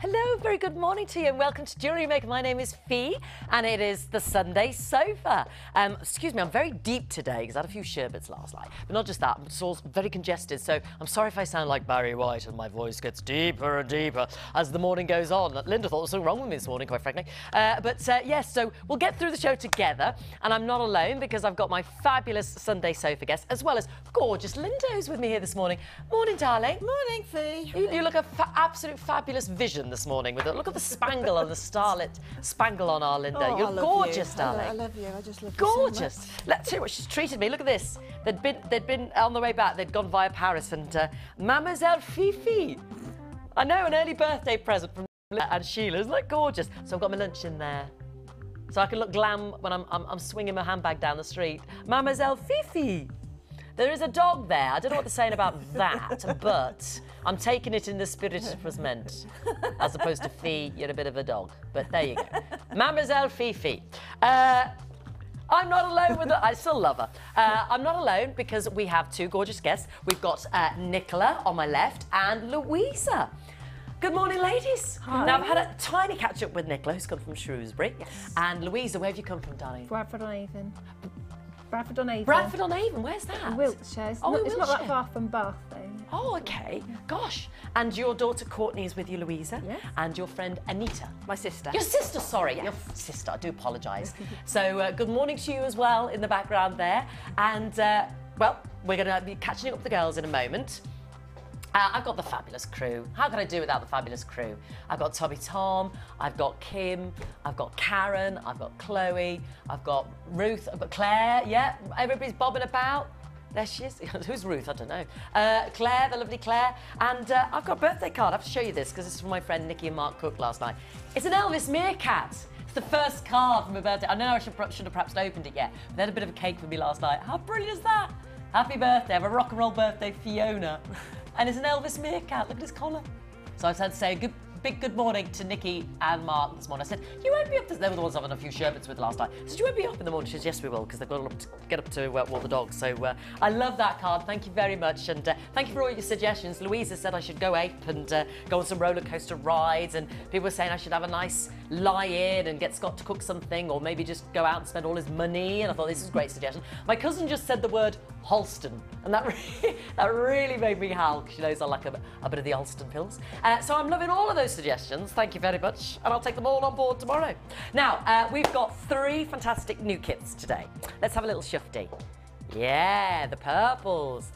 Hello, very good morning to you and welcome to Jewellery Maker. My name is Fee and it is the Sunday sofa. Excuse me, I'm very deep today because I had a few sherbets last night. But not just that, I'm just all very congested, so I'm sorry if I sound like Barry White and my voice gets deeper and deeper as the morning goes on. Linda thought there was something wrong with me this morning, quite frankly. Yes, so we'll get through the show together and I'm not alone because I've got my fabulous Sunday sofa guest as well as gorgeous Linda who's with me here this morning. Morning, darling. Morning, Fee. You look a absolute fabulous vision this morning with it. Look at the spangle and the starlit spangle on our Linda. Oh, You're gorgeous, darling. I love you. I just love you gorgeous. so much. Let's see what she's treated me. Look at this. They'd been on the way back. They'd gone via Paris and Mademoiselle Fifi. I know, an early birthday present from and Sheila. Isn't that gorgeous? So I've got my lunch in there. So I can look glam when I'm swinging my handbag down the street. Mademoiselle Fifi. There is a dog there. I don't know what they're saying about that, but I'm taking it in the spirit it was meant. As opposed to Fee, you're a bit of a dog. But there you go. Mademoiselle Fifi. I'm not alone with her. I still love her. I'm not alone because we have two gorgeous guests. We've got Nicola on my left and Louisa. Good morning, ladies. Hi. Now, I've had a tiny catch-up with Nicola, who's come from Shrewsbury. Yes. And Louisa, where have you come from, darling? Bradford-on-Avon. Bradford-on-Avon. Bradford-on-Avon, where's that? Wiltshire. It's, Oh, not, it's not that Wiltshire. far from Bath, though. Oh, okay. Gosh. And your daughter Courtney is with you, Louisa. Yes. And your friend Anita. My sister. Your sister, sorry. Your sister, I do apologise. So, good morning to you as well in the background there. And, well, we're going to be catching up with the girls in a moment. I've got the fabulous crew. How can I do without the fabulous crew? I've got Tommy Tom, I've got Kim, I've got Karen, I've got Chloe, I've got Ruth, I've got Claire, yeah, everybody's bobbing about. There she is. Who's Ruth? I don't know. Claire, the lovely Claire. And I've got a birthday card. I have to show you this because this is from my friend Nikki and Mark Cook last night. It's an Elvis Meerkat. It's the first card from a birthday. I know I should have perhaps opened it yet. But they had a bit of a cake for me last night. How brilliant is that? Happy birthday. Have a rock and roll birthday, Fiona. And it's an Elvis Meerkat. Look at his collar. So I had to say a big good morning to Nikki and Mark this morning. I said, you won't be up to... They were the ones having a few sherbets with last night. I said, you won't be up in the morning. She said, yes, we will, because they've got to get up to walk the dogs. So I love that card. Thank you very much. And thank you for all your suggestions. Louisa said I should go ape and go on some roller coaster rides. And people were saying I should have a nice lie-in and get Scott to cook something, or maybe just go out and spend all his money. And I thought, this is a great suggestion. My cousin just said the word Holston, and that really made me howl, because she knows I like a bit of the Holston pills. So I'm loving all of those suggestions. Thank you very much, and I'll take them all on board tomorrow. Now, we've got 3 fantastic new kits today. Let's have a little shufty. Yeah, the purples.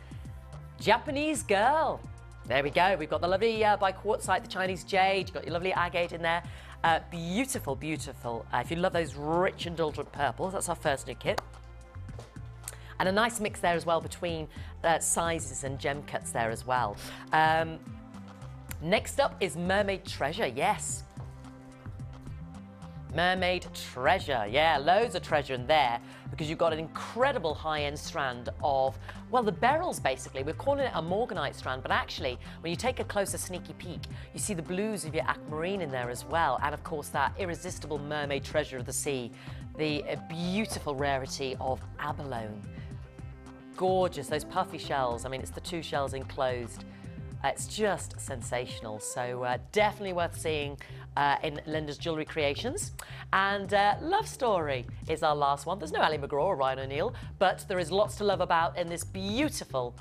Japanese girl. There we go. We've got the lovely by Quartzite, the Chinese jade. You've got your lovely agate in there. Beautiful, beautiful. If you love those rich, indulgent purples, that's our first new kit. And a nice mix there as well between sizes and gem cuts there as well. Next up is Mermaid Treasure, yes. Mermaid Treasure, yeah, loads of treasure in there because you've got an incredible high-end strand of, well, the beryls basically. We're calling it a morganite strand, but actually, when you take a closer sneaky peek, you see the blues of your aquamarine in there as well, and of course that irresistible mermaid treasure of the sea, the beautiful rarity of abalone. Gorgeous, those puffy shells. I mean, it's the 2 shells enclosed. It's just sensational. So definitely worth seeing in Linda's Jewellery Creations. And Love Story is our last one. There's no Ali McGraw or Ryan O'Neill, but there is lots to love about in this beautiful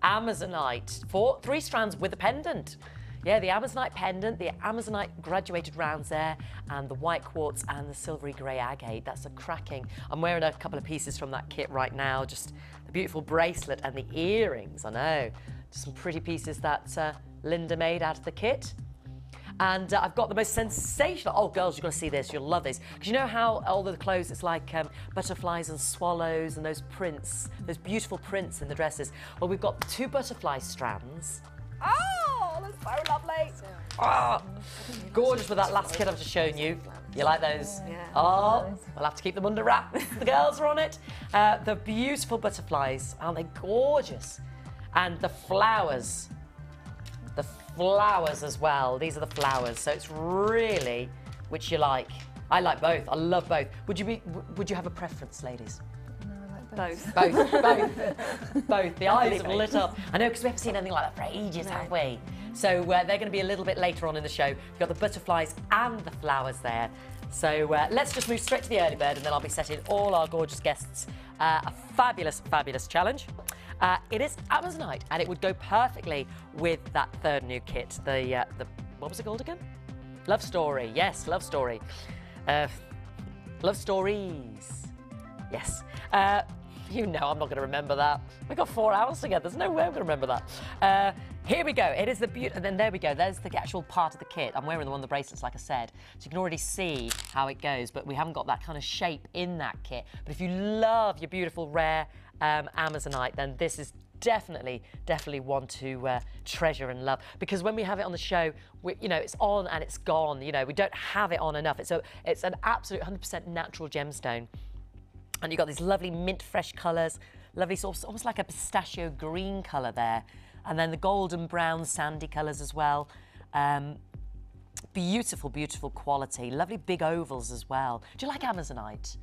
Amazonite. 3 strands with a pendant. Yeah, the Amazonite pendant, the Amazonite graduated rounds there, and the white quartz and the silvery grey agate. That's a cracking. I'm wearing a couple of pieces from that kit right now. Just the beautiful bracelet and the earrings, I know. Just some pretty pieces that Linda made out of the kit. And I've got the most sensational... Oh, girls, you've got to see this. You'll love this. Because you know how all the clothes, it's like butterflies and swallows and those prints, those beautiful prints in the dresses. Well, we've got 2 butterfly strands. Oh, that's so lovely. Oh, gorgeous with that last kit I've just shown you. You like those? Yeah. Oh, we'll have to keep them under wraps. The girls are on it. The beautiful butterflies, aren't they gorgeous? And the flowers as well. These are the flowers. So it's really which you like. I like both. I love both. Would you have a preference, ladies? No, I like Both. Both. The eyes have lit up. I know, because we haven't seen anything like that for ages, have we? So they're going to be a little bit later on in the show. We've got the butterflies and the flowers there. So let's just move straight to the early bird, and then I'll be setting all our gorgeous guests a fabulous, fabulous challenge. It is Amazonite, and it would go perfectly with that third new kit. The what was it called again? Love Story. Yes, Love Story. Love Stories. Yes. You know I'm not going to remember that. We've got 4 hours together. There's no way I'm going to remember that. Here we go. It is the beauty. And then there we go. There's the actual part of the kit. I'm wearing the one of the bracelets, like I said. So you can already see how it goes. But we haven't got that kind of shape in that kit. But if you love your beautiful, rare Amazonite, then this is definitely one to treasure and love, because when we have it on the show, you know, it's on and it's gone. You know, we don't have it on enough. It's an absolute 100% natural gemstone, and you've got these lovely mint fresh colours, lovely sort of almost like a pistachio green colour there, and then the golden brown sandy colours as well. Beautiful, beautiful quality, lovely big ovals as well. Do you like Amazonite?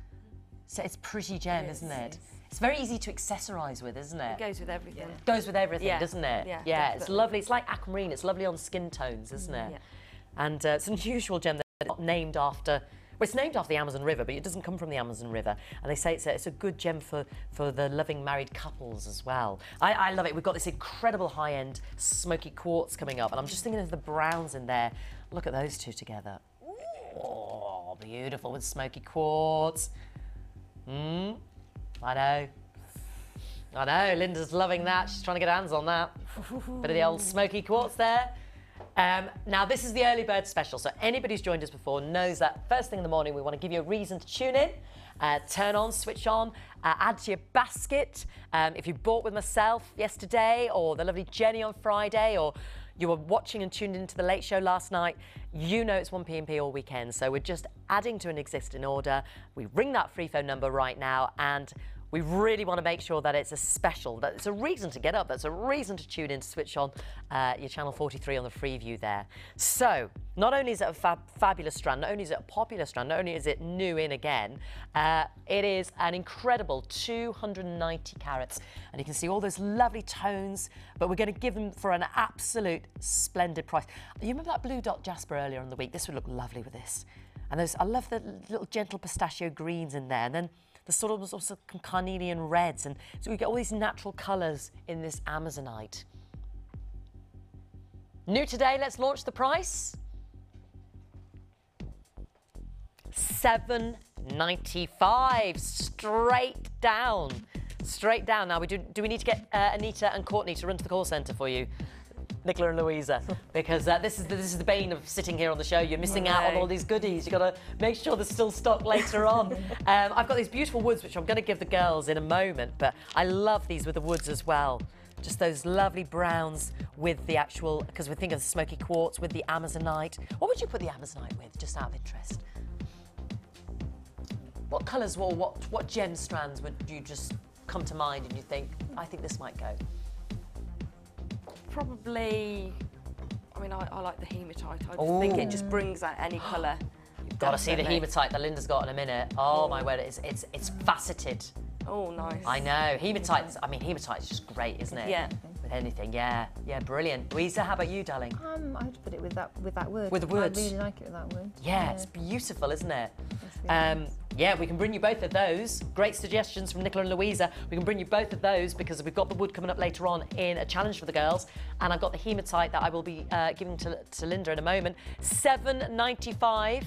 So it's pretty gem, isn't it? It's very easy to accessorise with, isn't it? It goes with everything. It goes with everything, doesn't it? Yeah, it's lovely. It's like aquamarine. It's lovely on skin tones, isn't it? Yeah. And it's an unusual gem that's not named after... Well, it's named after the Amazon River, but it doesn't come from the Amazon River. And they say it's a good gem for the loving married couples as well. I love it. We've got this incredible high-end smoky quartz coming up, and I'm just thinking of the browns in there. Look at those two together. Oh, beautiful with smoky quartz. I know, Linda's loving that. She's trying to get her hands on that. Bit of the old smoky quartz there. Now, this is the early bird special, so anybody who's joined us before knows that first thing in the morning we want to give you a reason to tune in, turn on, switch on, add to your basket. If you bought with myself yesterday, or the lovely Jenny on Friday, or you were watching and tuned into the late show last night, you know it's 1P&P all weekend, so we're just adding to an existing order. We ring that free phone number right now, and we really want to make sure that it's a special, that it's a reason to get up, that's a reason to tune in, to switch on your channel 43 on the free view there. So, not only is it a fabulous strand, not only is it a popular strand, not only is it new in again, it is an incredible 290 carats. And you can see all those lovely tones, but we're going to give them for an absolute splendid price. You remember that blue dot jasper earlier in the week? This would look lovely with this. And those, I love the little gentle pistachio greens in there. And then the sort of also carnelian reds, and so we get all these natural colours in this Amazonite. New today, let's launch the price. $7.95, straight down. Straight down. Now, do we need to get Anita and Courtney to run to the call centre for you? Nicola and Louisa, because this is the bane of sitting here on the show. You're missing out on all these goodies. You've got to make sure there's still stock later on. I've got these beautiful woods, which I'm going to give the girls in a moment, but I love these with the woods as well. Just those lovely browns with the actual, because we think of the smoky quartz with the Amazonite. What would you put the Amazonite with, just out of interest? What colours or what gem strands would you just come to mind and you think, I think this might go? Probably, I mean, I like the hematite. I just think it just brings out any colour. You've got to see the hematite that Linda's got in a minute. Oh my word, it's faceted. Oh, nice. I know. Hematite's, I mean, hematite's just great, isn't it? Yeah. With anything, yeah, brilliant. Louisa, how about you, darling? I'd put it with that wood. With the wood. I really like it with that wood. Yeah, it's beautiful, isn't it? Really yeah, we can bring you both of those. Great suggestions from Nicola and Louisa. We can bring you both of those because we've got the wood coming up later on in a challenge for the girls, and I've got the hematite that I will be giving to Linda in a moment. $7.95,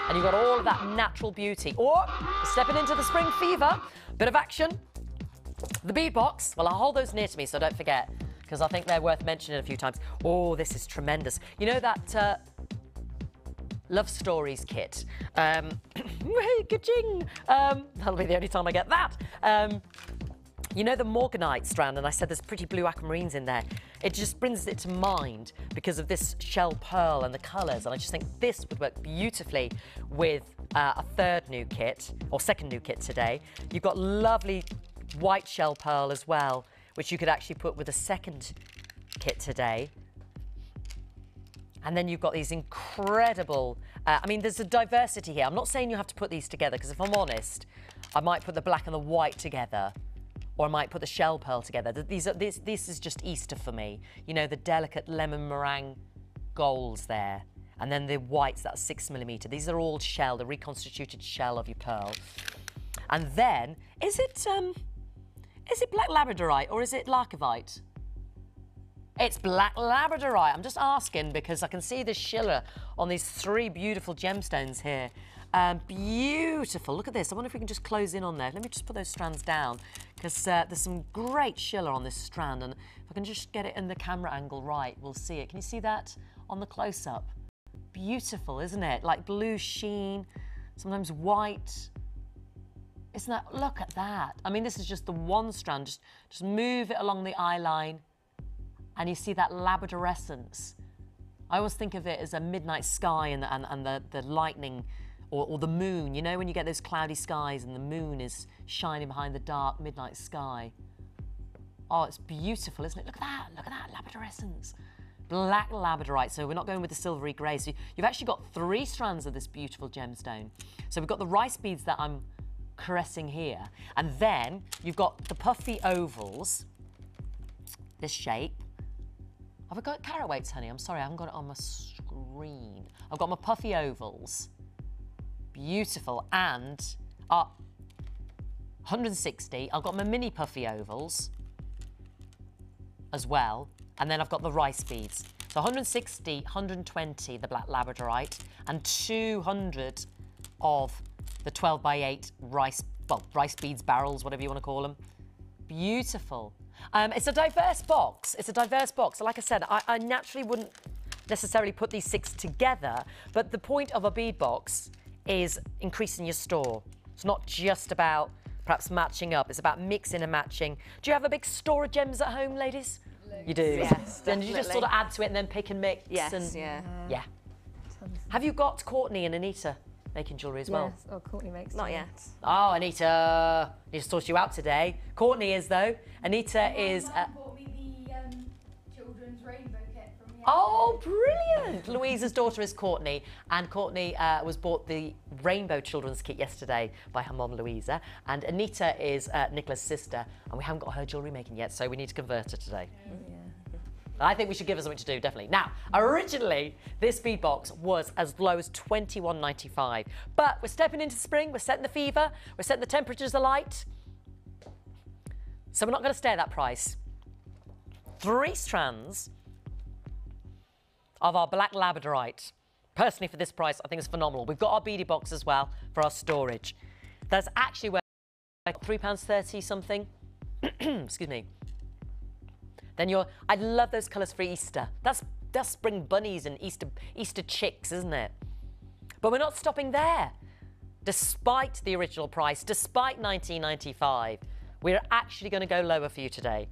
and you've got all of that natural beauty. Or stepping into the spring fever, bit of action. The bead box. Well, I'll hold those near to me so don't forget, because I think they're worth mentioning a few times. Oh, this is tremendous. You know that Love Stories kit? Ka-ching! That'll be the only time I get that. You know the morganite strand, and I said there's pretty blue aquamarines in there. It just brings it to mind because of this shell pearl and the colours, and I just think this would work beautifully with a third new kit, or second new kit today. You've got lovely white shell pearl as well, which you could actually put with a second kit today. And then you've got these incredible, I mean, there's a diversity here. I'm not saying you have to put these together, because if I'm honest, I might put the black and the white together, or I might put the shell pearl together. This is just Easter for me. You know, the delicate lemon meringue golds there. And then the whites, that's 6mm. These are all shell, the reconstituted shell of your pearl. And then, is it black labradorite or is it larcovite? It's black labradorite. I'm just asking because I can see the schiller on these 3 beautiful gemstones here. Beautiful. Look at this. I wonder if we can just close in on there. Let me just put those strands down because there's some great schiller on this strand. And if I can just get it in the camera angle right, we'll see it. Can you see that on the close-up? Beautiful, isn't it? Like blue sheen, sometimes white. Isn't that? Look at that. I mean, this is just the one strand. Just move it along the eye line and you see that labradorescence. I always think of it as a midnight sky and the lightning or the moon. You know, when you get those cloudy skies and the moon is shining behind the dark midnight sky. Oh, it's beautiful, isn't it? Look at that labradorescence. Black labradorite, so we're not going with the silvery grey. So you've actually got 3 strands of this beautiful gemstone. So we've got the rice beads that I'm caressing here, and then you've got the puffy ovals, this shape. Have I got carat weights, honey? I'm sorry, I haven't got it on my screen. I've got my puffy ovals, beautiful, and 160. I've got my mini puffy ovals as well. And then I've got the rice beads. So 160, 120, the black labradorite, and 200 of the 12x8 rice beads, barrels, whatever you want to call them. Beautiful. It's a diverse box. It's a diverse box. Like I said, I naturally wouldn't necessarily put these 6 together, but the point of a bead box is increasing your store. It's not just about perhaps matching up. It's about mixing and matching. Do you have a big store of gems at home, ladies? You do? Yes, Then you just sort of add to it and then pick and mix? Yes, and, yeah. Yeah. Have you got Courtney and Anita making jewellery as well? Yes, oh, Courtney makes Not some. yet. Oh, Anita, need to sort you out today. Courtney is, though. Anita is... My mum bought me the children's rainbow kit from yesterday. Oh, brilliant! Louisa's daughter is Courtney, and Courtney was bought the rainbow children's kit yesterday by her mum, Louisa, and Anita is Nicola's sister, and we haven't got her jewellery making yet, so we need to convert her today. Yeah. I think we should give her something to do, definitely. Now, originally, this bead box was as low as $21.95, but we're stepping into spring, we're setting the fever, we're setting the temperatures alight, so we're not going to stay at that price. 3 strands of our black labradorite. Personally, for this price, I think it's phenomenal. We've got our beadie box as well for our storage. That's actually where like £3.30 something. Excuse me. Then I love those colours for Easter. That's spring bunnies and Easter chicks, isn't it? But we're not stopping there. Despite the original price, despite $19.95, we're actually going to go lower for you today.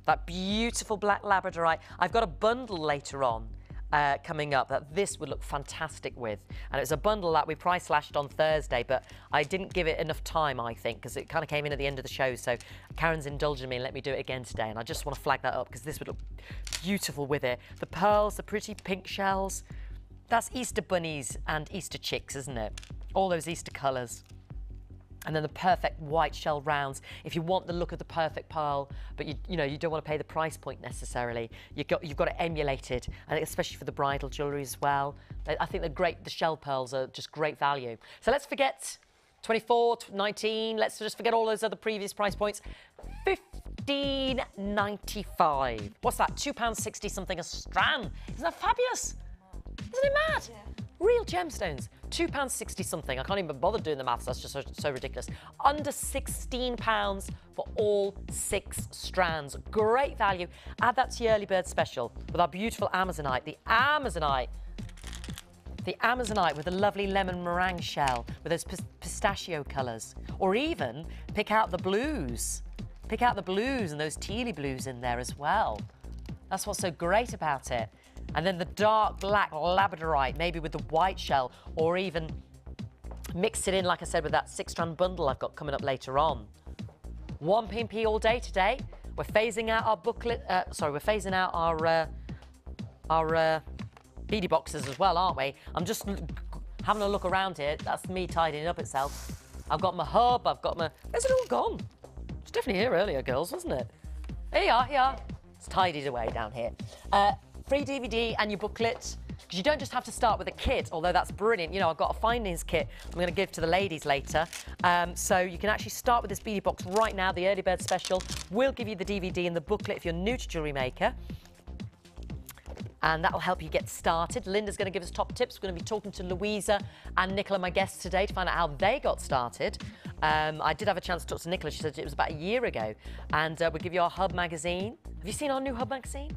That beautiful black labradorite. I've got a bundle later on coming up that this would look fantastic with. And it's a bundle that we price slashed on Thursday, but I didn't give it enough time, I think, because it kind of came in at the end of the show. So Karen's indulging me and let me do it again today. And I just want to flag that up because this would look beautiful with it. The pearls, the pretty pink shells. That's Easter bunnies and Easter chicks, isn't it? All those Easter colours. And then the perfect white shell rounds. If you want the look of the perfect pearl, but you don't want to pay the price point necessarily, you've got to emulate it, and especially for the bridal jewellery as well. I think the shell pearls are just great value. So let's forget 24, 19. Let's just forget all those other previous price points. $15.95. What's that? £2.60 something a strand. Isn't that fabulous? Isn't it mad? Yeah. Real gemstones, £2.60 something. I can't even bother doing the maths, that's just so ridiculous. Under £16 for all 6 strands. Great value. Add that to your early bird special with our beautiful Amazonite. The Amazonite with the lovely lemon meringue shell with those pistachio colours. Or even pick out the blues. Pick out the blues and those tealy blues in there as well. That's what's so great about it. And then the dark black labradorite, maybe with the white shell, or even mix it in, like I said, with that 6-strand bundle I've got coming up later on. 1 P&P all day today. We're phasing out our booklet, we're phasing out our beadie boxes as well, aren't we? I'm just having a look around here. That's me tidying up itself. I've got my hub, I've got my... Where's it all gone? It's definitely here earlier, girls, wasn't it? Here you are, here you are. It's tidied away down here. Free DVD and your booklet, because you don't just have to start with a kit, although that's brilliant. You know, I've got a findings kit I'm going to give to the ladies later. So you can actually start with this beadie box right now. The early bird special will give you the DVD and the booklet if you're new to Jewellery Maker. And that will help you get started. Linda's going to give us top tips. We're going to be talking to Louisa and Nicola, my guests today, to find out how they got started. I did have a chance to talk to Nicola. She said it was about a year ago. And we'll give you our Hub magazine. Have you seen our new Hub magazine?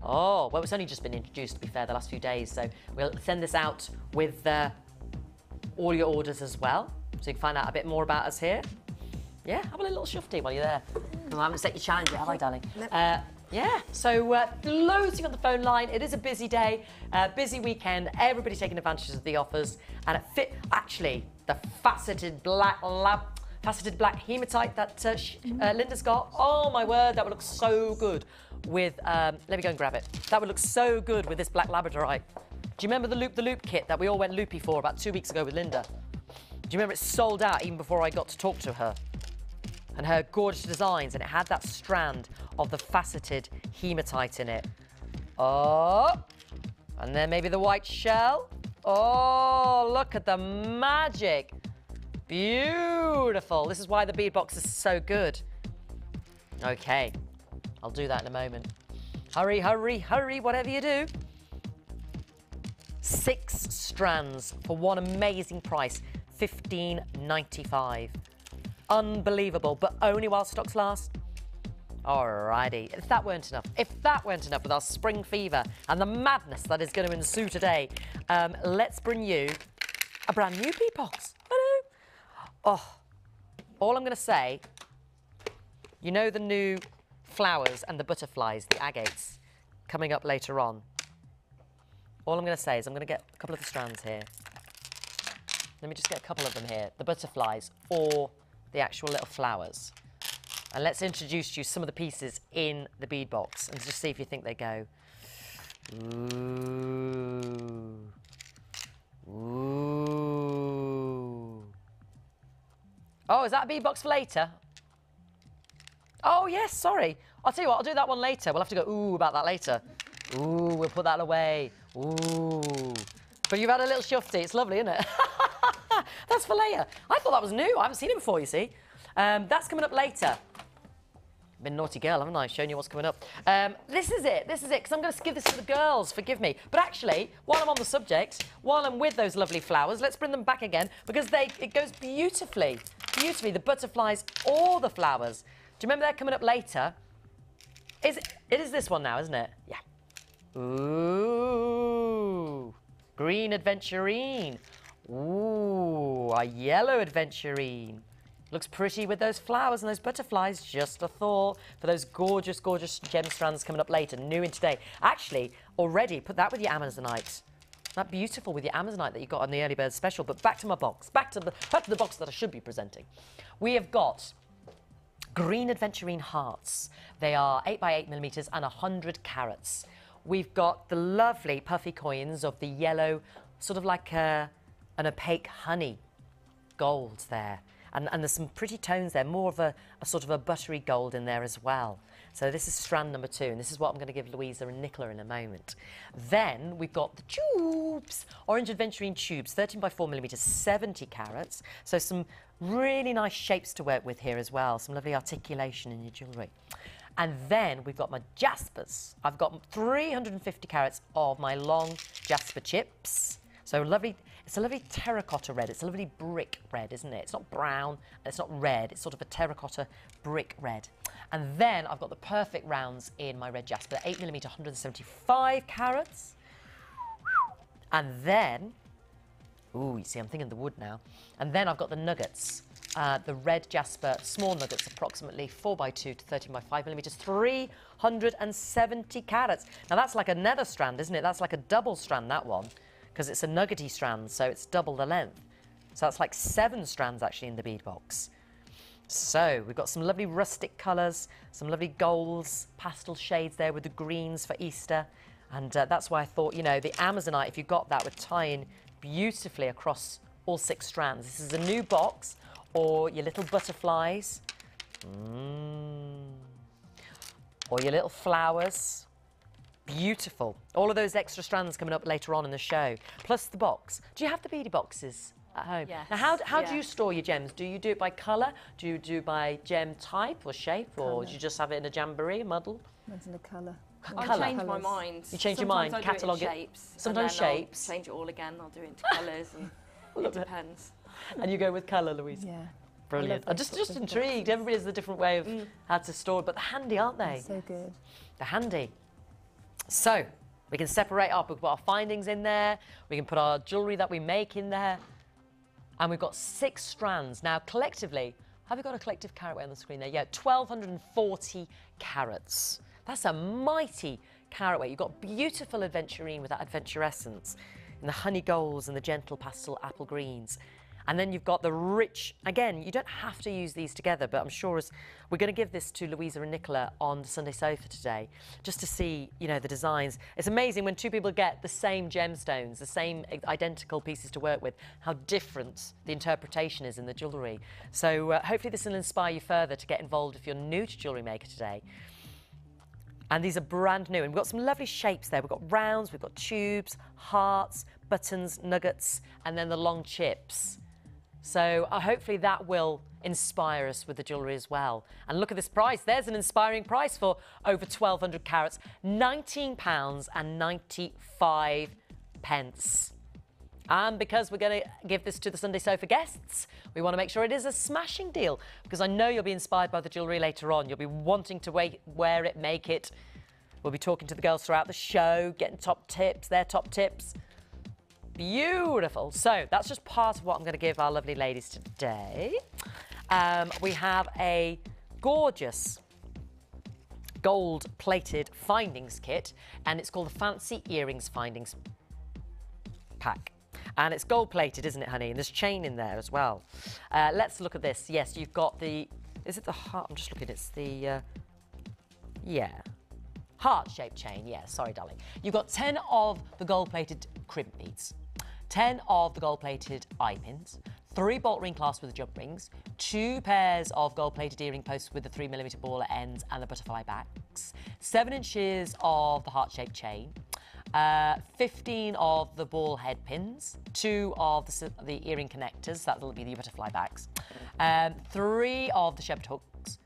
Oh, well, it's only just been introduced, to be fair, the last few days. So we'll send this out with all your orders as well. So you can find out a bit more about us here. Yeah, have a little shufty while you're there. Because I haven't set your challenge yet, have I, darling? Yeah, so loads on the phone line. It is a busy day, busy weekend. Everybody's taking advantage of the offers. And it fit, actually, the faceted black hematite that Linda's got. Oh, my word, that would look so good with, let me go and grab it. That would look so good with this black labradorite. Do you remember the loop kit that we all went loopy for about 2 weeks ago with Linda? Do you remember it sold out even before I got to talk to her? And her gorgeous designs, and it had that strand of the faceted hematite in it. Oh, and then maybe the white shell. Oh, look at the magic. Beautiful. This is why the bead box is so good. Okay, I'll do that in a moment. Hurry, hurry, hurry, whatever you do. 6 strands for one amazing price, $15.95. Unbelievable, but only while stocks last. Alrighty, if that weren't enough with our spring fever and the madness that is going to ensue today, let's bring you a brand new bead box. Hello. Oh, all I'm going to say, you know the new flowers and the butterflies, the agates, coming up later on. All I'm going to say is I'm going to get a couple of the strands here. Let me just get a couple of them here, the butterflies or the actual little flowers. And let's introduce you some of the pieces in the bead box and just see if you think they go. Ooh. Ooh. Oh, is that a bead box for later? Oh, yes, sorry. I'll tell you what, I'll do that one later. We'll have to go ooh about that later. Ooh, we'll put that away. Ooh. But you've had a little shufty. It's lovely, isn't it? That's for later. I thought that was new. I haven't seen it before, you see. That's coming up later. Been a naughty girl, haven't I? Showing you what's coming up. This is it, because I'm going to give this to the girls, forgive me. But actually, while I'm on the subject, while I'm with those lovely flowers, let's bring them back again, because it goes beautifully, the butterflies or the flowers. Do you remember they're coming up later? It is this one now, isn't it? Yeah. Ooh. Green adventurine. Ooh, a yellow adventurine. Looks pretty with those flowers and those butterflies. Just a thought for those gorgeous, gorgeous gem strands coming up later, new in today. Actually, already put that with your Amazonite. That beautiful with your Amazonite that you got on the early bird special. But back to my box, back to the box that I should be presenting. We have got green adventurine hearts. They are 8 by 8 millimeters and 100 carats. We've got the lovely puffy coins of the yellow, sort of like an opaque honey gold there. And there's some pretty tones there, more of a sort of a buttery gold in there as well. So this is strand number 2, and this is what I'm going to give Louisa and Nicola in a moment. Then we've got the tubes, orange adventurine tubes, 13 by 4 millimeters, 70 carats. So some really nice shapes to work with here as well, some lovely articulation in your jewellery. And then we've got my jaspers. I've got 350 carats of my long jasper chips. So lovely. It's a lovely terracotta red. It's a lovely brick red, isn't it? It's not brown, and it's not red. It's sort of a terracotta brick red. And then I've got the perfect rounds in my red jasper, 8 millimeter, 175 carats. And then, ooh, you see, I'm thinking the wood now. And then I've got the nuggets, the red jasper, small nuggets, approximately 4 by 2 to 13 by 5 millimeters, 370 carats. Now that's like a nether strand, isn't it? That's like a double strand, that one, because it's a nuggety strand, so it's double the length. So that's like 7 strands actually in the bead box. So we've got some lovely rustic colours, some lovely golds, pastel shades there with the greens for Easter. And that's why I thought, you know, the Amazonite, if you got that, would tie in beautifully across all 6 strands. This is a new box, or your little butterflies. Or your little flowers. Beautiful. All of those extra strands coming up later on in the show. Plus the box. Do you have the beadie boxes at home? Yes. Now, how do you store your gems? Do you do it by colour? Do you do by gem type or shape? Or do you just have it in a jamboree, a muddle? Mine's in a colour. I change my mind. You change your mind, Sometimes I do it in catalogue it. shapes. Sometimes and then shapes. I'll change it all again. I'll do it into colours and it depends. And you go with colour, Louise? Yeah. Brilliant. I'm just intrigued. Everybody has a different way of how to store it, but they're handy, aren't they? So good. They're handy. So, we can separate up. We can put our findings in there. We can put our jewellery that we make in there. And we've got 6 strands. Now, collectively, have we got a collective carat weight on the screen there? Yeah, 1,240 carats. That's a mighty carat weight. You've got beautiful aventurine with that adventurescence in the honey golds and the gentle pastel apple greens. And then you've got the rich, again, you don't have to use these together, but I'm sure as we're going to give this to Louisa and Nicola on the Sunday Sofa today, just to see, you know, the designs. It's amazing when 2 people get the same gemstones, the same identical pieces to work with, how different the interpretation is in the jewellery. So hopefully this will inspire you further to get involved if you're new to Jewellery Maker today. And these are brand new, and we've got some lovely shapes there. We've got rounds, we've got tubes, hearts, buttons, nuggets, and then the long chips. So hopefully that will inspire us with the jewellery as well. And look at this price. There's an inspiring price for over 1,200 carats. £19.95. And because we're going to give this to the Sunday Sofa guests, we want to make sure it is a smashing deal, because I know you'll be inspired by the jewellery later on. You'll be wanting to wear it, make it. We'll be talking to the girls throughout the show, getting top tips, their top tips. Beautiful. So that's just part of what I'm going to give our lovely ladies today. We have a gorgeous gold-plated findings kit, and it's called the Fancy Earrings Findings Pack. And it's gold-plated, isn't it, honey? And there's chain in there as well. Let's look at this. Yes, you've got the... Is it the heart? I'm just looking. It's the... yeah. Heart-shaped chain. Yeah, sorry, darling. You've got 10 of the gold-plated crimp beads, 10 of the gold-plated eye pins, 3 bolt ring clasps with the jump rings, 2 pairs of gold-plated earring posts with the 3mm ball ends and the butterfly backs, 7 inches of the heart-shaped chain, 15 of the ball head pins, 2 of the earring connectors, that will be the butterfly backs, 3 of the shepherd hooks.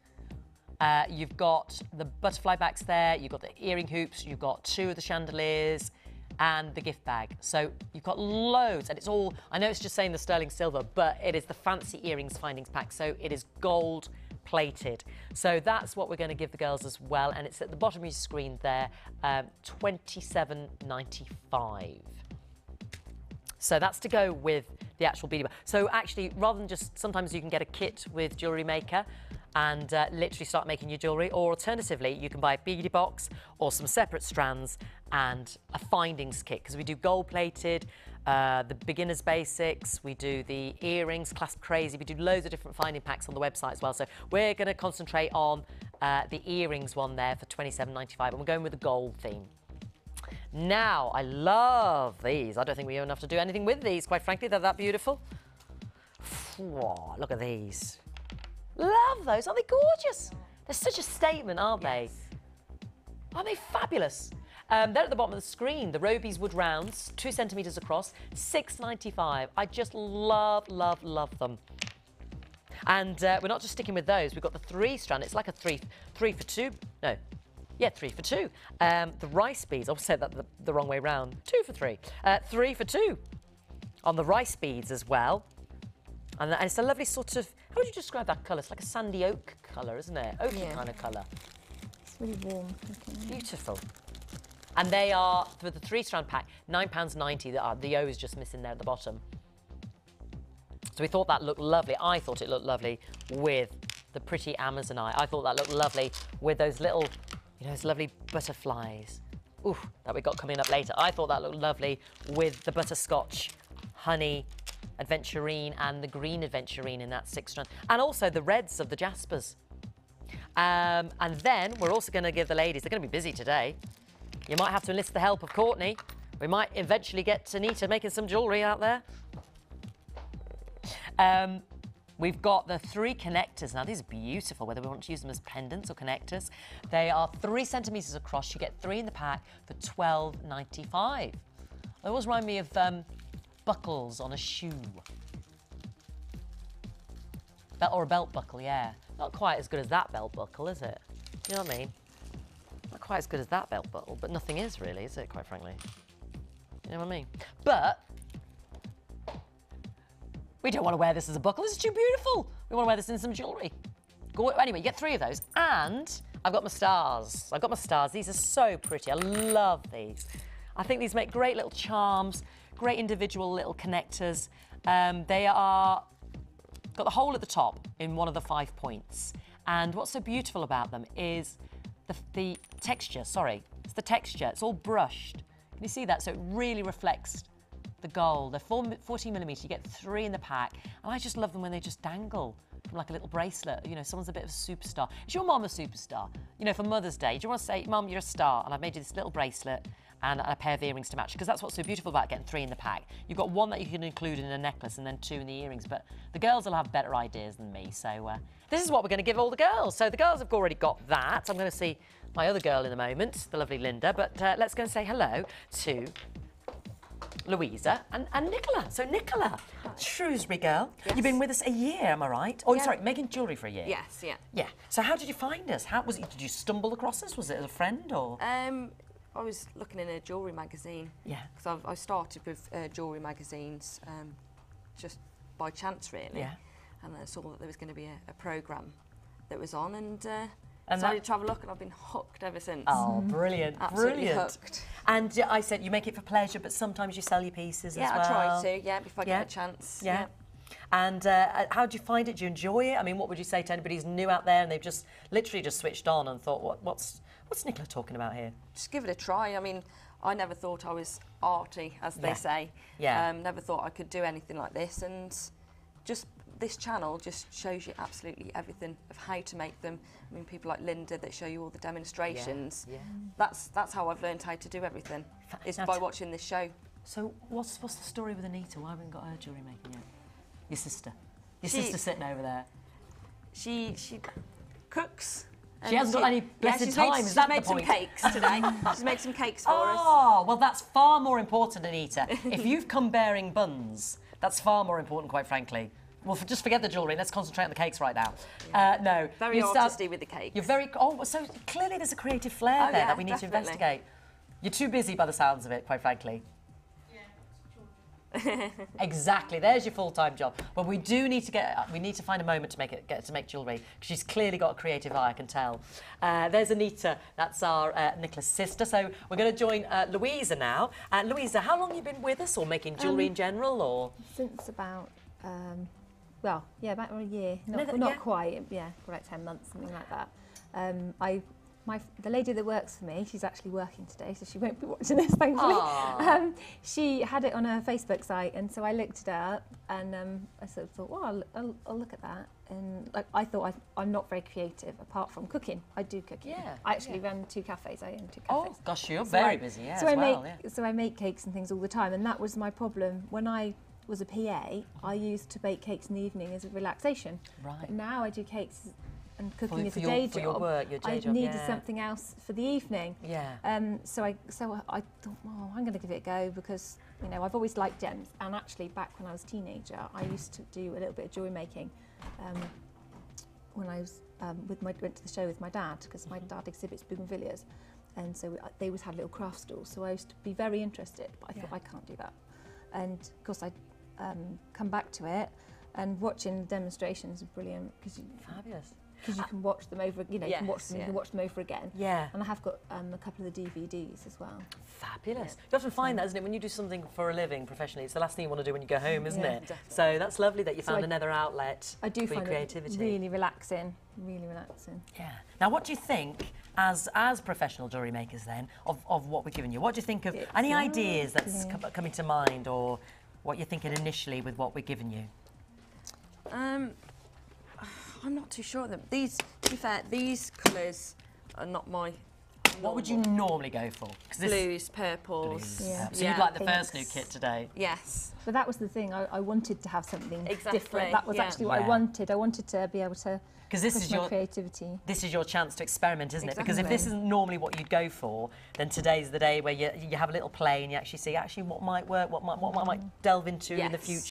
You've got the butterfly backs there, you've got the earring hoops, you've got 2 of the chandeliers, and the gift bag. So you've got loads, and it's all, I know it's just saying the sterling silver, but it is the Fancy Earrings Findings Pack, so it is gold plated. So that's what we're going to give the girls as well, and it's at the bottom of your screen there, $27.95. So that's to go with the actual beadie. So actually, rather than just, sometimes you can get a kit with Jewellery Maker and literally start making your jewellery, or alternatively, you can buy a beadie box or some separate strands and a findings kit, because we do gold-plated, the beginner's basics, we do the earrings, clasp crazy, we do loads of different finding packs on the website as well. So we're going to concentrate on the earrings one there for $27.95, and we're going with the gold theme. Now, I love these. I don't think we even have to do anything with these, quite frankly. They're that beautiful. Whoa, look at these. Love those. Aren't they gorgeous? They're such a statement, aren't they? Aren't they fabulous? They're at the bottom of the screen. The Roby's wood rounds, 2 centimetres across, $6.95. I just love, love, love them. And we're not just sticking with those. We've got the 3-strand. It's like a three for two. No. Yeah, 3 for 2. The rice beads, I'll say that the wrong way round. 2 for 3. 3 for 2 on the rice beads as well. And it's a lovely sort of, how would you describe that colour? It's like a sandy oak colour, isn't it? Oaky kind of colour. It's really warm looking. Beautiful. And they are, for the 3-strand pack, £9.90. The O is just missing there at the bottom. So we thought that looked lovely. I thought it looked lovely with the pretty Amazonite. I thought that looked lovely with those little, you know, those lovely butterflies. Ooh, that we got coming up later. I thought that looked lovely with the butterscotch, honey, adventurine and the green adventurine in that 6-strand. And also the reds of the jaspers. And then we're also going to give the ladies, they're going to be busy today. You might have to enlist the help of Courtney. We might eventually get Anita making some jewellery out there. We've got the 3 connectors. Now, these are beautiful, whether we want to use them as pendants or connectors. They are 3 centimetres across. You get 3 in the pack for £12.95. They always remind me of buckles on a shoe. Or a belt buckle, yeah. Not quite as good as that belt buckle, is it? You know what I mean? Not quite as good as that belt buckle, but nothing is really, is it, quite frankly? You know what I mean? But we don't want to wear this as a buckle. This is too beautiful. We want to wear this in some jewellery. Anyway, you get 3 of those. And I've got my stars. I've got my stars. These are so pretty. I love these. I think these make great little charms, great individual little connectors. They are got the hole at the top in one of the 5 points. And what's so beautiful about them is the texture, it's the texture. It's all brushed. Can you see that? So it really reflects the gold. They're 14mm, you get 3 in the pack. And I just love them when they just dangle from like a little bracelet. You know, someone's a bit of a superstar. Is your mum a superstar? You know, for Mother's Day, do you want to say, Mum, you're a star, and I've made you this little bracelet and a pair of earrings to match? Because that's what's so beautiful about getting 3 in the pack. You've got 1 that you can include in a necklace and then 2 in the earrings, but the girls will have better ideas than me. So this is what we're going to give all the girls. So the girls have already got that. I'm going to see my other girl in a moment, the lovely Linda, but let's go and say hello to Louisa and Nicola. So Nicola, Shrewsbury girl, yes. You've been with us a year, am I right? Oh, yeah. Sorry, making jewellery for a year. Yes, yeah. Yeah. So how did you find us? How was it? Did you stumble across us? Was it as a friend or? I was looking in a jewellery magazine. Yeah. Because I started with jewellery magazines just by chance, really. Yeah. And I saw that there was going to be a programme that was on, and decided to have a look, and I've been hooked ever since. Oh, brilliant, Absolutely brilliant. hooked. And I said you make it for pleasure, but sometimes you sell your pieces as well. Yeah, I try to, if I get a chance. Yeah. And how do you find it? Do you enjoy it? I mean, what would you say to anybody who's new out there and they've just literally just switched on and thought, what's Nicola talking about here? Just give it a try. I mean, I never thought I was arty, as they say. Yeah. Never thought I could do anything like this, and just this channel just shows you absolutely everything of how to make them. I mean, people like Linda that show you all the demonstrations. Yeah. That's how I've learned how to do everything, is by watching this show. So what's the story with Anita? Why haven't we got her jewellery making yet? Your sister. Your sister's sitting over there. She cooks. She hasn't got any blessed time, is that the point? She's made some cakes today. She's made some cakes for us. Oh, well, that's far more important, Anita. If you've come bearing buns, that's far more important, quite frankly. Well, just forget the jewellery. Let's concentrate on the cakes right now. Yeah. No. Very artisty with the cakes. You're very... Oh, so clearly there's a creative flair there that we need to investigate. You're too busy by the sounds of it, quite frankly. Exactly. There's your full-time job. Well, we do need to we need to find a moment to make jewellery, because she's clearly got a creative eye, I can tell. There's Anita. That's our Nicola's sister. So we're going to join Louisa now. Louisa, how long have you been with us, or making jewellery in general, or? Since about, well, yeah, about a year. Not quite. Yeah, for like 10 months, something like that. The lady that works for me, she's actually working today, so she won't be watching this, thankfully. She had it on her Facebook site, and so I looked it up, and I sort of thought, well, I'll look at that. And like, I thought I'm not very creative, apart from cooking. I do cooking. Yeah. I actually run 2 cafes. I own 2 cafes. Oh, gosh, you're very busy, yeah, So I make cakes and things all the time, and that was my problem. When I was a PA, I used to bake cakes in the evening as a relaxation. Right. But now I do cakes and cooking as a day job. For your work, your day job, I needed something else for the evening. Yeah. So I thought, oh, I'm going to give it a go, because you know I've always liked gems, and actually back when I was a teenager, I used to do a little bit of jewellery making. When I was went to the show with my dad, because my dad exhibits bougainvilleas, and so they always had little craft stalls. So I used to be very interested, but I thought I can't do that. And of course I come back to it, and watching the demonstrations is brilliant, because fabulous. Because you can watch them over, you know, you can watch them over again. Yeah. And I have got a couple of the DVDs as well. Fabulous. You often find that, isn't it, when you do something for a living professionally, it's the last thing you want to do when you go home, isn't it? Definitely. So that's lovely that you found another outlet for your creativity. It really relaxing, really relaxing. Yeah. Now, what do you think, as professional jewellery makers then, of what we're giving you? What do you think of any ideas that's coming to mind, or what you're thinking initially with what we're giving you? I'm not too sure of them. To be fair, these colours are not my What would you normally go for? Blues, purples. Yeah. So you'd like the first new kit today? Yes. But that was the thing. I wanted to have something Exactly, different. That was actually what I wanted. I wanted to be able to push my creativity. This is your chance to experiment, isn't it? Because if this isn't normally what you'd go for, then today's the day where you have a little play and you actually see what might work, what might delve into in the future.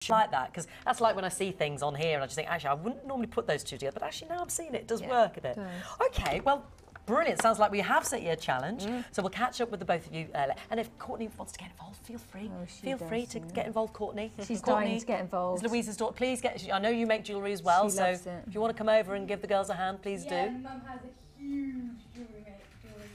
Like that, because that's like when I see things on here and I just think, actually, I wouldn't normally put those two together, but actually now I'm seeing it does work a bit. Okay, well, brilliant. Sounds like we have set you a challenge. So we'll catch up with the both of you. And if Courtney wants to get involved, feel free. Feel free to get involved, Courtney. She's dying to get involved. It's Louisa's daughter. Please get. I know you make jewellery as well, so if you want to come over and give the girls a hand, please do. Mum has a huge jewellery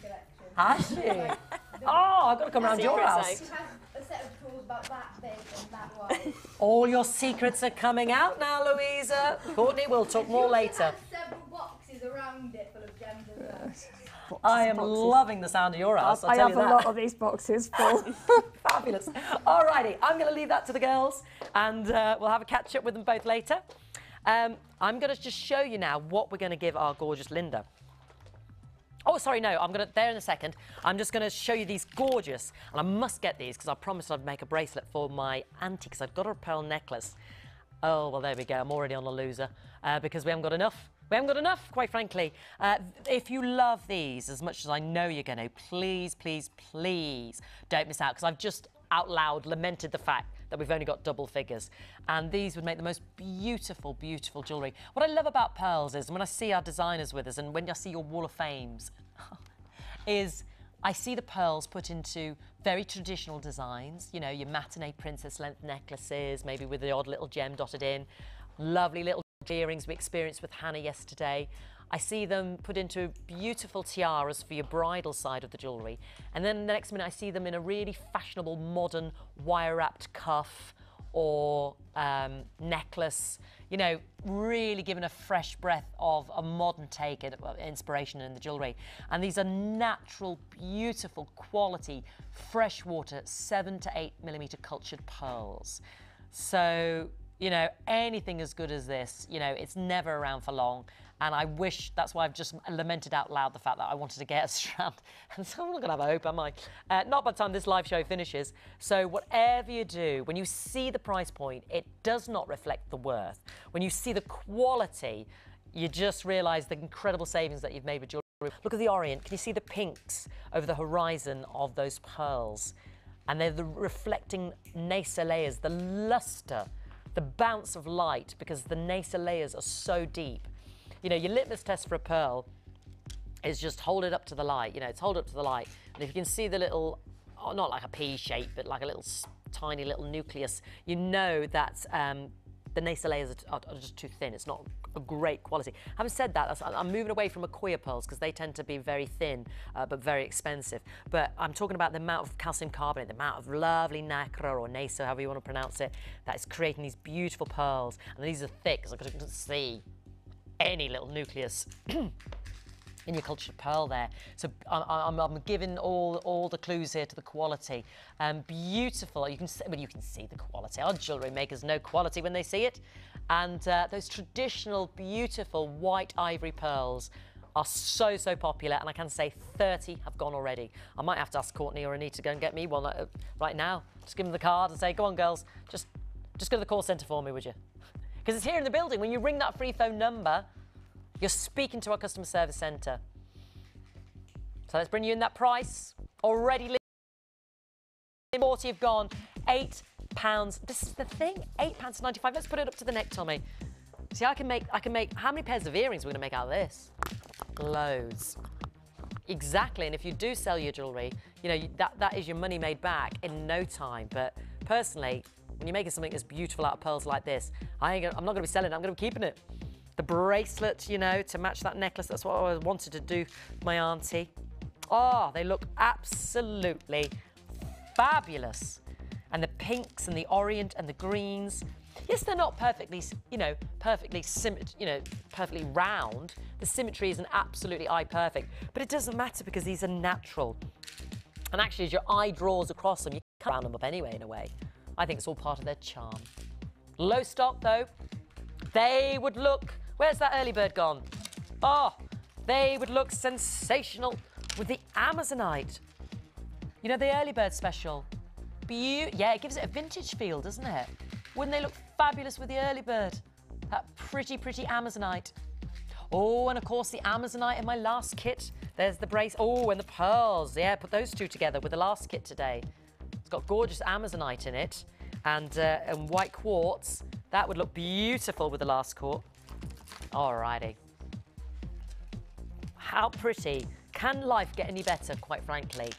collection. Has she? Oh, I've got to come round your house. She has a set of tools about that big and that wide. All your secrets are coming out now, Louisa. Courtney, we'll talk more later. She has several boxes around it full of gems as well. I am loving the sound of your house. I have a lot of these boxes full. Fabulous. Alrighty, I'm going to leave that to the girls, and we'll have a catch up with them both later. I'm going to just show you now what we're going to give our gorgeous Linda. Oh, sorry, no, I'm going to, there in a second. I'm just going to show you these gorgeous, and I must get these because I promised I'd make a bracelet for my auntie because I've got her a pearl necklace. Oh, well, there we go. I'm already on a loser because we haven't got enough. We haven't got enough, quite frankly. If you love these as much as I know you're going to, please, please, please don't miss out because I've just out loud lamented the fact that we've only got double figures. And these would make the most beautiful, beautiful jewellery. What I love about pearls is when I see our designers with us and when I see your wall of fames, is I see the pearls put into very traditional designs, you know, your matinee princess length necklaces, maybe with the odd little gem dotted in, lovely little earrings we experienced with Hannah yesterday. I see them put into beautiful tiaras for your bridal side of the jewellery. And then the next minute I see them in a really fashionable, modern, wire-wrapped cuff or necklace, you know, really giving a fresh breath of a modern take of inspiration in the jewellery. And these are natural, beautiful, quality, freshwater 7 to 8 millimetre cultured pearls. So, you know, anything as good as this, you know, it's never around for long. And I wish, that's why I've just lamented out loud the fact that I wanted to get a strand. And so I'm not going to have a hope, am I? Not by the time this live show finishes. So whatever you do, when you see the price point, it does not reflect the worth. When you see the quality, you just realise the incredible savings that you've made with jewellery. Look at the orient. Can you see the pinks over the horizon of those pearls? And they're the reflecting nacre layers, the lustre, the bounce of light, because the nacre layers are so deep. You know, your litmus test for a pearl is just hold it up to the light. You know, it's hold it up to the light. And if you can see the little, oh, not like a pea shape, but like a little tiny little nucleus, you know that the nacre layers are just too thin. It's not a great quality. Having said that, I'm moving away from Acquia pearls because they tend to be very thin, but very expensive. But I'm talking about the amount of calcium carbonate, the amount of lovely nacre or nacre, however you want to pronounce it, that is creating these beautiful pearls. And these are thick, so I can see any little nucleus in your cultured pearl there. So I'm giving all the clues here to the quality. Beautiful. You can see, well, you can see the quality. Our jewellery makers know quality when they see it. And those traditional, beautiful white ivory pearls are so, so popular. And I can say 30 have gone already. I might have to ask Courtney or Anita to go and get me one right now. Just give them the card and say, go on, girls, just go to the call centre for me, would you? Because it's here in the building. When you ring that free phone number, you're speaking to our customer service centre. So let's bring you in that price. Already 40 have gone. £8. This is the thing, £8.95. Let's put it up to the neck, Tommy. See, I can make, how many pairs of earrings are we going to make out of this? Loads. Exactly, and if you do sell your jewellery, you know, that is your money made back in no time. But personally, when you're making something as beautiful out of pearls like this, I'm not going to be selling it, I'm going to be keeping it. The bracelet, you know, to match that necklace, that's what I wanted to do for my auntie. Oh, they look absolutely fabulous. And the pinks and the orient and the greens. Yes, they're not perfectly, perfectly round. The symmetry isn't absolutely eye perfect, but it doesn't matter because these are natural. And actually, as your eye draws across them, you can't round them up anyway, in a way. I think it's all part of their charm. Low stock, though. They would look... Where's that early bird gone? Oh, They would look sensational with the Amazonite. You know, the early bird special. Yeah, it gives it a vintage feel, doesn't it? Wouldn't they look fabulous with the early bird? That pretty, pretty Amazonite. Oh, and of course the Amazonite in my last kit. There's the brace. Oh, and the pearls. Yeah, put those two together with the last kit today. It's got gorgeous Amazonite in it and white quartz. That would look beautiful with the last court. Alrighty. How pretty. Can life get any better, quite frankly?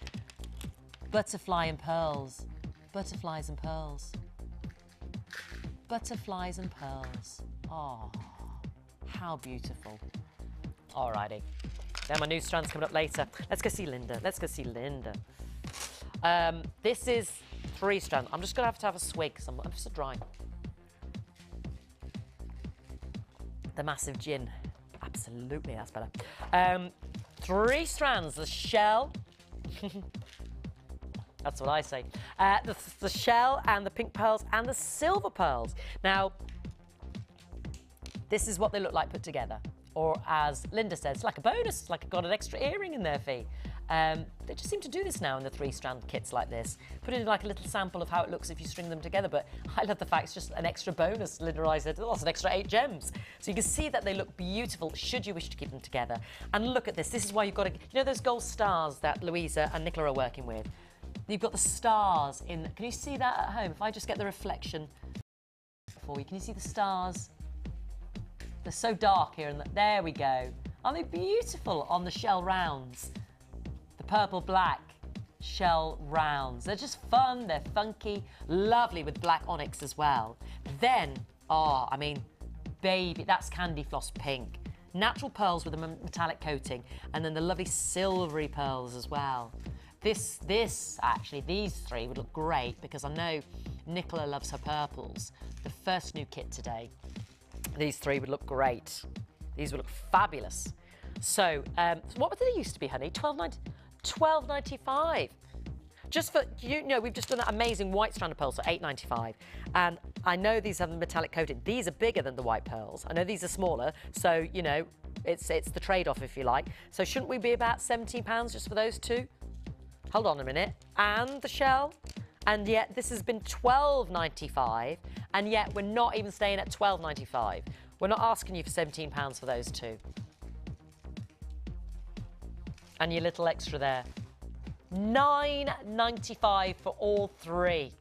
Butterfly and pearls. Butterflies and pearls. Butterflies and pearls. Oh, how beautiful. Alrighty. Then my new strand's coming up later. Let's go see Linda. Let's go see Linda. This is 3 strands. I'm just going to have a swig because I'm just dry. The massive gin. Absolutely, that's better. 3 strands. The shell. That's what I say. The shell and the pink pearls and the silver pearls. Now, this is what they look like put together. Or as Linda says, it's like a bonus. It's like I've got an extra earring in their fee. They just seem to do this now in the 3-strand kits like this. Put in like a little sample of how it looks if you string them together. But I love the fact it's just an extra bonus. Linda and I said, oh, that's an extra 8 gems. So you can see that they look beautiful should you wish to keep them together. And look at this. This is why you've got to, you know those gold stars that Louisa and Nicola are working with? You've got the stars in. Can you see that at home? If I just get the reflection for you, can you see the stars? They're so dark here, and there we go. Aren't they beautiful on the shell rounds? The purple black shell rounds. They're just fun, they're funky, lovely with black onyx as well. Then, oh, I mean, baby, that's candy floss pink. Natural pearls with a metallic coating, and then the lovely silvery pearls as well. Actually, these 3 would look great because I know Nicola loves her purples. The first new kit today. These 3 would look great. These would look fabulous. So, what would they used to be, honey? $12.95. Just for, you know, we've just done that amazing white strand of pearls for $8.95. And I know these have a metallic coating. These are bigger than the white pearls. I know these are smaller, so, you know, it's the trade-off, if you like. So shouldn't we be about £17 just for those 2? Hold on a minute. And the shell. And yet this has been $12.95, and yet we're not even staying at $12.95. We're not asking you for £17 for those 2. And your little extra there. $9.95 for all 3.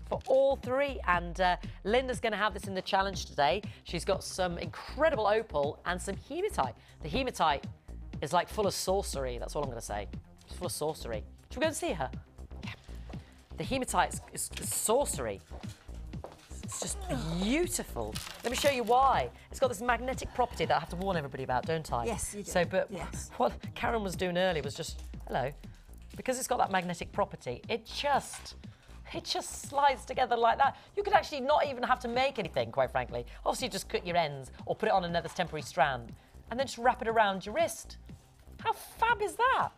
For all 3, and Linda's going to have this in the challenge today. She's got some incredible opal and some hematite. The hematite is like full of sorcery. That's all I'm going to say. It's full of sorcery. Should we go and see her? Yeah. The hematite is sorcery. It's just beautiful. Let me show you why. It's got this magnetic property that I have to warn everybody about, don't I? Yes, you do. So, but yes. What Karen was doing earlier was just, hello, because it's got that magnetic property, it just slides together like that. You could actually not even have to make anything, quite frankly. Obviously, just cut your ends or put it on another temporary strand and then just wrap it around your wrist. How fab is that?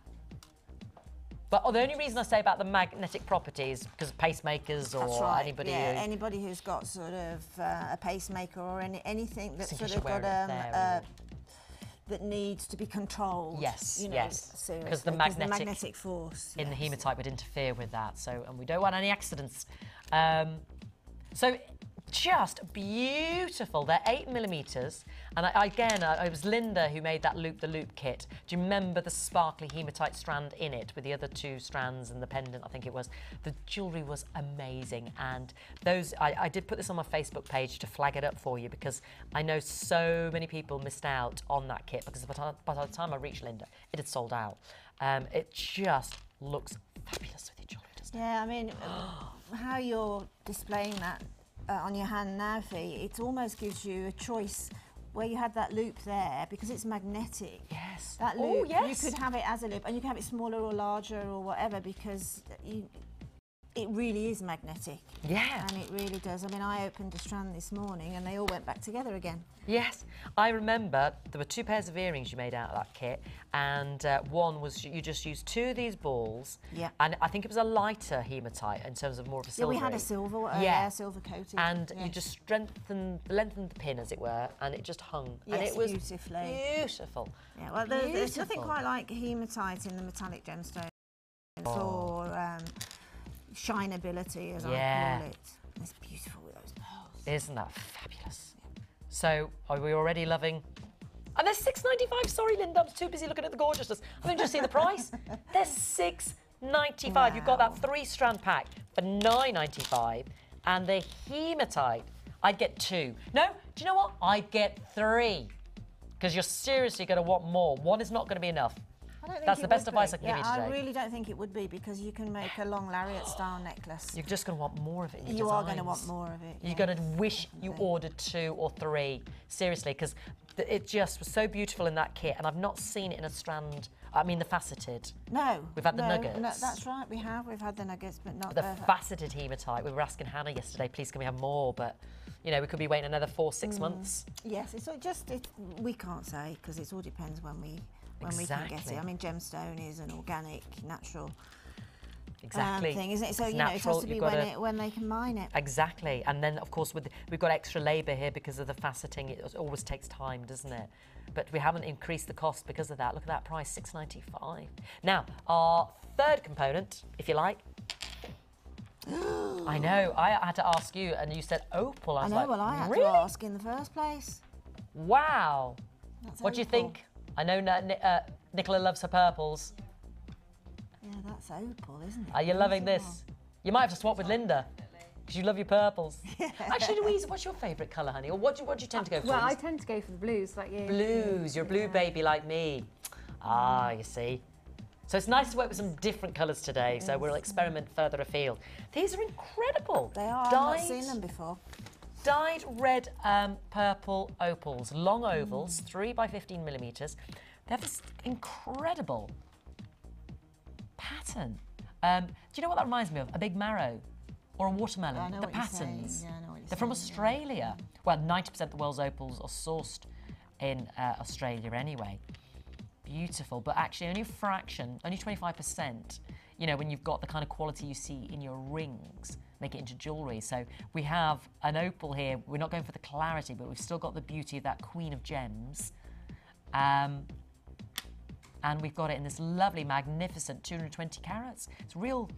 But the only reason I say about the magnetic properties because of pacemakers or right. anybody anybody who's got sort of a pacemaker or anything that's sort of got that needs to be controlled. Yes, you know, yes. Because the magnetic force in the hematite would interfere with that. So, and we don't want any accidents. So just beautiful. They're 8mm. And it was Linda who made that loop the loop kit. Do you remember the sparkly hematite strand in it with the other 2 strands and the pendant, I think it was? The jewellery was amazing. And those, I did put this on my Facebook page to flag it up for you because I know so many people missed out on that kit because by the time I reached Linda, it had sold out. It just looks fabulous with your jewellery, doesn't it? Yeah, I mean, how you're displaying that on your hand now, Fee, it almost gives you a choice where you had that loop there because it's magnetic. Yes. That loop, yes. you could have it as a loop and you can have it smaller or larger or whatever because it really is magnetic. Yeah. And it really does. I mean, I opened a strand this morning and they all went back together again. Yes, I remember there were 2 pairs of earrings you made out of that kit, and one was you just used 2 of these balls, Yeah. and I think it was a lighter hematite in terms of more of a Yeah, silver. we had a silver, silver coated. And yes. you just lengthened the pin, as it were, and it just hung. Yes, and it was beautifully. beautiful. Yeah, well, there's nothing Beautiful. quite like hematite in the metallic gemstone for shineability, as I call it. It's beautiful with those pearls. Isn't that fabulous? So, are we already loving? And they're $6.95. Sorry, Linda, I'm too busy looking at the gorgeousness. I haven't just seen the price. They're $6.95. Wow. You've got that 3-strand pack for $9.95, and the hematite. I'd get 2. No, do you know what? I'd get 3, because you're seriously going to want more. 1 is not going to be enough. I don't think That's it the best would advice be. I can give you today. I really don't think it would be, because you can make a long lariat style necklace. You're just going to want more of it in your You are going to designs. want more of it. You're yeah, going to wish you definitely. ordered 2 or 3, seriously, because it just was so beautiful in that kit, and I've not seen it in a strand. I mean, the faceted. No. We've had the no, nuggets. No, that's right, we have. We've had the nuggets, but not The faceted hematite. We were asking Hannah yesterday, please can we have more? But, you know, we could be waiting another 4-6 months. Yes, it's just, we can't say, because it all depends when we can get Exactly. it. I mean, gemstone is an organic, natural Exactly. thing, isn't it? So, It's you know, it natural, has to be you've gotta- when they can mine it. Exactly. And then, of course, we've got extra labour here because of the faceting. It always takes time, doesn't it? But we haven't increased the cost because of that. Look at that price, $6.95. Now, our third component, if you like. I know. I had to ask you, and you said opal. I was know, like, well, I had really? to ask in the first place. Wow. That's What do you opal. think? I know Nicola loves her purples. Yeah, that's opal, isn't it? Are you loving Beautiful. this? You might have to swap with Linda, because you love your purples. Actually, Louise, what's your favourite colour, honey? Or what do you tend to go for? Well, I tend to go for the blues, like you. Blues. You're a blue Yeah. baby like me. Ah, you see. So it's nice to work with some different colours today, so we'll experiment further afield. These are incredible. They are. I've not seen them before. Dyed red, purple opals, long ovals, 3 by 15 millimetres. They have this incredible pattern. Do you know what that reminds me of? A big marrow or a watermelon. I know the what you're patterns. saying. Yeah, I know what you're They're from saying, yeah. Australia. Well, 90% of the world's opals are sourced in Australia anyway. Beautiful, but actually only a fraction, only 25%, you know, when you've got the kind of quality you see in your rings, make it into jewellery. So we have an opal here. We're not going for the clarity, but we've still got the beauty of that queen of gems. And we've got it in this lovely, magnificent 220 carats. It's real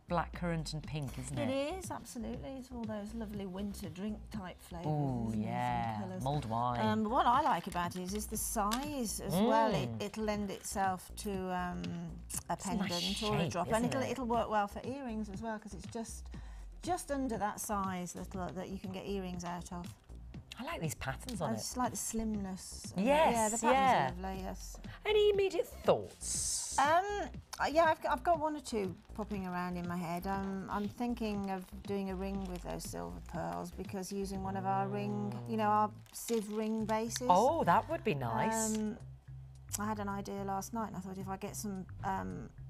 black currant and pink, isn't it? It is, absolutely. It's all those lovely winter drink type flavours. Ooh, isn't it, yeah, and colours. mulled wine. But what I like about it is the size as well. It'll lend itself to a pendant nice or a shape, drop, and isn't it? it'll work well for earrings as well, because it's just under that size that you can get earrings out of. I like these patterns on I it. just like the slimness. Yes, yeah, the patterns yeah. are lovely. Yes. Any immediate thoughts? Yeah, I've got 1 or 2 popping around in my head. I'm thinking of doing a ring with those silver pearls, because using one of our ring, you know, our sieve ring bases. Oh, that would be nice. I had an idea last night, and I thought if I get some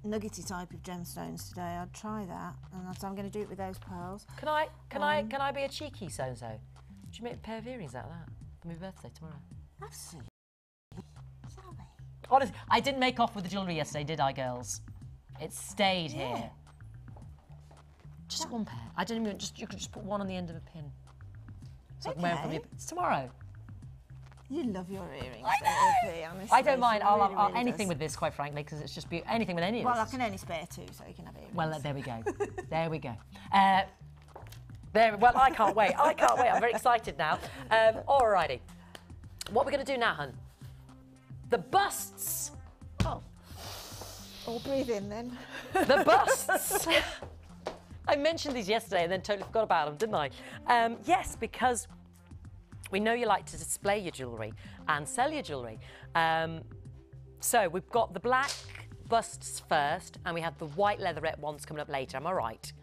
nuggety type of gemstones today, I'd try that. And so I'm going to do it with those pearls. Can I be a cheeky so-and-so? Would you make a pair of earrings out of that for my birthday tomorrow? Absolutely. Shall we? Honestly, I didn't make off with the jewellery yesterday, did I, girls? It stayed here. Just 1 pair. I didn't even you could just put 1 on the end of a pin. So I can wear them for Okay. me. It's tomorrow. You love your earrings. I don't you, honestly. I don't mind. She I'll really, have really anything does. with this, quite frankly, because it's just anything with any of Well, I this. can only spare 2, so you can have earrings. Well, there we go. There we go. Well, I can't wait. I can't wait. I'm very excited now. Alrighty. What we're going to do now, hun? The busts. Oh. Oh, breathe in then. The busts. I mentioned these yesterday and then totally forgot about them, didn't I? Yes, because we know you like to display your jewellery and sell your jewellery. So we've got the black busts first, and we have the white leatherette ones coming up later. Am I right?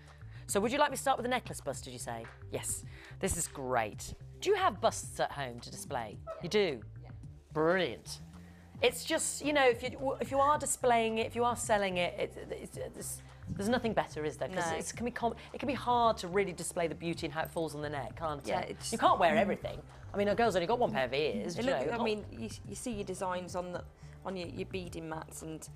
So would you like me to start with the necklace bust, did you say? Yes. This is great. Do you have busts at home to display? You do? Yeah. Brilliant. It's just, you know, if you are displaying it, if you are selling it, There's nothing better, is there? Because No. it can be hard to really display the beauty and how it falls on the neck, can't it? Yeah, You can't wear everything. I mean, a girl's only got one pair of ears. I mean, you see your designs on your beading mats, and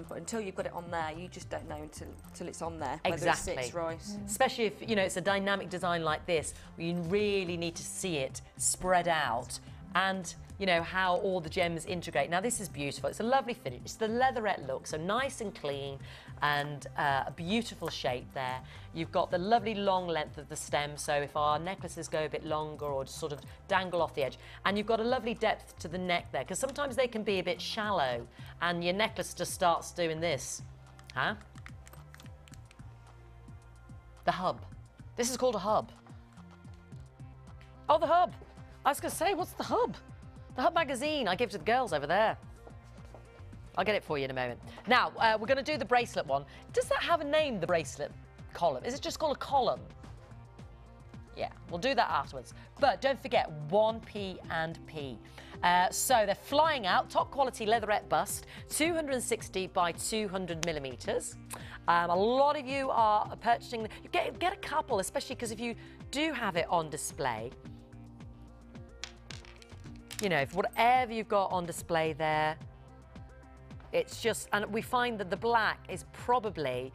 but until you've got it on there, you just don't know until it's on there whether Exactly. it sits right. Especially if, you know, it's a dynamic design like this, where you really need to see it spread out and, you know, how all the gems integrate. Now, this is beautiful. It's a lovely finish. It's the leatherette look, so nice and clean and a beautiful shape there. You've got the lovely long length of the stem, so if our necklaces go a bit longer or just sort of dangle off the edge, and you've got a lovely depth to the neck there, because sometimes they can be a bit shallow and your necklace just starts doing this. Huh? The hub. This is called a hub. Oh, the hub. I was going to say, what's the hub? The Hub magazine I give to the girls over there. I'll get it for you in a moment. Now, we're going to do the bracelet one. Does that have a name, the bracelet column? Is it just called a column? Yeah, we'll do that afterwards. But don't forget 1P and P. So they're flying out, top quality leatherette bust, 260 by 200 millimeters. A lot of you are purchasing, get a couple, especially because if you do have it on display, you know, for whatever you've got on display there, it's just, and we find that the black is probably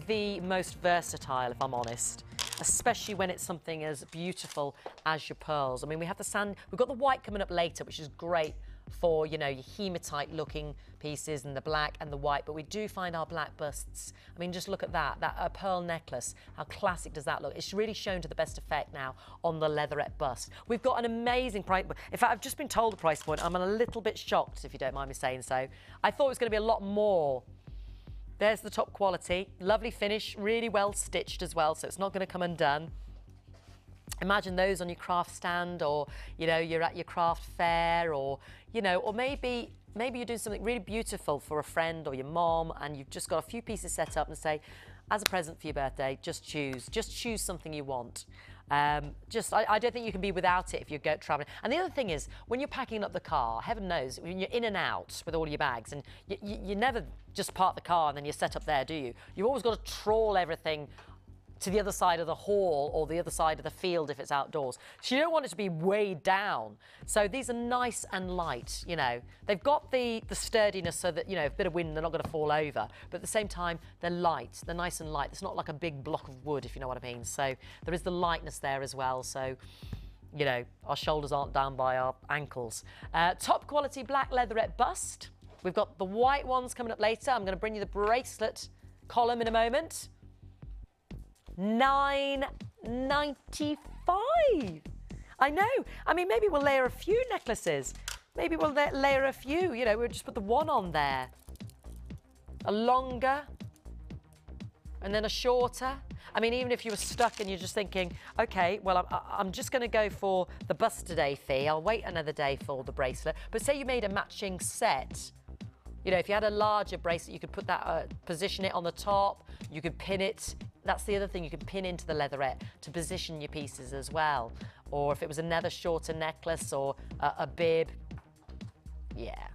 the most versatile, if I'm honest, especially when it's something as beautiful as your pearls. I mean, we have the sand, we've got the white coming up later, which is great for, you know, your hematite looking pieces and the black and the white, but we do find our black busts. I mean, just look at that pearl necklace. How classic does that look? It's really shown to the best effect now on the leatherette bust. We've got an amazing price. In fact, I've just been told the price point. I'm a little bit shocked, if you don't mind me saying so. I thought it was going to be a lot more. There's the top quality, lovely finish, really well stitched as well, so it's not going to come undone. Imagine those on your craft stand, or, you know, you're at your craft fair, or, you know, or maybe you're doing something really beautiful for a friend or your mom, and you've just got a few pieces set up and say, as a present for your birthday, just choose something you want. I don't think you can be without it if you go traveling. And the other thing is, when you're packing up the car, heaven knows, when you're in and out with all your bags, and you never just park the car and then you're set up there, do you? You've always got to trawl everything to the other side of the hall or the other side of the field if it's outdoors. So you don't want it to be weighed down. So these are nice and light, you know. They've got the sturdiness so that, you know, a bit of wind, they're not going to fall over. But at the same time, they're light. They're nice and light. It's not like a big block of wood, if you know what I mean. So there is the lightness there as well. So, you know, our shoulders aren't down by our ankles. Top quality black leatherette bust. We've got the white ones coming up later. I'm going to bring you the bracelet column in a moment. $9.95. I know. I mean, maybe we'll layer a few necklaces. Maybe we'll layer a few. You know, we'll just put the one on there. A longer, and then a shorter. I mean, even if you were stuck and you're just thinking, okay, well, I'm just going to go for the bust today fee. I'll wait another day for the bracelet. But say you made a matching set. You know, if you had a larger bracelet, you could put that, position it on the top. You could pin it. That's the other thing. You can pin into the leatherette to position your pieces as well. Or if it was another shorter necklace or a bib, yeah,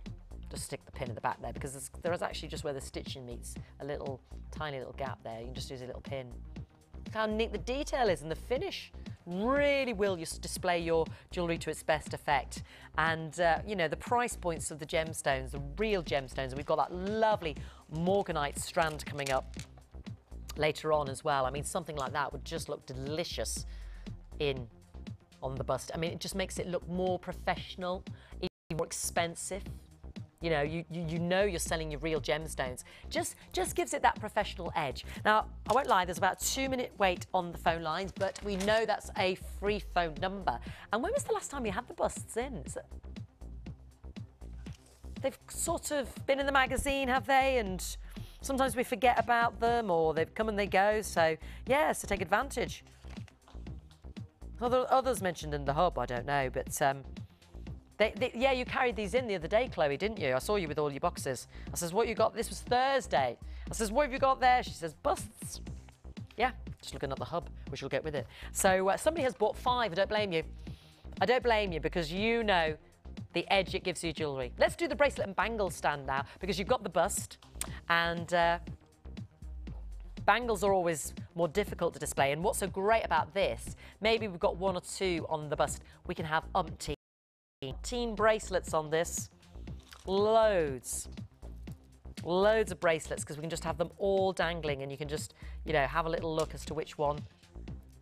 just stick the pin at the back there, because there is actually just where the stitching meets a little, tiny little gap there. You can just use a little pin. Look how neat the detail is, and the finish really will display your jewellery to its best effect. And, you know, the price points of the gemstones, the real gemstones, and we've got that lovely morganite strand coming up later on as well. I mean, something like that would just look delicious on the bust. I mean, it just makes it look more professional, even more expensive. You know, you know you're selling your real gemstones. Just gives it that professional edge. Now, I won't lie, there's about a 2-minute wait on the phone lines, but we know that's a free phone number. And when was the last time you had the busts in? They've sort of been in the magazine, have they? And sometimes we forget about them, or they've come and they go. So, yeah, so take advantage. Others mentioned in the hub, I don't know, but yeah, you carried these in the other day, Chloe, didn't you? I saw you with all your boxes. I says, what you got? This was Thursday. I says, what have you got there? She says, busts. Yeah, just looking at the hub, which will get with it. So somebody has bought 5. I don't blame you. I don't blame you, because you know the edge it gives you jewellery. Let's do the bracelet and bangle stand now, because you've got the bust. And bangles are always more difficult to display, and what's so great about this, maybe we've got 1 or 2 on the bust, we can have umpteen bracelets on this. Loads of bracelets, because we can just have them all dangling, and you can just, you know, have a little look as to which one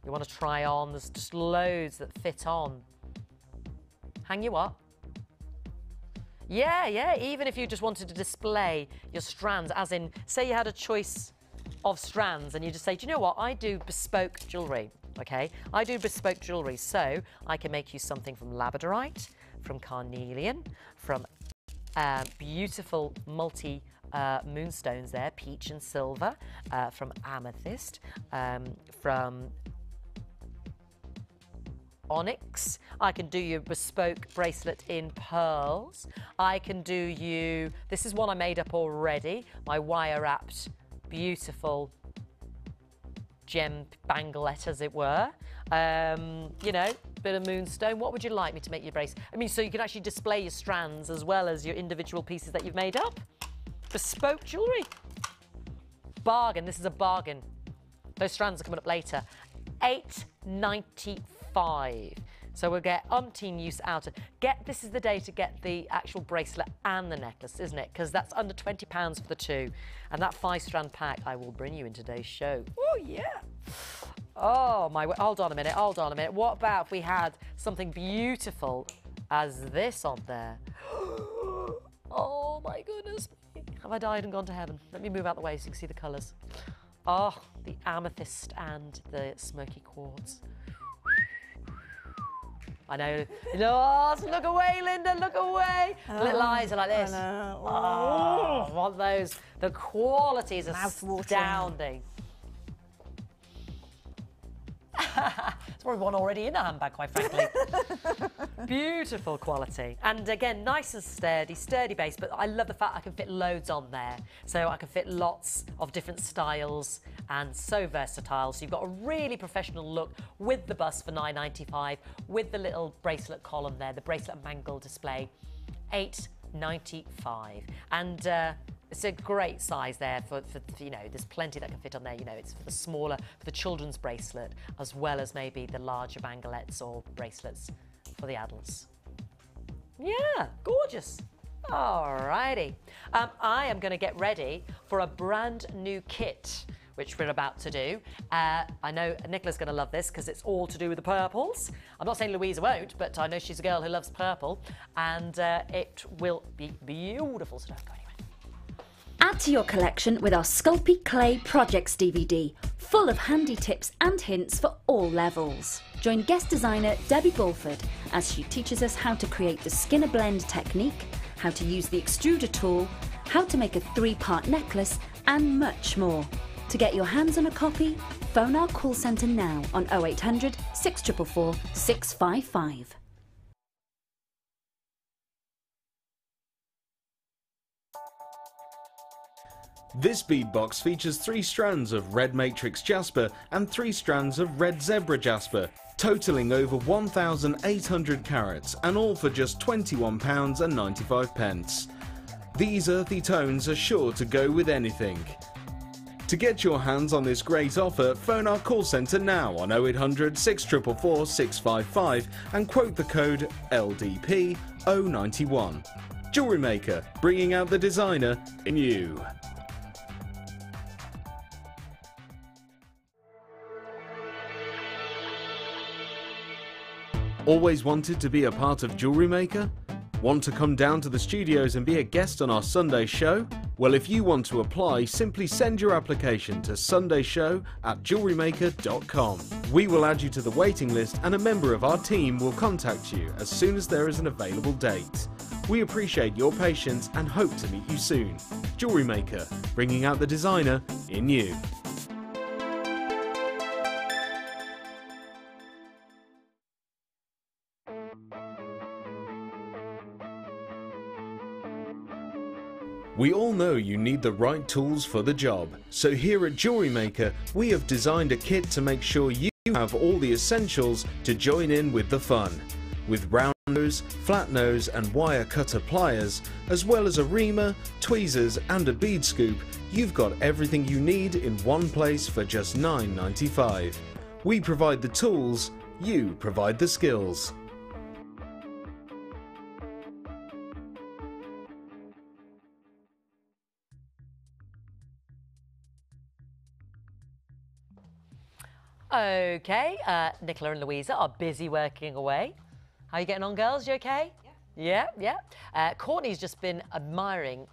you want to try on. There's just loads that fit on. Hang you up. Yeah, even if you just wanted to display your strands, as in, say you had a choice of strands and you just say, do you know what, I do bespoke jewellery, okay? I do bespoke jewellery, so I can make you something from labradorite, from carnelian, from beautiful multi moonstones there, peach and silver, from amethyst, from onyx. I can do you a bespoke bracelet in pearls. I can do you, this is one I made up already, my wire wrapped beautiful gem banglet, as it were. You know, bit of moonstone. What would you like me to make your bracelet? I mean, so you can actually display your strands as well as your individual pieces that you've made up. Bespoke jewellery. Bargain. This is a bargain. Those strands are coming up later. $8.95. So we'll get umpteen use out of this is the day to get the actual bracelet and the necklace, isn't it? Because that's under £20 for the 2. And that 5-strand pack I will bring you in today's show. Oh, yeah. Oh, my, hold on a minute. What about if we had something beautiful as this on there? Oh, my goodness me. Have I died and gone to heaven? Let me move out the way so you can see the colours. Oh, the amethyst and the smoky quartz. I know. No, look away, Linda, look away. Little eyes are like this. Oh, I want those. The qualities are astounding. There's probably one already in a handbag, quite frankly. Beautiful quality. And again, nice and sturdy base, but I love the fact I can fit loads on there. So I can fit lots of different styles and so versatile. So you've got a really professional look with the bust for $9.95, with the little bracelet column there, the bracelet mangle display, $8.95. And it's a great size there for, you know, there's plenty that can fit on there. You know, it's for the smaller, for the children's bracelet, as well as maybe the larger banglets or bracelets for the adults. Yeah, gorgeous. Alrighty. I am going to get ready for a brand new kit, which we're about to do. I know Nicola's going to love this because it's all to do with the purples. I'm not saying Louisa won't, but I know she's a girl who loves purple, and it will be beautiful, so don't go anywhere. Add to your collection with our Sculpey Clay Projects DVD, full of handy tips and hints for all levels. Join guest designer Debbie Bulford as she teaches us how to create the Skinner blend technique, how to use the extruder tool, how to make a 3-part necklace, and much more. To get your hands on a copy, phone our call centre now on 0800 644 655. This bead box features 3 strands of red matrix jasper and 3 strands of red zebra jasper, totalling over 1,800 carats, and all for just £21.95. These earthy tones are sure to go with anything. To get your hands on this great offer, phone our call centre now on 0800 644 655 and quote the code LDP091. Jewellery Maker, bringing out the designer in you. Always wanted to be a part of Jewellery Maker? Want to come down to the studios and be a guest on our Sunday show? Well, if you want to apply, simply send your application to sundayshow@jewellerymaker.com. We will add you to the waiting list, and a member of our team will contact you as soon as there is an available date. We appreciate your patience and hope to meet you soon. Jewellery Maker, bringing out the designer in you. We all know you need the right tools for the job, so here at Jewellery Maker we have designed a kit to make sure you have all the essentials to join in with the fun. With round nose, flat nose and wire cutter pliers, as well as a reamer, tweezers and a bead scoop, you've got everything you need in one place for just £9.95. We provide the tools, you provide the skills. Okay, Nicola and Louisa are busy working away. How are you getting on, girls? You okay? Yeah. Courtney's just been admiring,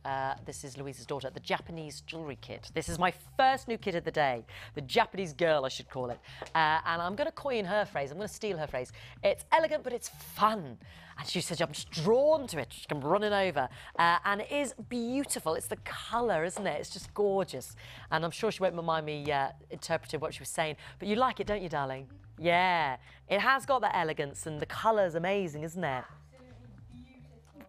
this is Louisa's daughter, the Japanese jewellery kit. This is my first new kit of the day, the Japanese girl, I should call it. And I'm going to coin her phrase, I'm going to steal her phrase. It's elegant, but it's fun. And she said, I'm just drawn to it. She came running over. And it is beautiful. It's the colour, isn't it? It's just gorgeous. And I'm sure she won't mind me interpreting what she was saying. But you like it, don't you, darling? Yeah. It has got that elegance and the colour's amazing, isn't it?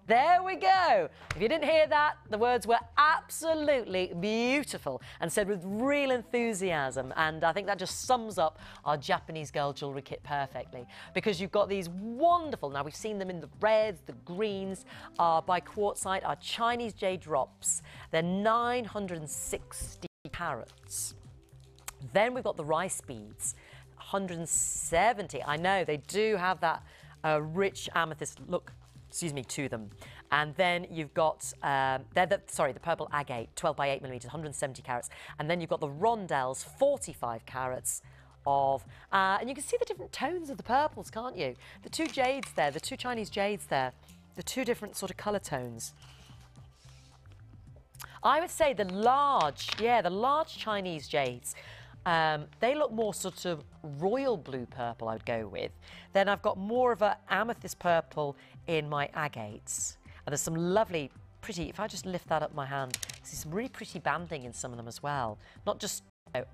There we go. If you didn't hear that, the words were absolutely beautiful and said with real enthusiasm. And I think that just sums up our Japanese girl jewellery kit perfectly, because you've got these wonderful, now we've seen them in the reds, the greens, by quartzite, our Chinese jade drops. They're 960 carats. Then we've got the rice beads, 170. I know they do have that rich amethyst look, to them. And then you've got, the purple agate, 12 by 8 millimetres, 170 carats. And then you've got the rondelles, 45 carats of, and you can see the different tones of the purples, can't you? The two jades there, the two Chinese jades there, the two different sort of colour tones. I would say the large Chinese jades, they look more sort of royal blue purple, I would go with. Then I've got more of an amethyst purple in my agates. And there's some lovely, pretty, if I just lift that up my hand, see some really pretty banding in some of them as well. Not just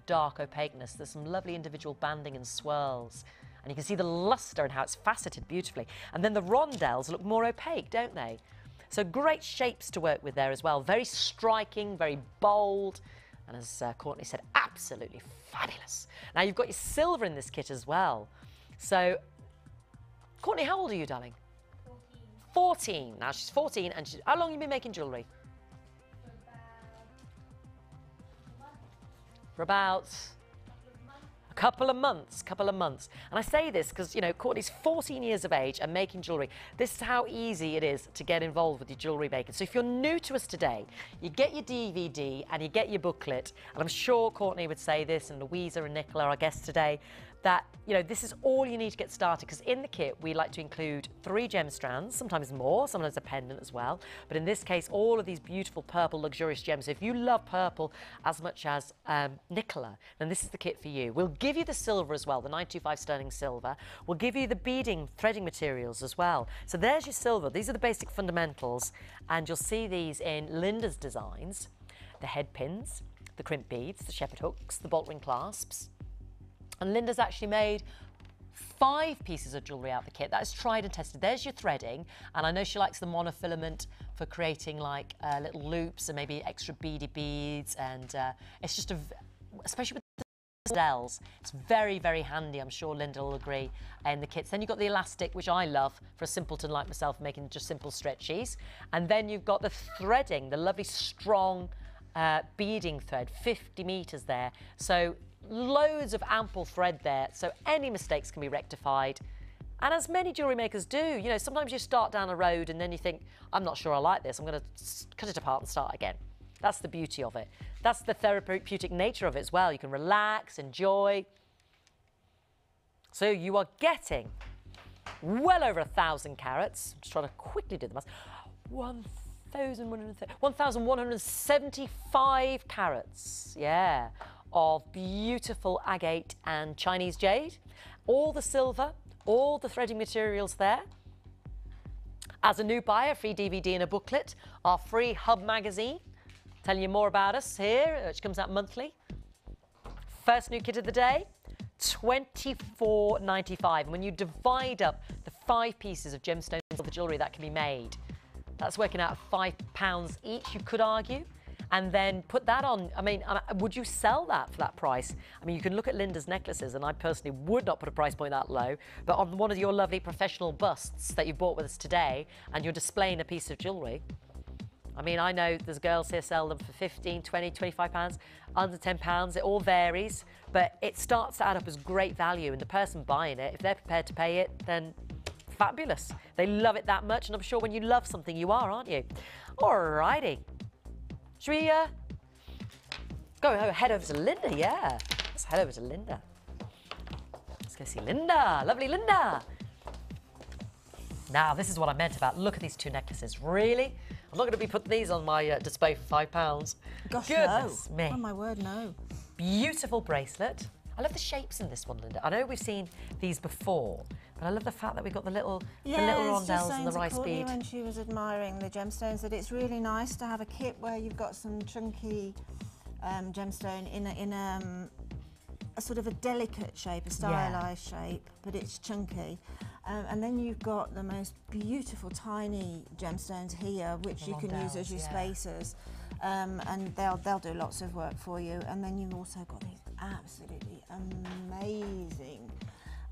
dark opaqueness, there's some lovely individual banding and swirls. And you can see the lustre and how it's faceted beautifully. And then the rondelles look more opaque, don't they? So great shapes to work with there as well. Very striking, very bold. And as Courtney said, absolutely fabulous. Now, you've got your silver in this kit as well. So, Courtney, how old are you, darling? 14. Now, she's 14, and how long have you been making jewellery? For about a couple of months. And I say this because, you know, Courtney's 14 years of age and making jewellery. This is how easy it is to get involved with your jewellery making. So if you're new to us today, you get your DVD and you get your booklet. And I'm sure Courtney would say this, and Louisa and Nicola, our guests today, that, you know, this is all you need to get started, because in the kit we like to include 3 gem strands, sometimes more, sometimes a pendant as well, but in this case all of these beautiful purple luxurious gems. So if you love purple as much as Nicola, then this is the kit for you. We'll give you the silver as well, the 925 sterling silver. We'll give you the beading threading materials as well. So there's your silver. These are the basic fundamentals, and you'll see these in Linda's designs: the head pins, the crimp beads, the shepherd hooks, the bolt ring clasps. And Linda's actually made 5 pieces of jewellery out of the kit. That is tried and tested. There's your threading, and I know she likes the monofilament for creating like little loops and maybe extra beady beads, and it's just especially with the dells, it's very, very handy. I'm sure Linda will agree in the kits. Then you've got the elastic, which I love for a simpleton like myself, making just simple stretchies. And then you've got the threading, the lovely strong beading thread, 50 metres there. So loads of ample thread there, so any mistakes can be rectified. And as many jewellery makers do, you know, sometimes you start down a road and then you think, I'm not sure I like this, I'm going to cut it apart and start again. That's the beauty of it. That's the therapeutic nature of it as well. You can relax, enjoy. So you are getting well over 1,000 carats. I'm just trying to quickly do the math. 1,175 carats, yeah, of beautiful agate and Chinese jade. All the silver, all the threading materials there. As a new buyer, free DVD and a booklet, our free Hub magazine, telling you more about us here, which comes out monthly. First new kit of the day, £24.95. And when you divide up the 5 pieces of gemstones of the jewellery that can be made, that's working out at £5 each, you could argue. and then put that on. I mean, would you sell that for that price? I mean, you can look at Linda's necklaces, and I personally would not put a price point that low, but on one of your lovely professional busts that you bought with us today, and you're displaying a piece of jewellery, I mean, I know there's girls here sell them for 15, 20, 25 pounds, under 10 pounds. It all varies, but it starts to add up as great value, and the person buying it, if they're prepared to pay it, then fabulous. They love it that much, and I'm sure when you love something, you are, aren't you? Alrighty. Should we head over to Linda? Yeah, let's head over to Linda. Let's go see Linda. Lovely Linda. Now, this is what I meant about, look at these two necklaces. Really? I'm not going to be putting these on my display for £5. Gosh, Goodness no. me. Oh, my word, no. Beautiful bracelet. I love the shapes in this one, Linda. I know we've seen these before, but I love the fact that we've got the little rondelles and the rice bead. When she was admiring the gemstones, that it's really nice to have a kit where you've got some chunky gemstone in a sort of a delicate shape, a stylized shape, but it's chunky. And then you've got the most beautiful tiny gemstones here, which you can use as your spacers, and they'll do lots of work for you. And then you've also got these absolutely amazing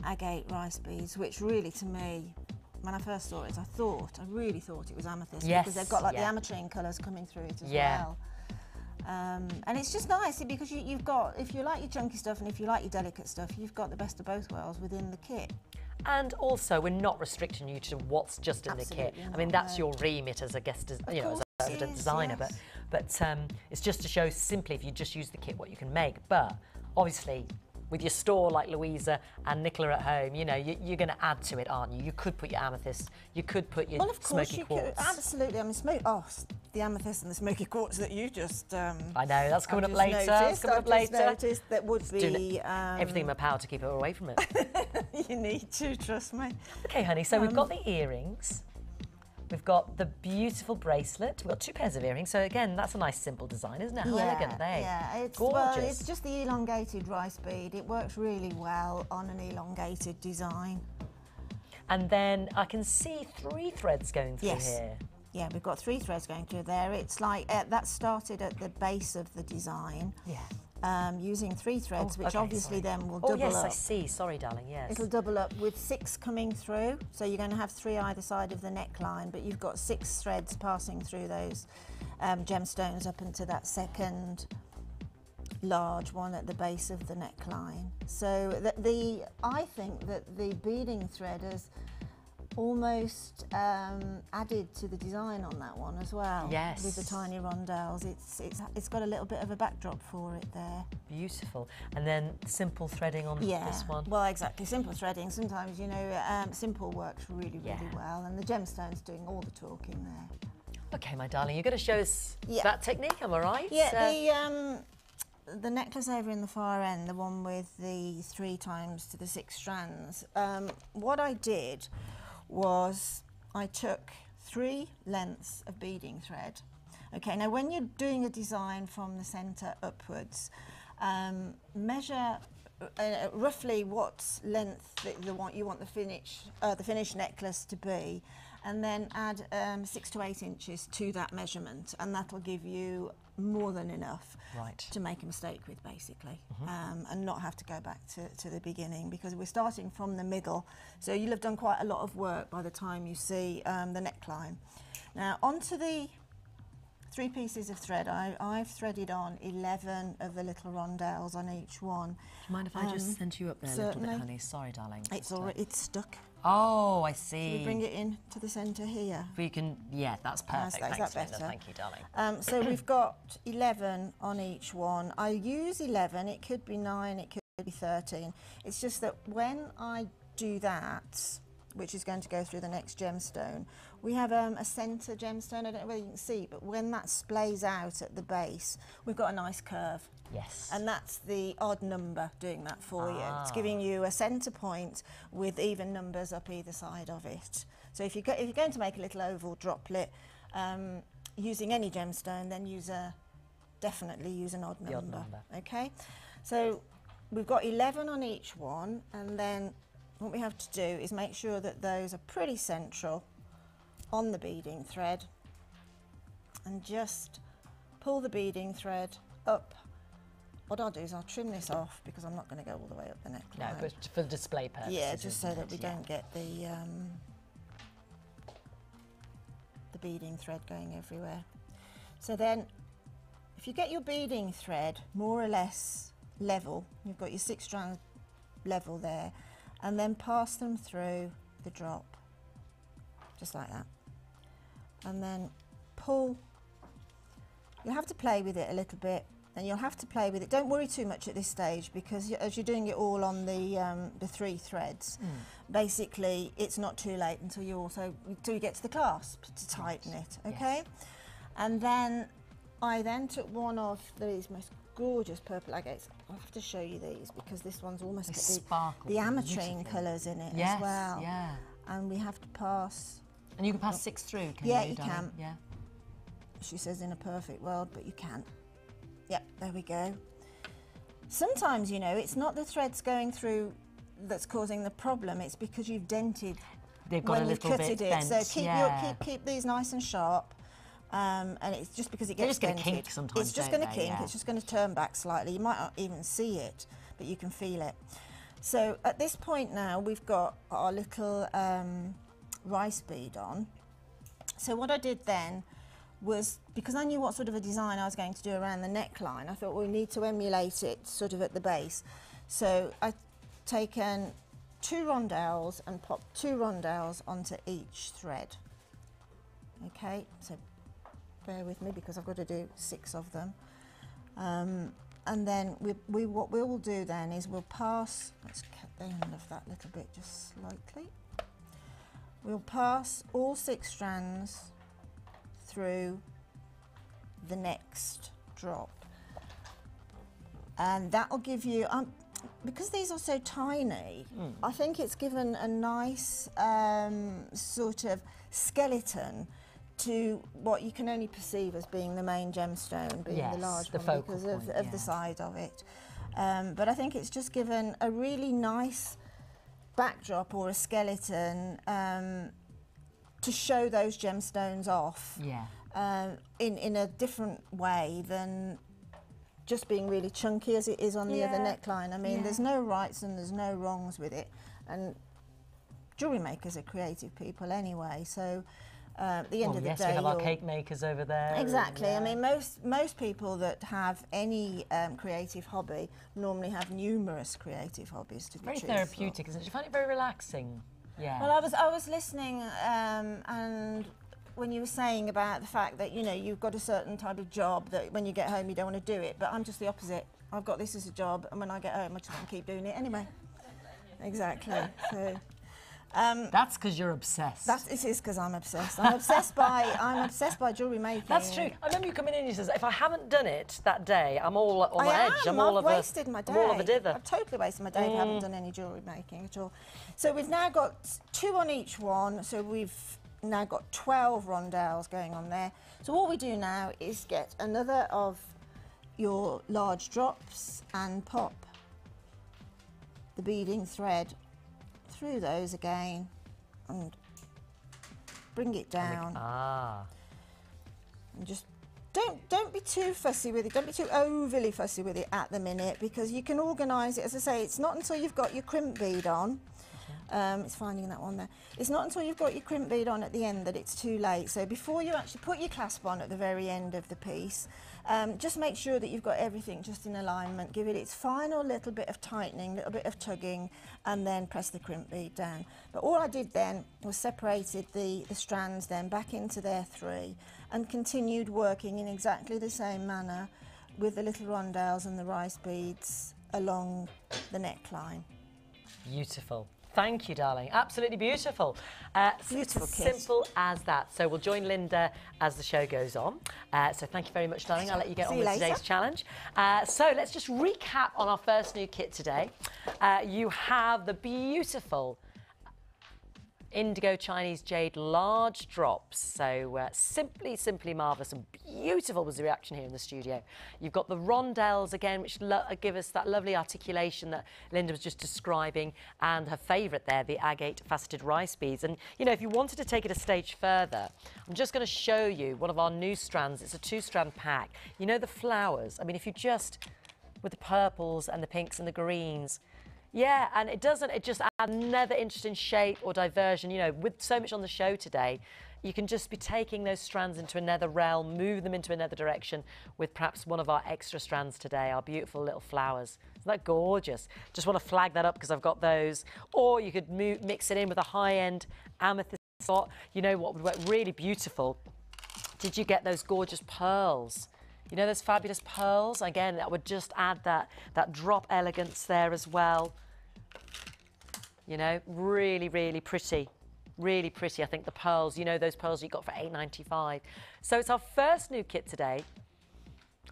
agate rice beads, which really, to me, when I first saw it, I really thought it was amethyst, because they've got like the ametrine colours coming through it as well. And it's just nice because you've got, if you like your chunky stuff and if you like your delicate stuff, you've got the best of both worlds within the kit. And also, we're not restricting you to what's just in the kit. I mean, that's your remit as a guest, you know, as a designer. Yes. But it's just to show simply if you just use the kit what you can make. But obviously, with your store like Louisa and Nicola at home, you know, you're going to add to it, aren't you? You could put your amethyst, you could put your smoky quartz. Could, absolutely. I mean, the amethyst and the smoky quartz that you just. I know, that's coming up later. That's coming up later. Noticed that would be everything in my power to keep her away from it. You need to, trust me. Okay, honey, so we've got the earrings. We've got the beautiful bracelet. We've got two pairs of earrings. So again, that's a nice simple design, isn't it? How elegant are they? Yeah, it's gorgeous. Well, it's just the elongated rice bead. It works really well on an elongated design. And then I can see 3 threads going through here. Yeah, we've got 3 threads going through there. It's like that started at the base of the design. Yeah. Using 3 threads, which obviously then will double up. Oh yes, I see. Sorry, darling. Yes. It'll double up with 6 coming through. So you're going to have 3 either side of the neckline, but you've got 6 threads passing through those gemstones up into that second large one at the base of the neckline. So I think that the beading thread has almost added to the design on that one as well. Yes. With the tiny rondelles, it's got a little bit of a backdrop for it there. Beautiful. And then simple threading on this one. Well, exactly. Simple threading. Sometimes, you know, simple works really well, and the gemstone's doing all the talking there. Okay, my darling, you're going to show us that technique, am I right? Yeah. The necklace over in the far end, the one with the 3 times to the 6 strands. What I did was I took 3 lengths of beading thread. Okay, now when you're doing a design from the centre upwards, measure roughly what length you want the finished necklace to be, and then add 6 to 8 inches to that measurement, and that'll give you more than enough to make a mistake with, basically, and not have to go back to the beginning, because we're starting from the middle, so you'll have done quite a lot of work by the time you see the neckline. Now onto the 3 pieces of thread, I've threaded on 11 of the little rondelles on each one. Do you mind if I just send you up there a little bit, honey? Sorry, darling. It's stuck. Oh, I see. So we bring it in to the centre here. We can, that's perfect. Is that better? Thank you, darling. So we've got 11 on each one. I use 11, it could be 9, it could be 13. It's just that when I do that, which is going to go through the next gemstone, we have a centre gemstone. I don't know whether you can see, but when that splays out at the base, we've got a nice curve. Yes. And that's the odd number doing that for you. It's giving you a centre point with even numbers up either side of it. So if you're going to make a little oval droplet using any gemstone, then definitely use an odd number. Okay. So we've got 11 on each one, and then what we have to do is make sure that those are pretty central on the beading thread, and just pull the beading thread up. What I'll do is I'll trim this off because I'm not going to go all the way up the neckline. No, but for display purposes. Yeah, just so that we don't get the beading thread going everywhere. So then, if you get your beading thread more or less level, you've got your 6 strands level there, and then pass them through the drop, just like that. And then pull. You'll have to play with it a little bit, and you'll have to play with it. Don't worry too much at this stage, because as you're doing it all on the 3 threads, basically it's not too late until you get to the clasp to tighten it, okay? Yes. And then I took one of these most gorgeous purple agates. I'll have to show you these because this one's almost got the ametrine colours in it as well. Yeah. And we have to pass. And you can pass 6 through, can you? Yeah, you can. Yeah. She says in a perfect world, but you can. Yep, there we go. Sometimes, you know, it's not the threads going through that's causing the problem, it's because you've dented when you've cutted it. So keep these nice and sharp. And it's just because it gets dented. It's just going to kink sometimes. It's just going to kink, it's just going to turn back slightly. You might not even see it, but you can feel it. So at this point now, we've got our little rice bead on. So what I did then was, because I knew what sort of a design I was going to do around the neckline, I thought we need to emulate it sort of at the base. So I've taken 2 rondelles and popped 2 rondelles onto each thread. Okay, so bear with me because I've got to do 6 of them. And then what we will do then is we'll pass, let's cut the end of that little bit just slightly. We'll pass all 6 strands through the next drop. And that'll give you, because these are so tiny, I think it's given a nice sort of skeleton to what you can only perceive as being the main gemstone, being the large one because of the size of it. But I think it's just given a really nice backdrop or a skeleton to show those gemstones off in a different way than just being really chunky as it is on the other neckline. I mean, there's no rights and there's no wrongs with it. And jewellery makers are creative people anyway, so at the end of the day, we have our cake makers over there. Exactly. I mean, most people that have any creative hobby normally have numerous creative hobbies. To be very therapeutic, isn't it? Do you find it very relaxing? Yeah. Well, I was listening, and when you were saying about the fact that you've got a certain type of job that when you get home you don't want to do it, but I'm just the opposite. I've got this as a job, and when I get home I just want to keep doing it anyway. Exactly. So. That's because you're obsessed. It is because I'm obsessed. I'm obsessed by jewellery making. That's true. I remember you coming in and you said, if I haven't done it that day, I'm all on the edge. I've wasted my day. I'm all of a dither. I've totally wasted my day if I haven't done any jewellery making at all. So we've now got 2 on each one. So we've now got 12 rondelles going on there. So what we do now is get another of your large drops and pop the beading thread through those again and bring it down. And just don't be too fussy with it. Don't be too overly fussy with it at the minute, because you can organise it. As I say, it's not until you've got your crimp bead on. It's finding that one there. It's not until you've got your crimp bead on at the end that it's too late. So before you actually put your clasp on at the very end of the piece, just make sure that you've got everything just in alignment. Give it its final little bit of tightening, little bit of tugging, and then press the crimp bead down. But all I did then was separated the strands then back into their 3 and continued working in exactly the same manner with the little rondelles and the rice beads along the neckline. Beautiful. Thank you, darling. Absolutely beautiful. Beautiful kit. Simple as that. So we'll join Linda as the show goes on. So thank you very much, darling. I'll let you get on with today's challenge. So let's just recap on our first new kit today. You have the beautiful indigo Chinese jade large drops. So simply marvellous and beautiful was the reaction here in the studio. You've got the rondelles again, which give us that lovely articulation that Linda was just describing, and her favourite there, the agate faceted rice beads. And you know, if you wanted to take it a stage further, I'm just going to show you one of our new strands. It's a 2-strand pack. You know the flowers? I mean, if you just, with the purples and the pinks and the greens, yeah, and it just adds another interesting shape or diversion. You know, with so much on the show today, you can just be taking those strands into another realm, move them into another direction with perhaps one of our extra strands today, our beautiful little flowers. Isn't that gorgeous? Just want to flag that up because I've got those. Or you could mix it in with a high-end amethyst spot. You know what would work really beautiful? Did you get those gorgeous pearls? You know those fabulous pearls? Again, that would just add that drop elegance there as well. You know, really, really pretty. Really pretty. I think the pearls, you know those pearls you got for $8.95. So it's our first new kit today.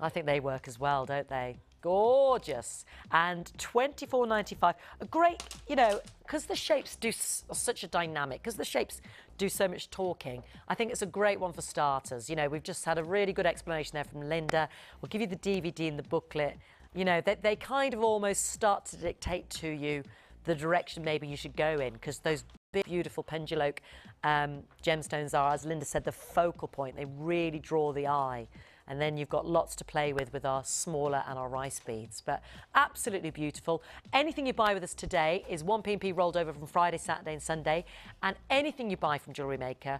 I think they work as well, don't they? Gorgeous. And $24.95. A great, you know, because the shapes do such a dynamic, because the shapes do so much talking, I think it's a great one for starters. You know, we've just had a really good explanation there from Linda. We'll give you the DVD and the booklet. You know, they kind of almost start to dictate to you the direction maybe you should go in, because those big, beautiful penduloque gemstones are, as Linda said, the focal point. They really draw the eye. And then you've got lots to play with our smaller and our rice beads. But absolutely beautiful. Anything you buy with us today is 1 P&P rolled over from Friday, Saturday and Sunday. And anything you buy from Jewellery Maker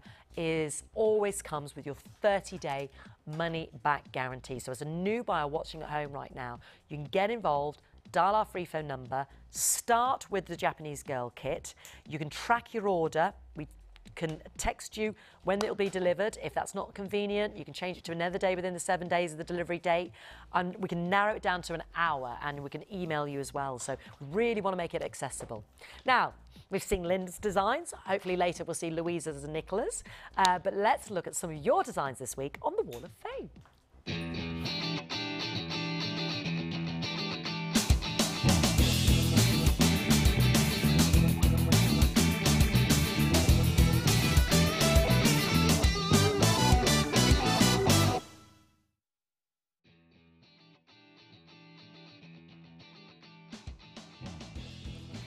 always comes with your 30-day money-back guarantee. So as a new buyer watching at home right now, you can get involved, dial our free phone number, start with the Japanese Girl kit. You can track your order. We can text you when it'll be delivered. If that's not convenient, you can change it to another day within the 7 days of the delivery date, and we can narrow it down to an hour, and we can email you as well. So we really want to make it accessible. Now, we've seen Linda's designs. Hopefully later we'll see Louisa's and Nicola's, but let's look at some of your designs this week on the Wall of Fame.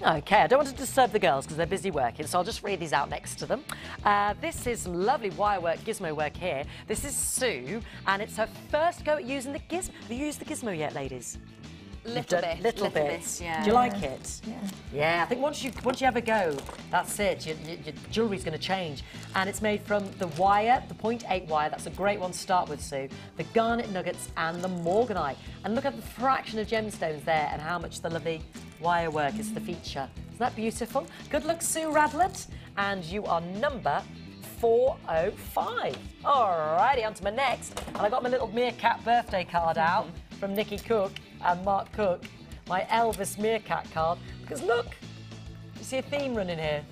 Okay, I don't want to disturb the girls because they're busy working, so I'll just read these out next to them. This is some lovely wire work, gizmo work here. This is Sue, and it's her first go at using the gizmo. Have you used the gizmo yet, ladies? Little bit, yeah. Do you like it? Yeah. Yeah, I think once you have a go, that's it. Your jewellery's going to change. And it's made from the wire, the 0.8 wire. That's a great one to start with, Sue. The garnet nuggets and the morganite. And look at the fraction of gemstones there and how much the lovely wire work is the feature. Isn't that beautiful? Good luck, Sue Radlett. And you are number 405. Alrighty, on to my next. And I got my little meerkat birthday card out from Nikki Cook and Mark Cook, my Elvis meerkat card. Because look, you see a theme running here.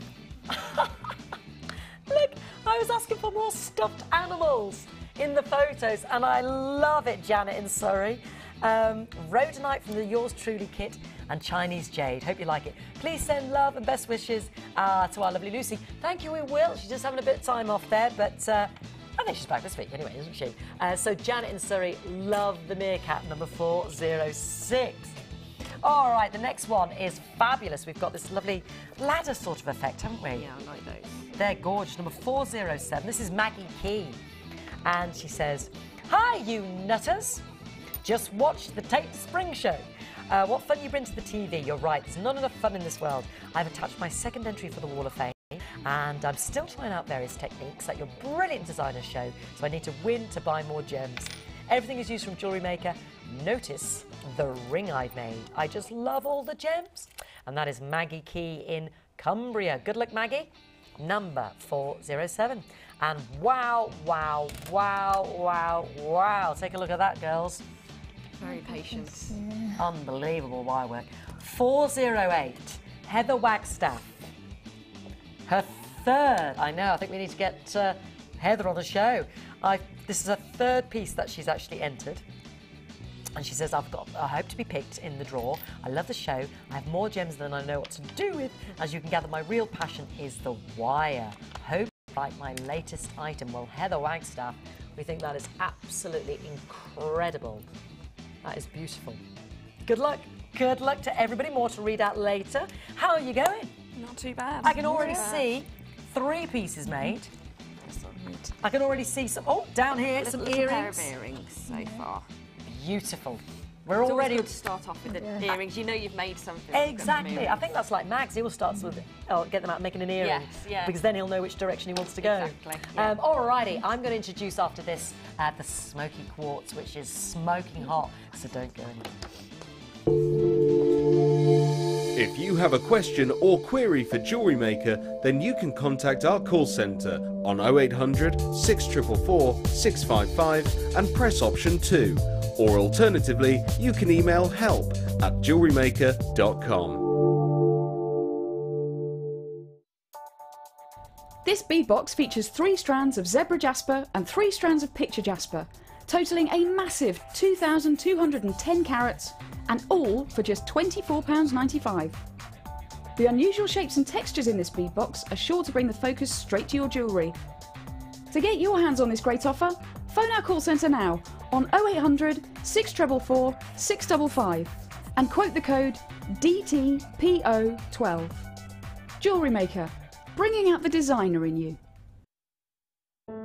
Look, I was asking for more stuffed animals in the photos, and I love it, Janet in Surrey. Rhodonite from the Yours Truly kit and Chinese jade. Hope you like it. Please send love and best wishes to our lovely Lucy. Thank you, we will. She's just having a bit of time off there, but I think she's back this week anyway, isn't she? So Janet in Surrey, love the meerkat, number 406. All right, the next one is fabulous. We've got this lovely ladder sort of effect, haven't we? Yeah, I like those. They're gorgeous. Number 407. This is Maggie Key. And she says, "Hi, you nutters. Just watched the Tate Spring show. What fun you bring to the TV. You're right, there's not enough fun in this world. I've attached my second entry for the Wall of Fame, and I'm still trying out various techniques that your brilliant designers show, so I need to win to buy more gems. Everything is used from Jewellery Maker. Notice the ring I've made. I just love all the gems." And that is Maggie Key in Cumbria. Good luck, Maggie. Number 407. And wow, wow, wow, wow, wow. Take a look at that, girls. Very patient. Yeah. Unbelievable wire work. 408, Heather Wagstaff. Her third. I know, I think we need to get Heather on the show. This is her third piece that she's actually entered. And she says, I hope to be picked in the draw. I love the show. I have more gems than I know what to do with. As you can gather, my real passion is the wire. Hope you like my latest item. Well, Heather Wagstaff, we think that is absolutely incredible. That is beautiful. Good luck. Good luck to everybody. More to read out later. How are you going? Not too bad. I can already see 3 pieces made. That's all right. I can already see some, oh, down here, some Little earrings. pair of earrings so far. Beautiful. We're It's already always good to start off with the earrings. You know you've made something. exactly. I think that's like Max. He will start with, get them out making an earring. Yes, yeah. Because then he'll know which direction he wants to go. Exactly. Yeah. Alrighty, I'm going to introduce after this the smoky quartz, which is smoking hot. So don't go anywhere. If you have a question or query for Jewellery Maker, then you can contact our call centre on 0800 644 655 and press option 2. Or alternatively, you can email help@jewellerymaker.com. This bead box features 3 strands of zebra jasper and 3 strands of picture jasper, totalling a massive 2,210 carats, and all for just £24.95. The unusual shapes and textures in this bead box are sure to bring the focus straight to your jewellery. To get your hands on this great offer, phone our call centre now on 0800 644 655 and quote the code DTPO12. Jewellery Maker, bringing out the designer in you.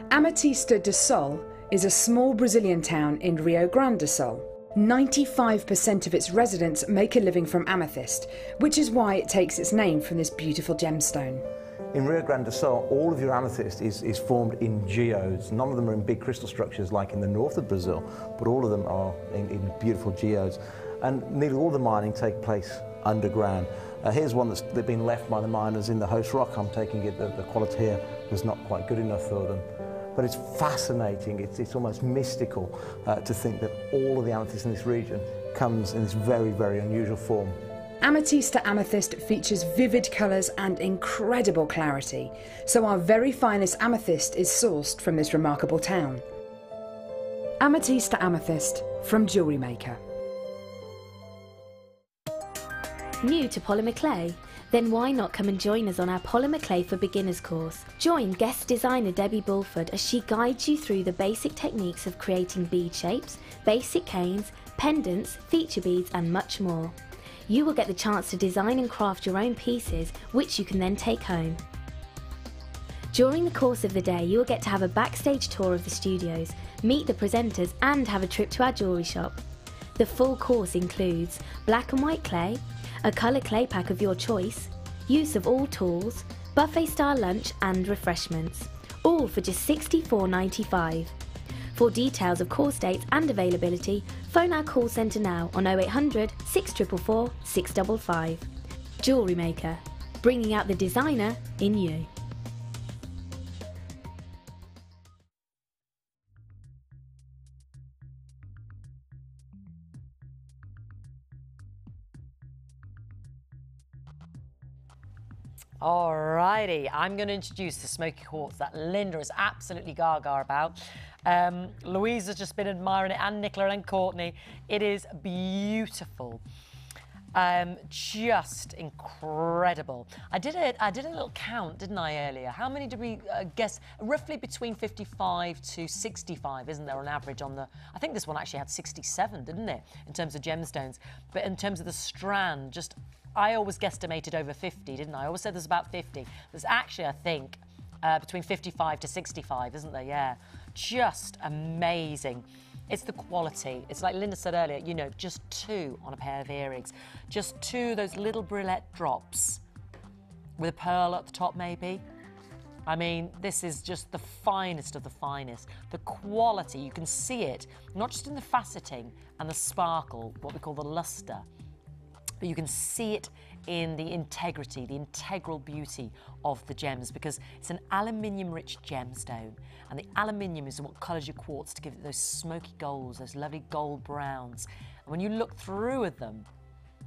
Ametista do Sol is a small Brazilian town in Rio Grande do Sul. 95% of its residents make a living from amethyst, which is why it takes its name from this beautiful gemstone. In Rio Grande do Sul, all of your amethyst is formed in geodes. None of them are in big crystal structures like in the north of Brazil, but all of them are in beautiful geodes. And nearly all the mining takes place underground. Here's one that's been left by the miners in the host rock. I'm taking it that the quality here was not quite good enough for them. But it's fascinating, it's almost mystical to think that all of the amethyst in this region comes in this very, very unusual form. Ametista amethyst features vivid colours and incredible clarity, so our very finest amethyst is sourced from this remarkable town. Ametista amethyst from Jewellery Maker. New to polymer clay? Then why not come and join us on our Polymer Clay for Beginners course? Join guest designer Debbie Bulford as she guides you through the basic techniques of creating bead shapes, basic canes, pendants, feature beads and much more. You will get the chance to design and craft your own pieces, which you can then take home. During the course of the day, you will get to have a backstage tour of the studios, meet the presenters and have a trip to our jewellery shop. The full course includes black and white clay, a colour clay pack of your choice, use of all tools, buffet style lunch and refreshments, all for just $64.95. For details of course dates and availability, phone our call centre now on 0800 644 655. Jewellery Maker, bringing out the designer in you. Alrighty, I'm going to introduce the smoky quartz that Linda is absolutely gaga about. Louise has just been admiring it, and Nicola and Courtney. It is beautiful. Just incredible. I did a little count, didn't I, earlier? How many did we guess? Roughly between 55 to 65, isn't there, on average on the... I think this one actually had 67, didn't it, in terms of gemstones. But in terms of the strand, just... I always guesstimated over 50, didn't I? I always said there's about 50. There's actually, I think, between 55 to 65, isn't there? Yeah. Just amazing. It's the quality. It's like Linda said earlier, you know, just 2 on a pair of earrings. Just 2 of those little brulette drops with a pearl at the top, maybe. I mean, this is just the finest of the finest. The quality, you can see it, not just in the faceting and the sparkle, what we call the luster, but you can see it in the integrity, the integral beauty of the gems, because it's an aluminium-rich gemstone, and the aluminium is what colours your quartz to give it those smoky golds, those lovely gold browns. And when you look through at them,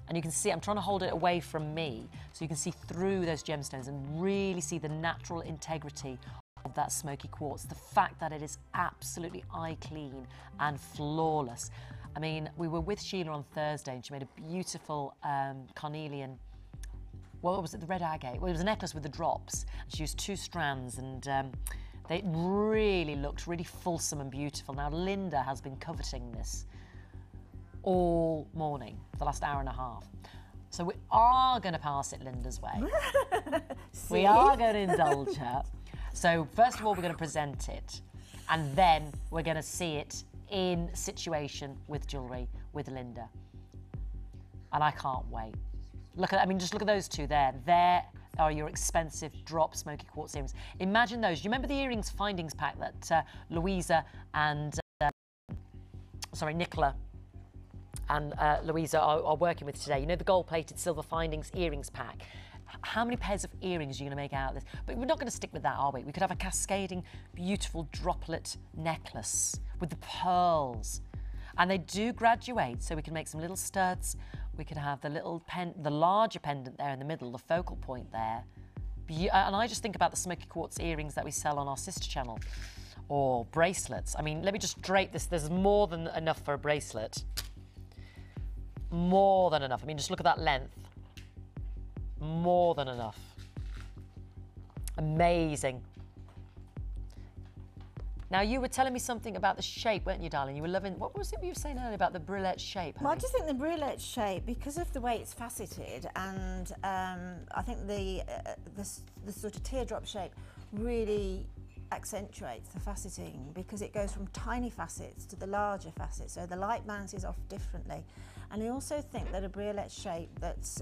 and you can see, I'm trying to hold it away from me, so you can see through those gemstones and really see the natural integrity of that smoky quartz, the fact that it is absolutely eye clean and flawless. I mean, we were with Sheila on Thursday and she made a beautiful carnelian, what was it, the red agate? Well, it was a necklace with the drops. She used 2 strands and they really looked really fulsome and beautiful. Now, Linda has been coveting this all morning, for the last hour and a half. So we are going to pass it Linda's way. We are going to indulge her. So first of all, we're going to present it, and then we're going to see it in situation with jewellery with Linda. And I can't wait. Look at, I mean, just look at those two there. There are your expensive drop smoky quartz earrings. Imagine those. You remember the earrings findings pack that Louisa and, Nicola and Louisa are working with today? You know, the gold-plated silver findings earrings pack. How many pairs of earrings are you going to make out of this? But we're not going to stick with that, are we? We could have a cascading, beautiful droplet necklace with the pearls. And they do graduate, so we can make some little studs. We could have the little the larger pendant there in the middle, the focal point there. And I just think about the smoky quartz earrings that we sell on our sister channel, or bracelets. I mean, let me just drape this. There's more than enough for a bracelet. More than enough. I mean, just look at that length. More than enough. Amazing. Now, you were telling me something about the shape, weren't you, darling? You were loving, what was it you were saying earlier about the brulette shape? Well, I just think the brulette shape, because of the way it's faceted, and I think the sort of teardrop shape really accentuates the faceting, because it goes from tiny facets to the larger facets, so the light bounces off differently. And I also think that a brulette shape that's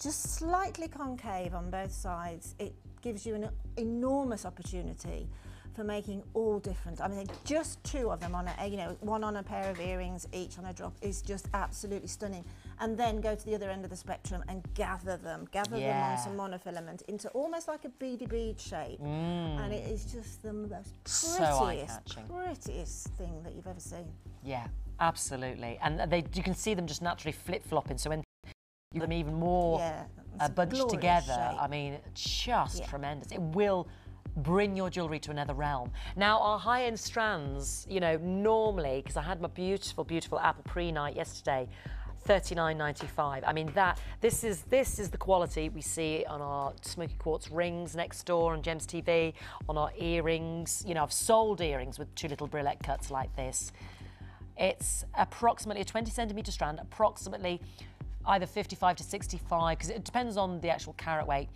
just slightly concave on both sides, it gives you an enormous opportunity for making all different. I mean, just 2 of them on a, you know, one on a pair of earrings, each on a drop, is just absolutely stunning. And then go to the other end of the spectrum and gather them on some monofilament into almost like a beady bead shape. And it is just the most prettiest thing that you've ever seen. Yeah, absolutely. And you can see them just naturally flip-flopping, so when you them even more bunched together, shape. I mean, just tremendous. It will bring your jewellery to another realm. Now, our high-end strands, you know, normally, because I had my beautiful, beautiful apple pre-night yesterday, $39.95. I mean, this is the quality we see on our smoky quartz rings next door on Gems TV, on our earrings. You know, I've sold earrings with 2 little brulette cuts like this. It's approximately a 20 centimetre strand, approximately either 55 to 65, because it depends on the actual carat weight.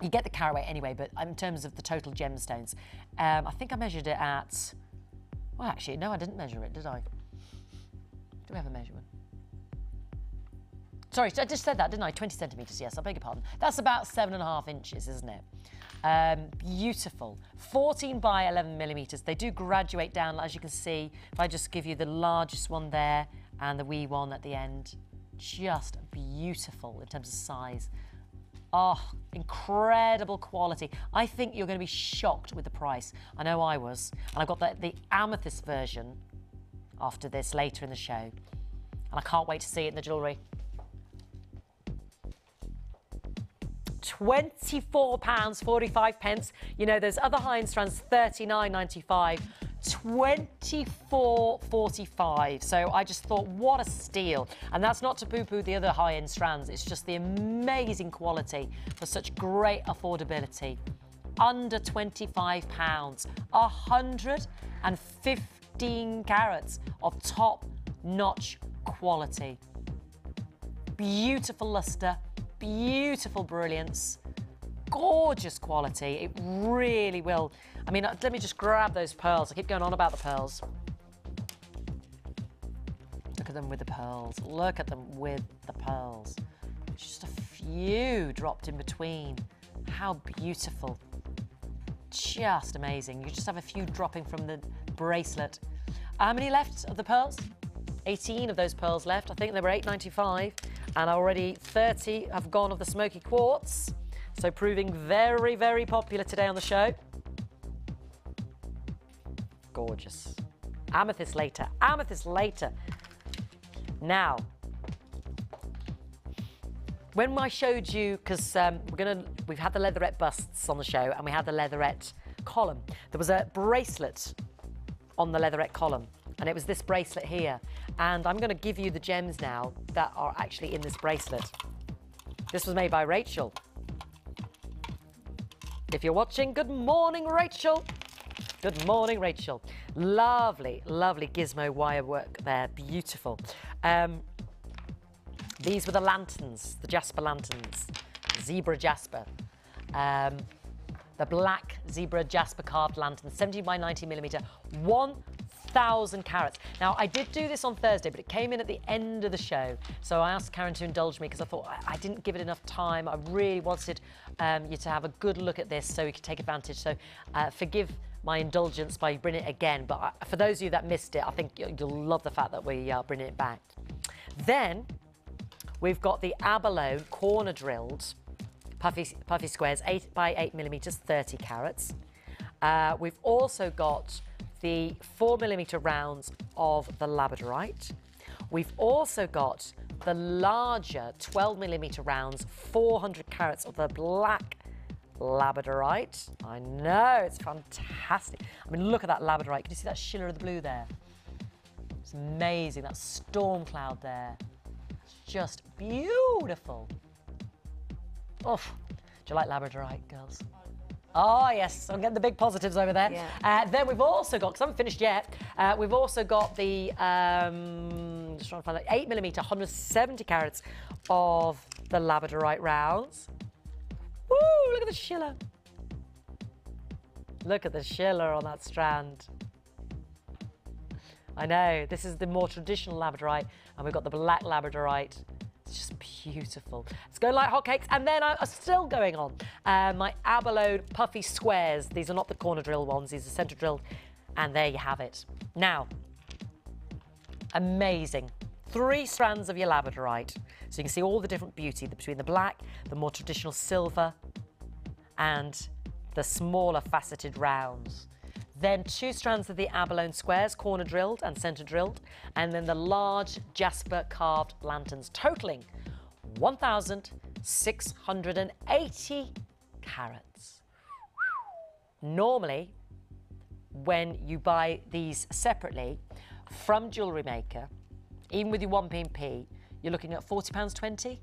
You get the carat weight anyway, but in terms of the total gemstones, I think I measured it at, well, actually, no, I didn't measure it, did I? Do we have a measurement? Sorry, I just said that, didn't I? 20 centimetres, yes, I beg your pardon. That's about 7.5 inches, isn't it? Beautiful. 14 by 11 millimetres. They do graduate down, as you can see. If I just give you the largest one there and the wee one at the end, just beautiful in terms of size. Oh, incredible quality. I think you're going to be shocked with the price. I know I was. And I've got the amethyst version after this later in the show. And I can't wait to see it in the jewellery. £24.45. You know, those other high-end strands, $39.95. $24.45. So I just thought, what a steal. And that's not to poo-poo the other high-end strands. It's just the amazing quality for such great affordability. Under £25. 115 carats of top-notch quality. Beautiful lustre, beautiful brilliance, gorgeous quality. It really will. I mean, let me just grab those pearls. I keep going on about the pearls. Look at them with the pearls. Look at them with the pearls. Just a few dropped in between. How beautiful. Just amazing. You just have a few dropping from the bracelet. How many left of the pearls? 18 of those pearls left. I think they were $8.95. And already 30 have gone of the smoky quartz. So proving very, very popular today on the show. Gorgeous. Amethyst later, amethyst later. Now, when I showed you, because we've had the leatherette busts on the show and we had the leatherette column. There was a bracelet on the leatherette column. And it was this bracelet here. And I'm going to give you the gems now that are actually in this bracelet. This was made by Rachel. If you're watching, good morning, Rachel. Good morning, Rachel. Lovely, lovely gizmo wire work there. Beautiful. These were the lanterns, the jasper lanterns. Zebra jasper. The black zebra jasper carved lantern, 70 by 90 millimeter, 1,000 carats. Now, I did do this on Thursday, but it came in at the end of the show. So I asked Karen to indulge me because I thought I didn't give it enough time. I really wanted you to have a good look at this so we could take advantage. So forgive my indulgence by bringing it again. But for those of you that missed it, I think you'll love the fact that we are bringing it back. Then we've got the abalone corner drilled puffy squares, 8 by 8 millimeters, 30 carats. We've also got the 4 millimeter rounds of the labradorite. We've also got the larger 12 millimeter rounds, 400 carats of the black labradorite. I know, it's fantastic. I mean, look at that labradorite. Can you see that shimmer of the blue there? It's amazing, that storm cloud there. It's just beautiful. Oh, do you like labradorite, girls? Oh, yes, I'm getting the big positives over there. Yeah. Then we've also got, because I haven't finished yet, we've also got the, just trying to find that, 8 millimeter, 170 carats of the labradorite rounds. Woo, look at the shiller. Look at the shiller on that strand. I know, this is the more traditional labradorite, and we've got the black labradorite. It's just beautiful. It's going like hotcakes. And then I'm still going on. My abalone puffy squares. These are not the corner drill ones. These are center drilled. And there you have it. Now, amazing. 3 strands of your labradorite. So you can see all the different beauty between the black, the more traditional silver, and the smaller faceted rounds. Then 2 strands of the abalone squares, corner drilled and center drilled, and then the large jasper carved lanterns, totaling 1,680 carats. Normally, when you buy these separately from Jewellery Maker, even with your 1p&p, you're looking at £40.20.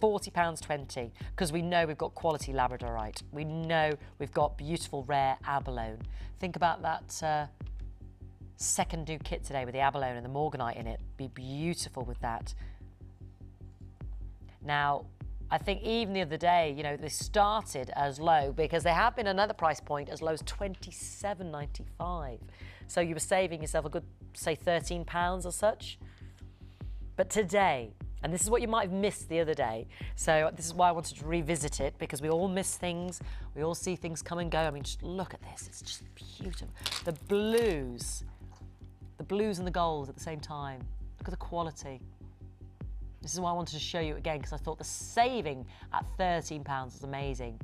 £40.20, because we know we've got quality labradorite. We know we've got beautiful rare abalone. Think about that second do kit today with the abalone and the morganite in it. Be beautiful with that. Now, I think even the other day, you know, they started as low, because there have been another price point as low as £27.95. So you were saving yourself a good, say, £13 or such. But today, and this is what you might have missed the other day. So this is why I wanted to revisit it, because we all miss things. We all see things come and go. I mean, just look at this. It's just beautiful. The blues and the golds at the same time. Look at the quality. This is why I wanted to show you again, because I thought the saving at £13 was amazing.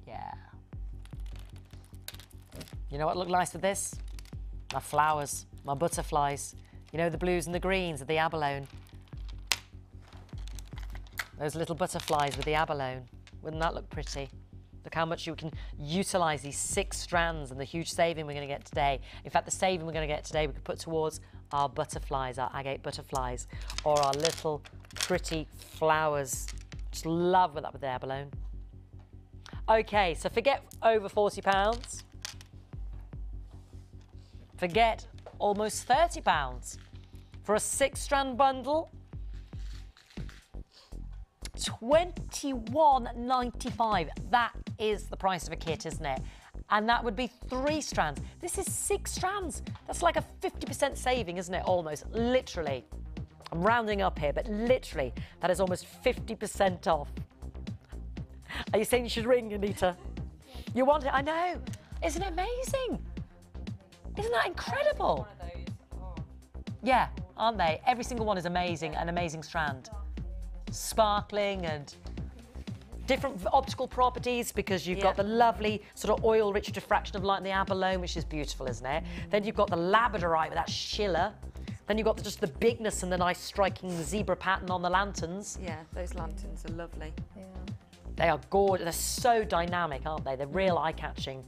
Yeah. You know what looked nice with this? My flowers, my butterflies. You know, the blues and the greens of the abalone. Those little butterflies with the abalone. Wouldn't that look pretty? Look how much you can utilise these 6 strands and the huge saving we're going to get today. In fact, the saving we're going to get today we could put towards our butterflies, our agate butterflies, or our little pretty flowers. Just love that with the abalone. Okay, so forget over £40. Forget almost £30 for a 6-strand bundle. £21.95. That is the price of a kit, isn't it? And that would be 3 strands. This is 6 strands. That's like a 50% saving, isn't it? Almost, literally. I'm rounding up here, but literally, that is almost 50% off. Are you saying you should ring, Anita? You want it? I know. Isn't it amazing? Isn't that incredible? Yeah, aren't they? Every single one is amazing, an amazing strand. Sparkling and different optical properties, because you've got the lovely sort of oil-rich diffraction of light in the abalone, which is beautiful, isn't it? Then you've got the labradorite with that shiller. Then you've got just the bigness and the nice striking zebra pattern on the lanterns. Yeah, those lanterns are lovely. Yeah. They are gorgeous. They're so dynamic, aren't they? They're real eye-catching.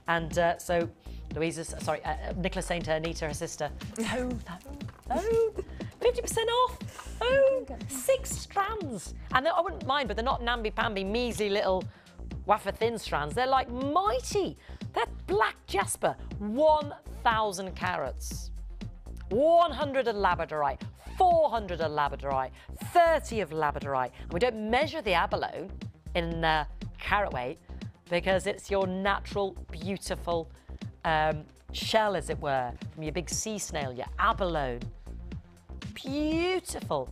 And so Louisa's, sorry, Nicholas saying to Anita, her sister, oh, 50% off. Oh, 6 strands. And I wouldn't mind, but they're not namby-pamby, measly little wafer thin strands. They're like mighty. They're black jasper, 1,000 carats. 100 of labradorite, 400 of labradorite, 30 of labradorite. And we don't measure the abalone in carat weight because it's your natural, beautiful shell, as it were, from your big sea snail, your abalone. Beautiful.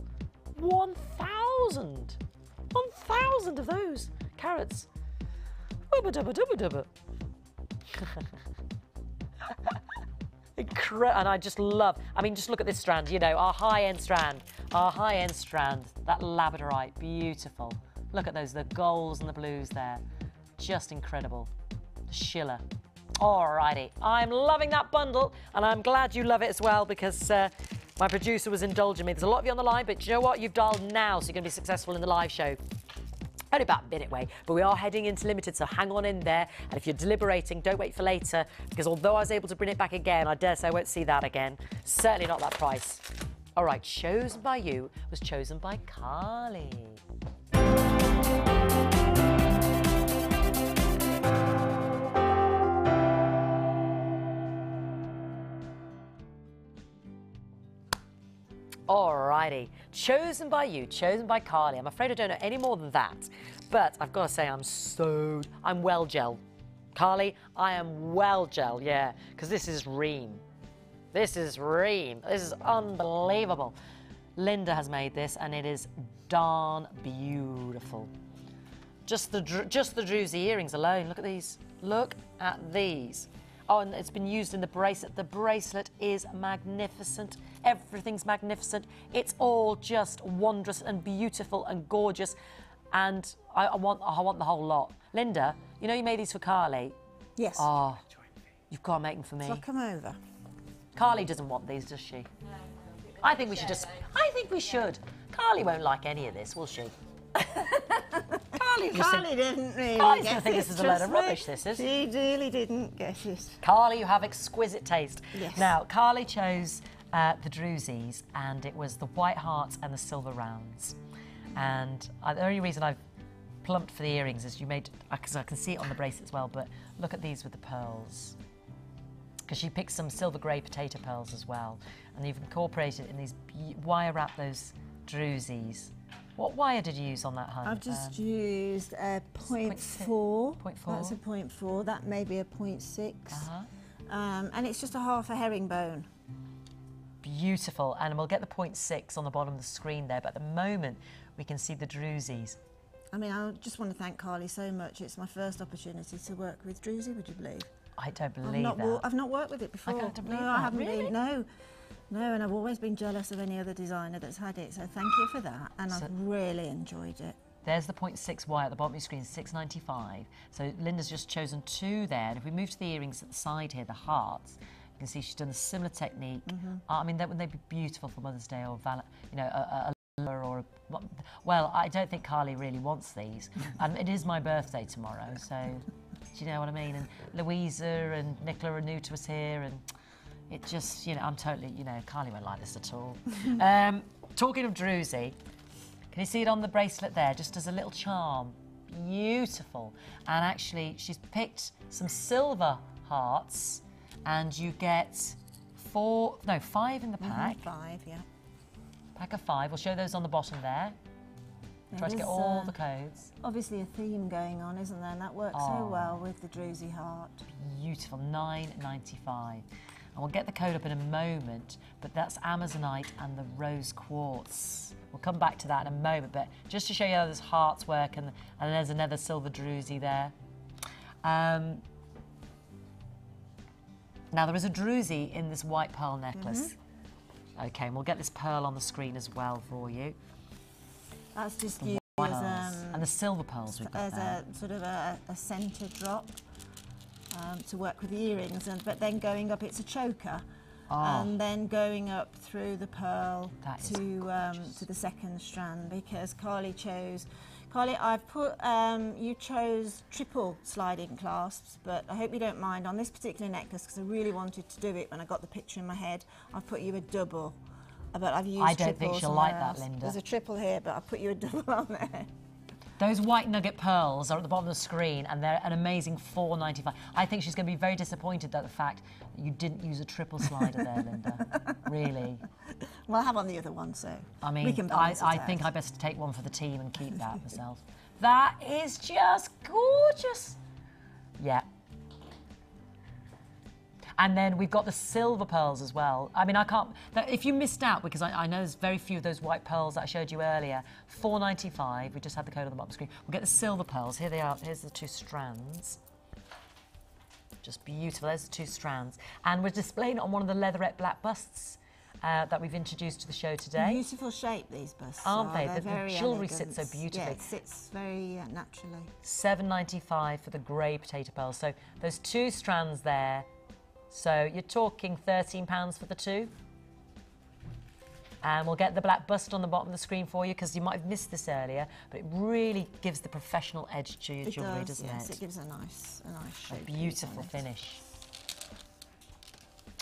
1,000. 1,000 of those carats. Ubba dubba dubba dubba. And I just love, I mean, just look at this strand, you know, our high-end strand, that labradorite, beautiful. Look at those, the golds and the blues there. Just incredible. Schiller. Alrighty, I'm loving that bundle, and I'm glad you love it as well, because my producer was indulging me. There's a lot of you on the line, but you know what? You've dialed now, so you're going to be successful in the live show. Only about a minute away, but we are heading into limited, so hang on in there. And if you're deliberating, don't wait for later, because although I was able to bring it back again, I dare say I won't see that again. Certainly not that price. All right, chosen by you was chosen by Carly. Alrighty, chosen by you, chosen by Carly. I'm afraid I don't know any more than that, but I've got to say I'm well gelled. Carly, I am well gelled, yeah, because this is ream. This is ream. This is unbelievable. Linda has made this, and it is darn beautiful. Just the druzy earrings alone. Look at these. Look at these. Oh, and it's been used in the bracelet. The bracelet is magnificent. Everything's magnificent. It's all just wondrous and beautiful and gorgeous. And I want the whole lot. Linda, you know you made these for Carly? Yes. Oh, you've got to make them for me. Shall I come over? Carly doesn't want these, does she? No. I think we should just... I think we should. Carly won't like any of this, will she? Carly didn't really Carly's get going to think this is a load of rubbish, this is. She really didn't get it. Carly, you have exquisite taste. Yes. Now, Carly chose the druzies, and it was the white hearts and the silver rounds. And the only reason I've plumped for the earrings is you made, because I can see it on the bracelet as well, but look at these with the pearls. Because she picked some silver grey potato pearls as well. And you've incorporated in these wire wrap those druzies. What wire did you use on that, hun? I've just used a 0.4. 0.4. That's a 0.4. That may be a 0.6. And it's just a half a herringbone. Beautiful. And we'll get the 0.6 on the bottom of the screen there. But at the moment, we can see the druzies. I mean, I just want to thank Carly so much. It's my first opportunity to work with druzy, would you believe? I don't believe that. I've not worked with it before. I can't believe no, that. I haven't really? been. No. No, and I've always been jealous of any other designer that's had it, so thank you for that, and I've really enjoyed it. There's the 0.6 wire at the bottom of your screen, $6.95. So Linda's just chosen 2 there, and if we move to the earrings at the side here, the hearts, you can see she's done a similar technique. I mean, wouldn't they be beautiful for Mother's Day or, or well, I don't think Carly really wants these. It is my birthday tomorrow, so do you know what I mean? And Louisa and Nicola are new to us here, and it just, you know, I'm totally, you know, Carly won't like this at all. Talking of druzy, can you see it on the bracelet there, just as a little charm? Beautiful. And actually, she's picked some silver hearts, and you get 5 in the pack. 5, yeah. Pack of 5. We'll show those on the bottom there. Try to get all the codes. Obviously a theme going on, isn't there? And that works so well with the druzy heart. Beautiful, $9.95. And we'll get the code up in a moment, but that's Amazonite and the rose quartz. We'll come back to that in a moment, but just to show you how those hearts work, and there's another silver druzy there. Now, there is a druzy in this white pearl necklace. Okay, and we'll get this pearl on the screen as well for you. That's just used as and the silver pearls we've got as there. a sort of a centre drop. To work with the earrings, but then going up, it's a choker, and then going up through the pearl to the second strand, because Carly Carly, I've put, you chose triple sliding clasps, but I hope you don't mind. On this particular necklace, because I really wanted to do it when I got the picture in my head, I've put you a double. But I've used I don't think she'll like that, else. Linda. There's a triple here, but I've put you a double on there. Those white nugget pearls are at the bottom of the screen, and they're an amazing $4.95. I think she's going to be very disappointed at the fact that you didn't use a triple slider there, Linda. Really. Well, I have on the other one, so I mean, we can balance I it out. think I best take one for the team and keep that myself. That is just gorgeous. Yeah. And then we've got the silver pearls as well. I mean, I can't, if you missed out, because I know there's very few of those white pearls that I showed you earlier, $4.95, we just had the code on the bottom screen. We'll get the silver pearls, here they are, here's the 2 strands. Just beautiful, there's the 2 strands. And we're displaying it on one of the leatherette black busts that we've introduced to the show today. Beautiful shape, these busts. Aren't they? They're The very jewellery elegant. sits so beautifully. Yeah, it sits very naturally. $7.95 for the grey potato pearls. So those 2 strands there. So you're talking £13 for the 2. And we'll get the black bust on the bottom of the screen for you, because you might have missed this earlier, but it really gives the professional edge to your jewellery, doesn't yes, it? It gives a nice shape. A beautiful finish.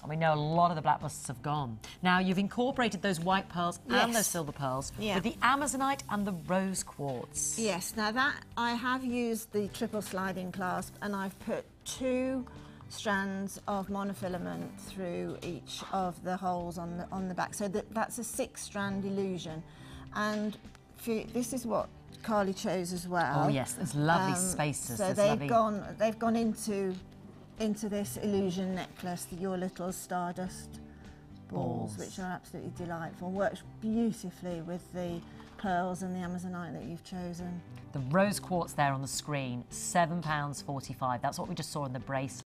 And we know a lot of the black busts have gone. Now, you've incorporated those white pearls and those silver pearls with the Amazonite and the rose quartz. Yes, now that I have used the triple sliding clasp, and I've put 2 strands of monofilament through each of the holes on the back, so that's a 6-strand illusion. And this is what Carly chose as well. Oh yes, there's lovely spaces. So they've gone into this illusion necklace, your little stardust balls, which are absolutely delightful. Works beautifully with the pearls and the Amazonite that you've chosen. The rose quartz there on the screen, £7.45. That's what we just saw in the bracelet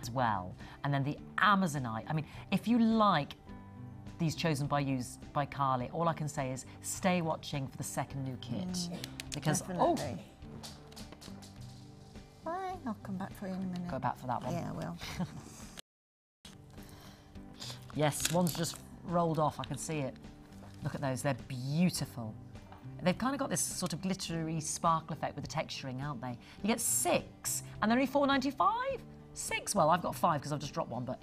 as well. And then the Amazonite. I mean, if you like these chosen by Carly, all I can say is stay watching for the second new kit. Because definitely. Bye. I'll come back for you in a minute. Go back for that one. Yeah, I will. Yes, one's just rolled off. I can see it. Look at those. They're beautiful. They've kind of got this sort of glittery sparkle effect with the texturing, aren't they? You get 6, and they're only $4.95. 6. Well, I've got 5 because I've just dropped one, but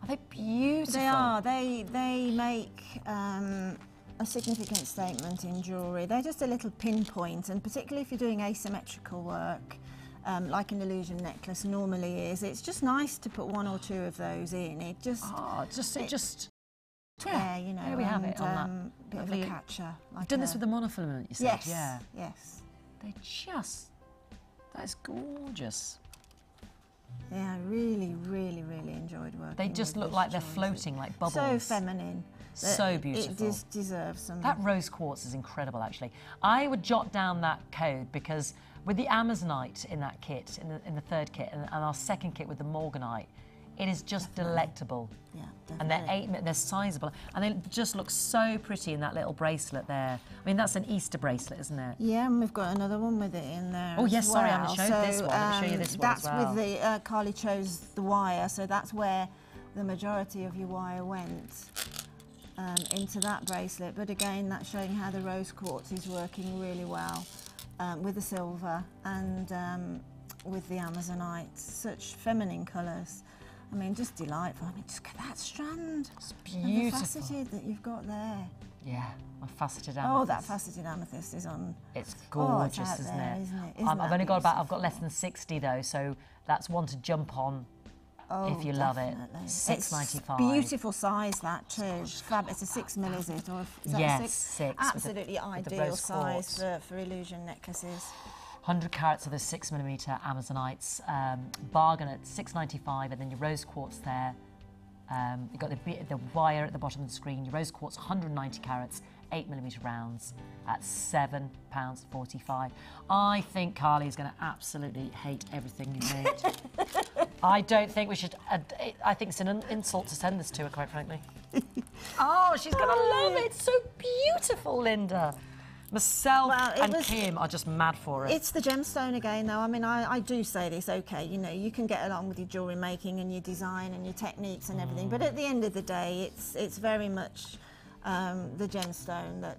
are they beautiful? They are. They make a significant statement in jewellery. They're just a little pinpoint, and particularly if you're doing asymmetrical work, like an illusion necklace normally is, it's just nice to put 1 or 2 of those in. It just... Yeah, you know, there we have it on that. Bit of a catcher. Like You've done this with the monofilament, you said? Yes, yeah. yes. They just... That is gorgeous. Yeah, I really, really, really enjoyed working. They just look like they're floating, like bubbles. So feminine. So beautiful. It just deserves some... That rose quartz is incredible, actually. I would jot down that code because with the Amazonite in that kit, in the 3rd kit, and our 2nd kit with the Morganite, it is just delectable. Yeah, and they're sizable, and they just look so pretty in that little bracelet there. I mean, that's an Easter bracelet, isn't it? Yeah, and we've got another one with it in there. Oh yes, well. sorry, I haven't showed this one. Let me show you this one as well. That's with the Carly chose the wire, so that's where the majority of your wire went into that bracelet. But again, that's showing how the rose quartz is working really well with the silver and with the Amazonite. Such feminine colours. I mean, just delightful. I mean, just get that strand. It's beautiful. And the faceted that you've got there. Yeah, a faceted amethyst. Oh, that faceted amethyst is on. It's gorgeous, it's out isn't there, it? isn't it? I've only got I've got less than 60 though, so that's one to jump on if you love it. $6.95. Beautiful size that too. Fab. It's a 6mm, is it? Or is that yes, a 6? Absolutely ideal size for illusion necklaces. 100 carats of the 6mm Amazonites, bargain at $6.95, and then your rose quartz there. You've got the wire at the bottom of the screen. Your rose quartz, 190 carats, 8mm rounds at £7.45. I think Carly is going to absolutely hate everything you made. I don't think we should. I think it's an insult to send this to her, quite frankly. Oh, she's going to love it. It's so beautiful, Linda. Myself and Kim are just mad for it. It's the gemstone again, though. I mean, I do say this, okay, you know, you can get along with your jewellery making and your design and your techniques and everything, but at the end of the day, it's very much the gemstone that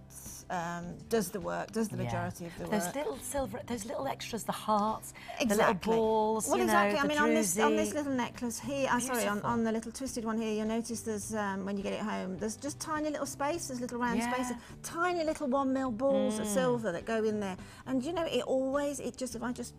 does the work, does the majority of the work. Those little silver, those little extras, the hearts, exactly. the little balls, well, you exactly. know, I mean, on this little necklace here, sorry, on the little twisted one here, you'll notice there's, when you get it home, there's just tiny little space, there's little round spaces, tiny little 1 mil balls of silver that go in there. And you know, if I just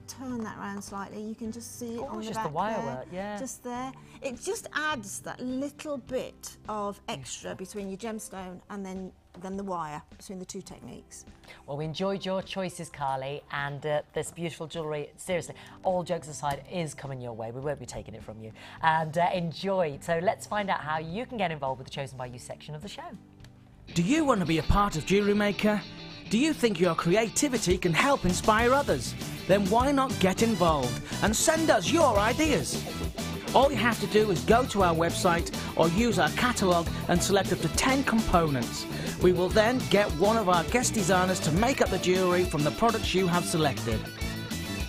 turn that round slightly, you can just see it on the just back the wire there, work, just there. It just adds that little bit of extra between your gemstone and then the wire, between the two techniques. Well, we enjoyed your choices, Carly, and this beautiful jewellery, seriously, all jokes aside, is coming your way. We won't be taking it from you. And enjoy. So let's find out how you can get involved with the Chosen by You section of the show. Do you want to be a part of Jewellery Maker? Do you think your creativity can help inspire others? Then why not get involved and send us your ideas? All you have to do is go to our website or use our catalogue and select up to 10 components. We will then get one of our guest designers to make up the jewellery from the products you have selected.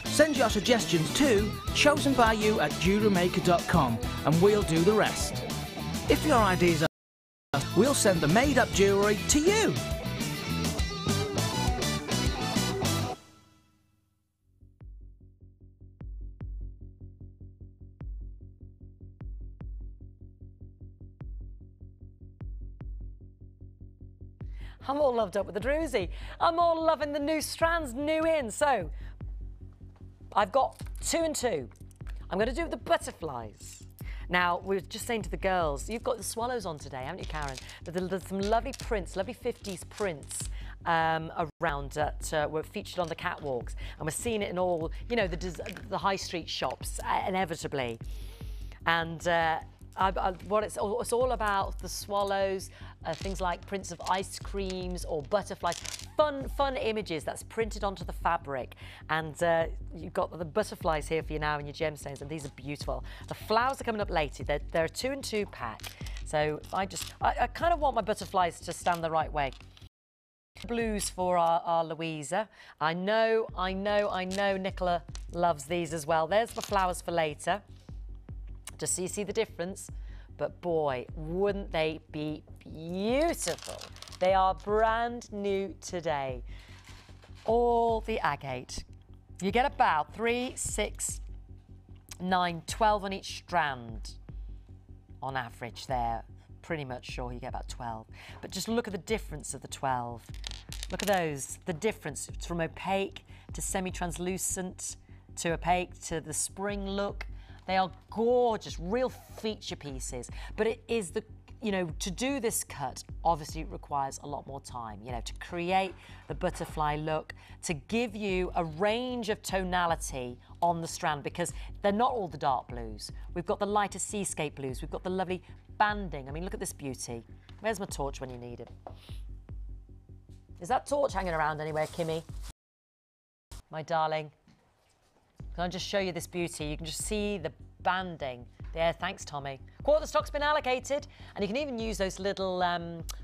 Send your suggestions to chosenbyyou@jewellerymaker.com and we'll do the rest. If your ideas are, we'll send the made-up jewellery to you. I'm all loved up with the druzy. I'm all loving the new strands, new in. So, I've got 2 and 2. I'm going to do the butterflies. Now, we were just saying to the girls, you've got the swallows on today, haven't you, Karen? There's some lovely prints, lovely 50s prints around that were featured on the catwalks. And we're seeing it in all, you know, the high street shops, inevitably. And what it's all about, the swallows, things like prints of ice creams or butterflies, fun images that's printed onto the fabric. And you've got the butterflies here for you now in your gemstones, and these are beautiful. The flowers are coming up later. They're a 2 and 2 pack. So I kind of want my butterflies to stand the right way. Blues for our Louisa. I know Nicola loves these as well. There's the flowers for later, just so you see the difference. But boy, wouldn't they be beautiful? They are brand new today. All the agate. You get about 3, 6, 9, 12 on each strand. On average there, pretty much sure you get about 12. But just look at the difference of the 12. Look at those, the difference. It's from opaque to semi-translucent to opaque to the spring look. They are gorgeous, real feature pieces. But it is the, you know, to do this cut, obviously it requires a lot more time, you know, to create the butterfly look, to give you a range of tonality on the strand, because they're not all the dark blues. We've got the lighter seascape blues. We've got the lovely banding. I mean, look at this beauty. Where's my torch when you need it? Is that torch hanging around anywhere, Kimmy? My darling. Can I just show you this beauty? You can just see the banding there. Thanks, Tommy. Quarter stock's been allocated, and you can even use those little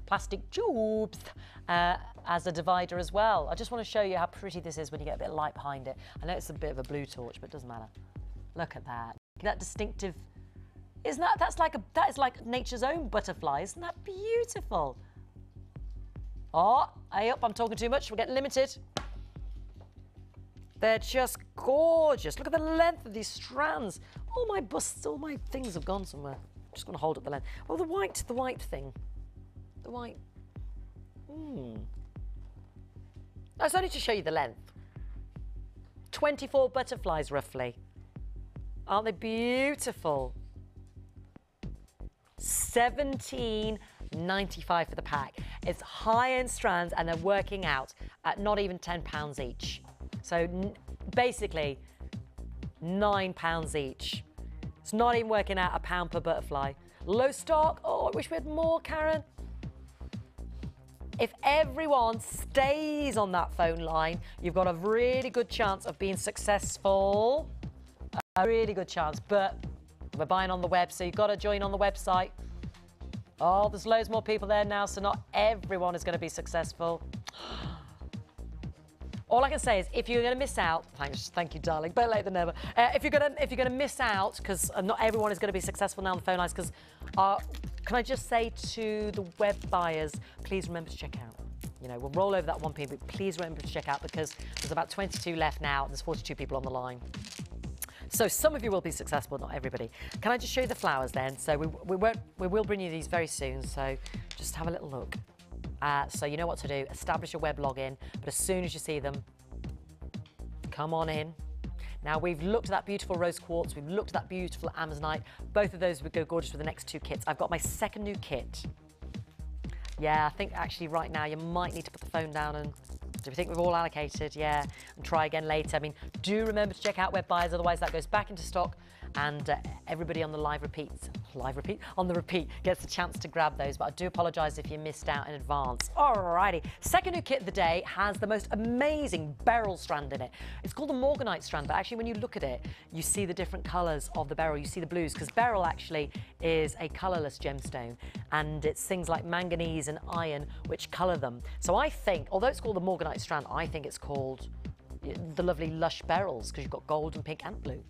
plastic tubes as a divider as well. I just want to show you how pretty this is when you get a bit of light behind it. I know it's a bit of a blue torch, but it doesn't matter. Look at that. That distinctive. Isn't that? That is like nature's own butterfly. Isn't that beautiful? Oh, hey up! I'm talking too much. We're getting limited. They're just gorgeous. Look at the length of these strands. All my busts, all my things have gone somewhere. I'm just going to hold up the length. Oh, the white thing. The white. That's only to show you the length. 24 butterflies, roughly. Aren't they beautiful? $17.95 for the pack. It's high-end strands, and they're working out at not even £10 each. So basically, £9 each. It's not even working out £1 per butterfly. Low stock. Oh, I wish we had more, Karen. If everyone stays on that phone line, you've got a really good chance of being successful. A really good chance, but we're buying on the web, so you've got to join on the website. Oh, there's loads more people there now, so not everyone is going to be successful. All I can say is, if you're going to miss out, thank you, darling, better late than never. If you're going to miss out, because not everyone is going to be successful now on the phone lines, because Can I just say to the web buyers, please remember to check out. You know, we'll roll over that 1p, but please remember to check out because there's about 22 left now. There's 42 people on the line. So some of you will be successful, not everybody. Can I just show you the flowers then? So we will bring you these very soon, so just have a little look. So you know what to do. Establish a web login, but as soon as you see them, come on in. Now, we've looked at that beautiful rose quartz, we've looked at that beautiful amazonite. Both of those would go gorgeous with the next 2 kits. I've got my second new kit. Yeah, I think actually right now you might need to put the phone down and do we think we've all allocated? Yeah, and try again later. I mean, do remember to check out web buyers, otherwise that goes back into stock and everybody on the on the repeat gets a chance to grab those, but I do apologise if you missed out in advance. Alrighty, second new kit of the day has the most amazing beryl strand in it. It's called the morganite strand, but actually when you look at it, you see the different colours of the beryl, you see the blues, because beryl actually is a colourless gemstone, and it's things like manganese and iron which colour them. So I think, although it's called the morganite strand, I think it's called the lovely lush beryls, because you've got gold and pink and blue.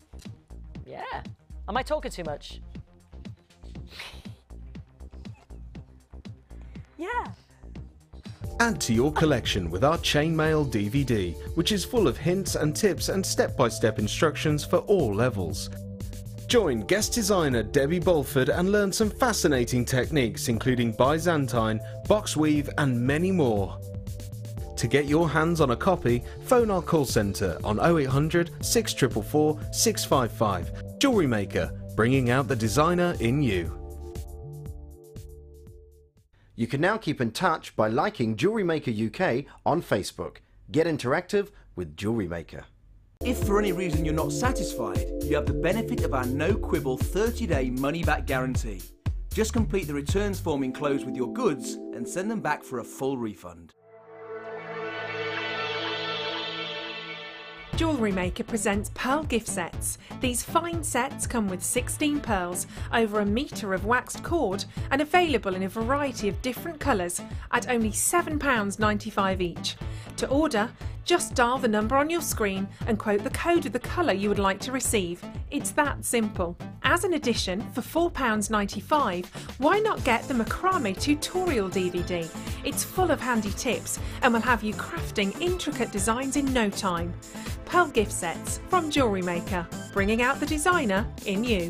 Yeah. Am I talking too much? Yeah. Add to your collection with our chainmail DVD, which is full of hints and tips and step-by-step instructions for all levels. Join guest designer Debbie Bulford and learn some fascinating techniques including Byzantine, box weave and many more. To get your hands on a copy, phone our call centre on 0800 644 655. Jewellery Maker, bringing out the designer in you. You can now keep in touch by liking Jewellery Maker UK on Facebook. Get interactive with Jewellery Maker. If for any reason you're not satisfied, you have the benefit of our no-quibble 30-day money-back guarantee. Just complete the returns form enclosed with your goods and send them back for a full refund. Jewellery Maker presents Pearl Gift Sets. These fine sets come with 16 pearls, over 1 metre of waxed cord, and available in a variety of different colours at only £7.95 each. To order, just dial the number on your screen and quote the code of the colour you would like to receive. It's that simple. As an addition, for £4.95, why not get the Macrame tutorial DVD? It's full of handy tips and will have you crafting intricate designs in no time. Pearl Gift Sets from Jewellery Maker, bringing out the designer in you.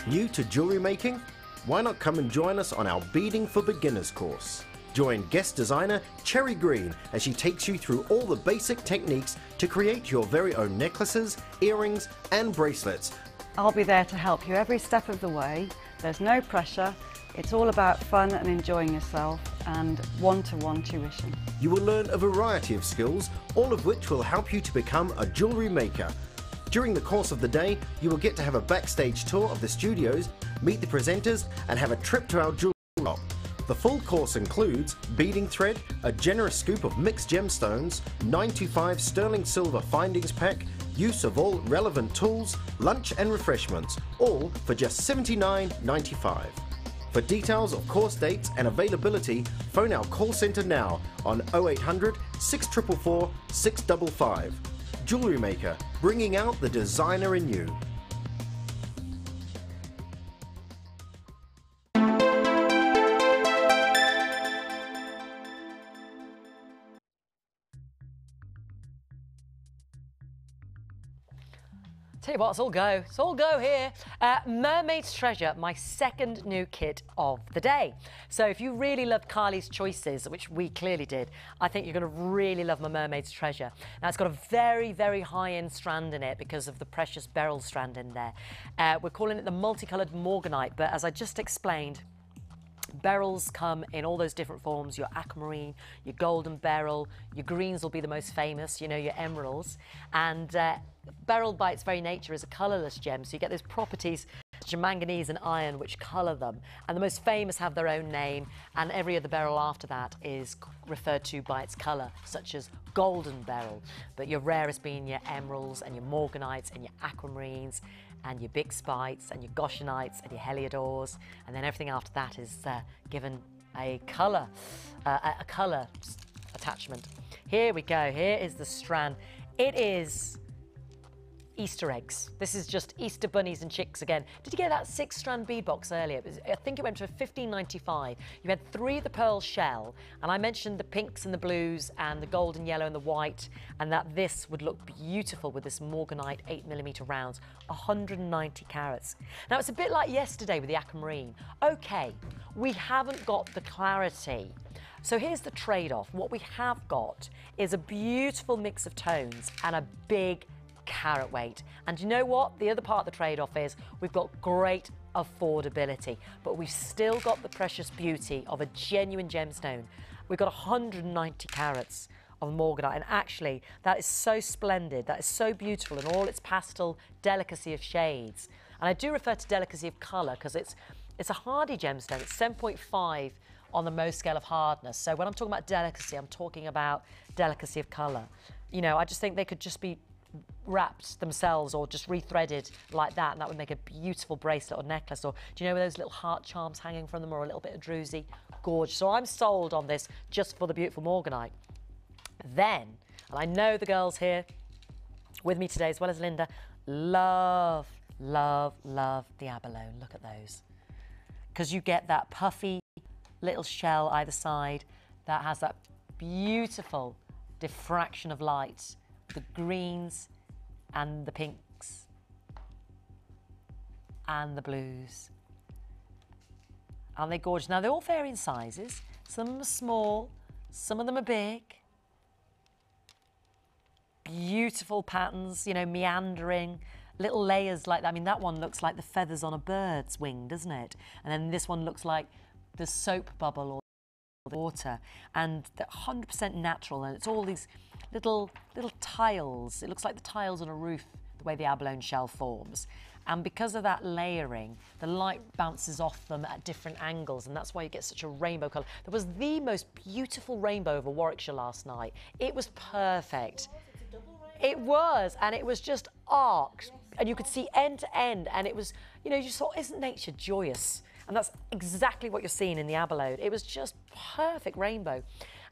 New to jewellery making? Why not come and join us on our Beading for Beginners course? Join guest designer Cherry Green as she takes you through all the basic techniques to create your very own necklaces, earrings and bracelets. I'll be there to help you every step of the way. There's no pressure. It's all about fun and enjoying yourself and one-to-one tuition. You will learn a variety of skills, all of which will help you to become a jewellery maker. During the course of the day, you will get to have a backstage tour of the studios, meet the presenters and have a trip to our jewellery shop. The full course includes beading thread, a generous scoop of mixed gemstones, 925 sterling silver findings pack, use of all relevant tools, lunch and refreshments, all for just $79.95. For details of course dates and availability, phone our call centre now on 0800 644 655. Jewellery Maker, bringing out the designer in you. Tell you what, it's all go. It's all go here. Mermaid's Treasure, my second new kit of the day. So if you really loved Carly's Choices, which we clearly did, I think you're going to really love my Mermaid's Treasure. Now, it's got a very, very high-end strand in it because of the precious beryl strand in there. We're calling it the multicoloured morganite, but as I just explained, beryls come in all those different forms, your aquamarine, your golden beryl, your greens will be the most famous, you know, your emeralds. And beryl by its very nature is a colourless gem, so you get those properties such as manganese and iron which colour them. And the most famous have their own name, and every other beryl after that is referred to by its colour, such as golden beryl. But your rarest being your emeralds and your morganites and your aquamarines and your big spites and your goshenites and your heliodors, and then everything after that is given a colour attachment. Here we go. Here is the strand. It is Easter eggs. This is just Easter bunnies and chicks again. Did you get that 6-strand bead box earlier? I think it went for $15.95. You had 3 of the pearl shell, and I mentioned the pinks and the blues and the gold and yellow and the white, and that this would look beautiful with this morganite 8mm rounds, 190 carats. Now it's a bit like yesterday with the aquamarine. Okay, we haven't got the clarity. So here's the trade-off. What we have got is a beautiful mix of tones and a big carat weight. And you know what? The other part of the trade-off is we've got great affordability, but we've still got the precious beauty of a genuine gemstone. We've got 190 carats of morganite, and actually that is so splendid, that is so beautiful in all its pastel delicacy of shades. And I do refer to delicacy of colour because it's a hardy gemstone. It's 7.5 on the Mohs scale of hardness. So when I'm talking about delicacy, I'm talking about delicacy of colour. You know, I just think they could just be wrapped themselves or just rethreaded like that, and that would make a beautiful bracelet or necklace. Or do you know those little heart charms hanging from them, or a little bit of druzy? Gorgeous. So I'm sold on this just for the beautiful morganite. Then, and I know the girls here with me today as well as Linda love, love, love the abalone. Look at those. Because you get that puffy little shell either side that has that beautiful diffraction of light, the greens and the pinks and the blues. Aren't they gorgeous? Now, they all vary in sizes. Some of them are small, some of them are big. Beautiful patterns, you know, meandering, little layers like that. I mean, that one looks like the feathers on a bird's wing, doesn't it? And then this one looks like the soap bubble or the water. And they're 100% natural, and it's all these little tiles. It looks like the tiles on a roof, the way the abalone shell forms. And because of that layering, the light bounces off them at different angles, and that's why you get such a rainbow colour. There was the most beautiful rainbow over Warwickshire last night. It was perfect. It was, and it was just arced, and you could see end to end, and it was, you know, you just thought, isn't nature joyous? And that's exactly what you're seeing in the abalone. It was just perfect rainbow.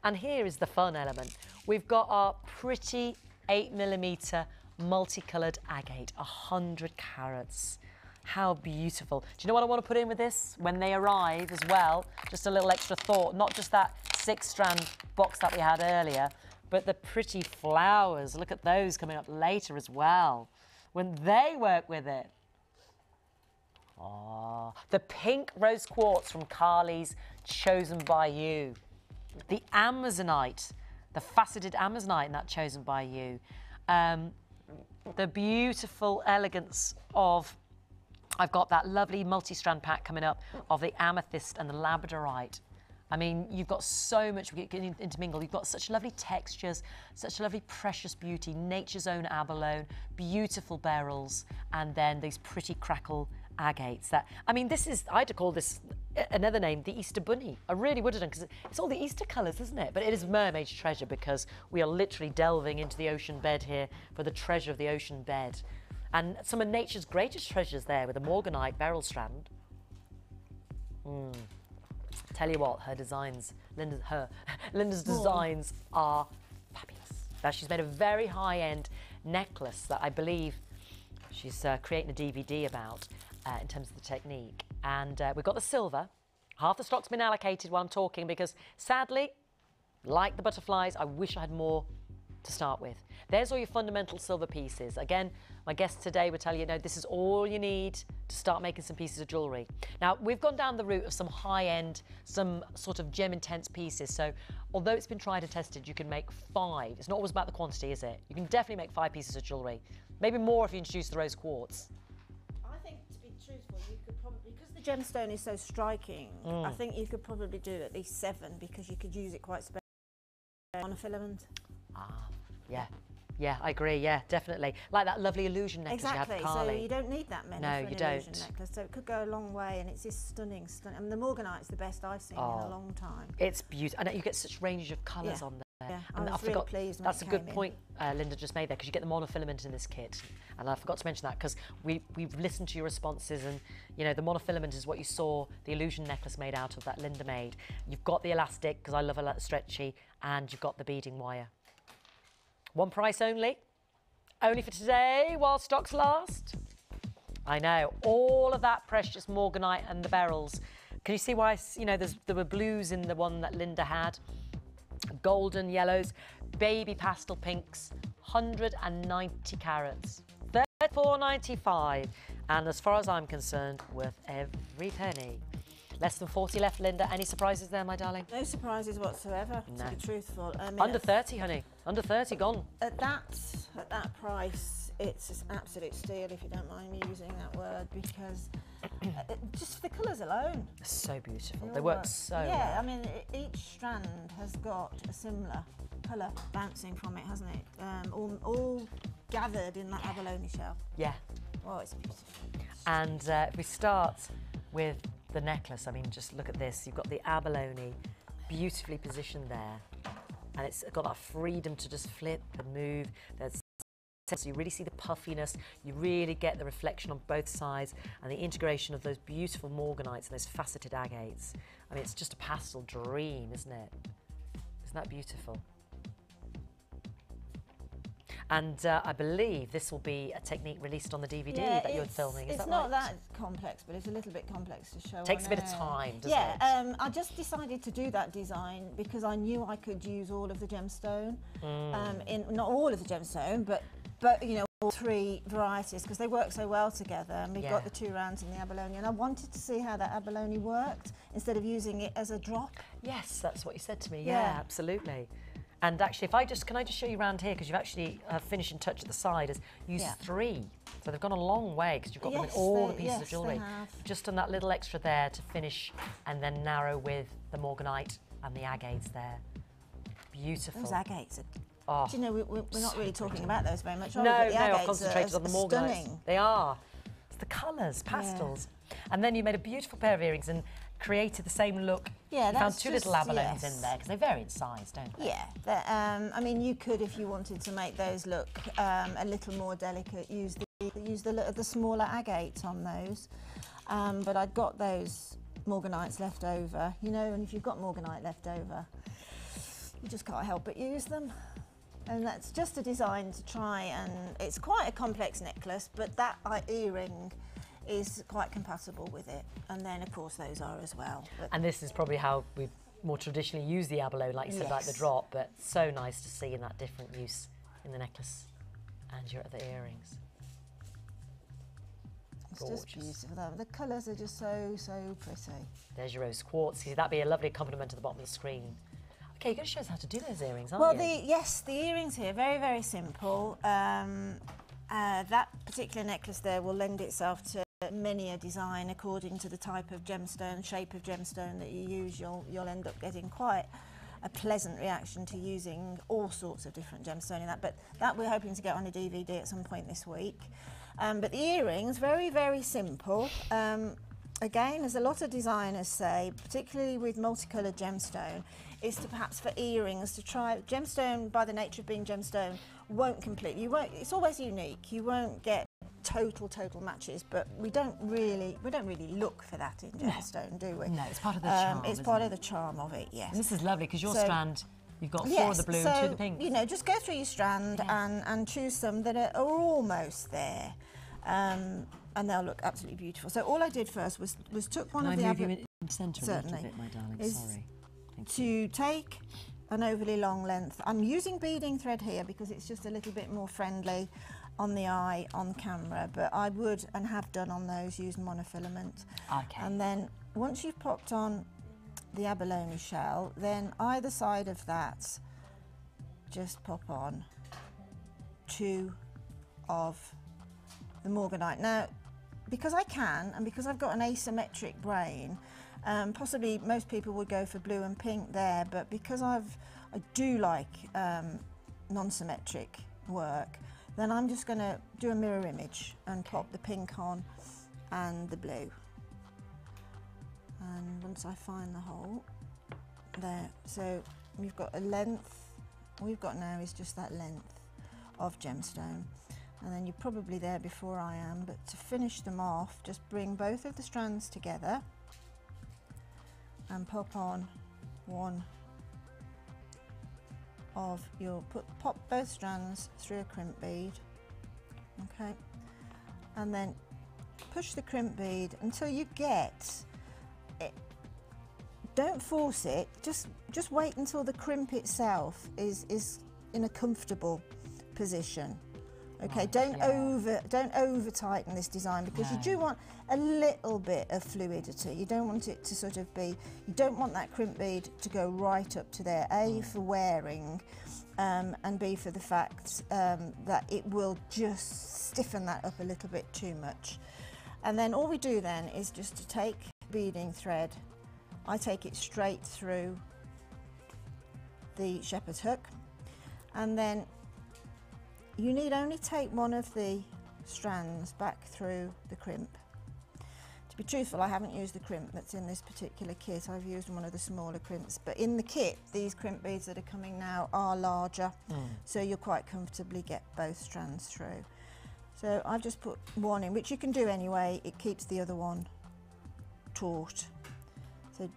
And here is the fun element. We've got our pretty 8mm multicoloured agate, 100 carats. How beautiful. Do you know what I want to put in with this when they arrive as well? Just a little extra thought, not just that 6-strand box that we had earlier, but the pretty flowers. Look at those coming up later as well, when they work with it. Oh, the pink rose quartz from Carly's Chosen by You. The Amazonite, the faceted Amazonite in that Chosen by You. The beautiful elegance of, I've got that lovely multi-strand pack coming up of the amethyst and the labradorite. I mean, you've got so much intermingled. You've got such lovely textures, such lovely precious beauty, nature's own abalone, beautiful beryls, and then these pretty crackle agates. That, I mean, this is, I'd call this another name, the Easter Bunny. I really would have done, because it's all the Easter colours, isn't it? But it is mermaid's treasure, because we are literally delving into the ocean bed here for the treasure of the ocean bed. And some of nature's greatest treasures there with a morganite beryl strand. Tell you what, her designs, Linda's designs are fabulous. Now, she's made a very high-end necklace that I believe she's creating a DVD about in terms of the technique. And we've got the silver. Half the stock's been allocated while I'm talking, because sadly, like the butterflies, I wish I had more to start with. There's all your fundamental silver pieces. Again, my guest today will tell you, no, this is all you need to start making some pieces of jewellery. Now, we've gone down the route of some high-end, some sort of gem-intense pieces. So although it's been tried and tested, you can make 5. It's not always about the quantity, is it? You can definitely make 5 pieces of jewellery. Maybe more if you introduce the rose quartz. I think, to be truthful, you could probably, because the gemstone is so striking, I think you could probably do at least 7, because you could use it quite sparingly on a filament. Yeah. Yeah, I agree. Yeah, definitely. Like that lovely illusion necklace you had for Carly. So you don't need that many for an illusion necklace. So it could go a long way, and it's just stunning, stunning. I mean, the morganite's the best I've seen in a long time. It's beautiful, and you get such range of colours on there. Yeah, and I was really pleased when that's a good point Linda just made there, because you get the monofilament in this kit, and I forgot to mention that, because we've listened to your responses, and you know the monofilament is what you saw the illusion necklace made out of that Linda made. You've got the elastic, because I love a stretchy, and you've got the beading wire. One price only, Only for today, while stocks last. I know, all of that precious morganite and the beryls. Can you see why, you know, there were blues in the one that Linda had, golden yellows, baby pastel pinks, 190 carats, $34.95. And as far as I'm concerned, worth every penny. Less than 40 left, Linda. Any surprises there, my darling? No surprises whatsoever, No. to be truthful. I mean, Under 30, honey. Under 30, gone. At that price, it's an absolute steal, if you don't mind me using that word, because just for the colours alone. They're so beautiful. They work so well. Yeah, I mean, each strand has got a similar colour bouncing from it, hasn't it? All gathered in that abalone shell. Yeah. Oh, it's beautiful. And if we start with the necklace, I mean, just look at this. You've got the abalone beautifully positioned there, and it's got that freedom to just flip and move. So you really see the puffiness, you really get the reflection on both sides, and the integration of those beautiful morganites and those faceted agates. I mean, it's just a pastel dream, isn't it? Isn't that beautiful? And I believe this will be a technique released on the DVD that you're filming. Is that right? It's not that complex, but it's a little bit complex to show. Takes a bit of time, doesn't it? Yeah, I just decided to do that design because I knew I could use all of the gemstone. Not all of the gemstone, but you know, all three varieties, because they work so well together. And we've got the 2 rounds in the abalone, and I wanted to see how that abalone worked instead of using it as a drop. Yes, that's what you said to me. Yeah, absolutely. And actually, can I just show you around here, because you've actually finishing touch at the side is use 3. So they've gone a long way, because you've got them in all the pieces of jewellery. Just done that little extra there to finish, and then narrow with the morganite and the agates there. Beautiful. Those agates are... Oh, do you know, we're not really talking about those very much. No, I've concentrated on the morganites. They are. It's the colours, pastels. Yeah. And then you made a beautiful pair of earrings and created the same look. Yeah, you found 2 little abalones in there, because they vary in size, don't they? Yeah. I mean, you could, if you wanted to make those look a little more delicate, use the smaller agates on those. But I'd got those morganites left over, you know, and if you've got morganite left over, you just can't help but use them. And that's just a design to try, and it's quite a complex necklace, but that earring is quite compatible with it. And then, of course, those are as well. But and this is probably how we more traditionally use the abalone, like you said, like the drop, but so nice to see in that different use in the necklace and your other earrings. It's just beautiful. The colours are just so pretty. There's your rose quartz. That'd be a lovely accompaniment to the bottom of the screen. Okay, you're going to show us how to do those earrings, aren't you? Well, yes, the earrings here, very, very simple. That particular necklace there will lend itself to many a design according to the type of gemstone, shape of gemstone that you use. You'll end up getting quite a pleasant reaction to using all sorts of different gemstone in that. But that we're hoping to get on a DVD at some point this week. But the earrings, very, very simple. Again, as a lot of designers say, particularly with multicoloured gemstone, is to perhaps for earrings to try. Gemstone, by the nature of being gemstone, won't completely. It's always unique. You won't get total matches, but we don't really look for that in gemstone, do we? No, it's part of the charm. It's part of the charm of it. Yes. And this is lovely, because your strand, you've got 4 of the blue and 2 of the pink. You know, just go through your strand and choose some that are almost there. And they'll look absolutely beautiful. So all I did first was took one of the move you in centre a little bit, my darling? Sorry. To take an overly long length. I'm using beading thread here because it's just a little bit more friendly on the eye on camera, but I would and have done on those use monofilament. Okay. And then once you've popped on the abalone shell, then either side of that, just pop on 2 of the morganite. Now, because I can, and because I've got an asymmetric brain, possibly most people would go for blue and pink there, but because I do like non-symmetric work, then I'm just going to do a mirror image and pop the pink on and the blue. And once I find the hole, there, so we've got a length, all we've got now is just that length of gemstone. And then you're probably there before I am, but to finish them off, just bring both of the strands together and pop on one of your, pop both strands through a crimp bead Okay, and then push the crimp bead until you get it. Don't force it, just wait until the crimp itself is in a comfortable position. Okay, Right, don't over tighten this design, because you do want a little bit of fluidity. You don't want it to sort of be, you don't want that crimp bead to go right up to there, A, for wearing, and B, for the fact that it will just stiffen that up a little bit too much. And then all we do then is just to take beading thread, I take it straight through the shepherd's hook, and then you need only take one of the strands back through the crimp. To be truthful, I haven't used the crimp that's in this particular kit. I've used one of the smaller crimps, but in the kit, these crimp beads that are coming now are larger, so you'll quite comfortably get both strands through. So I've just put one in, which you can do anyway. It keeps the other one taut. So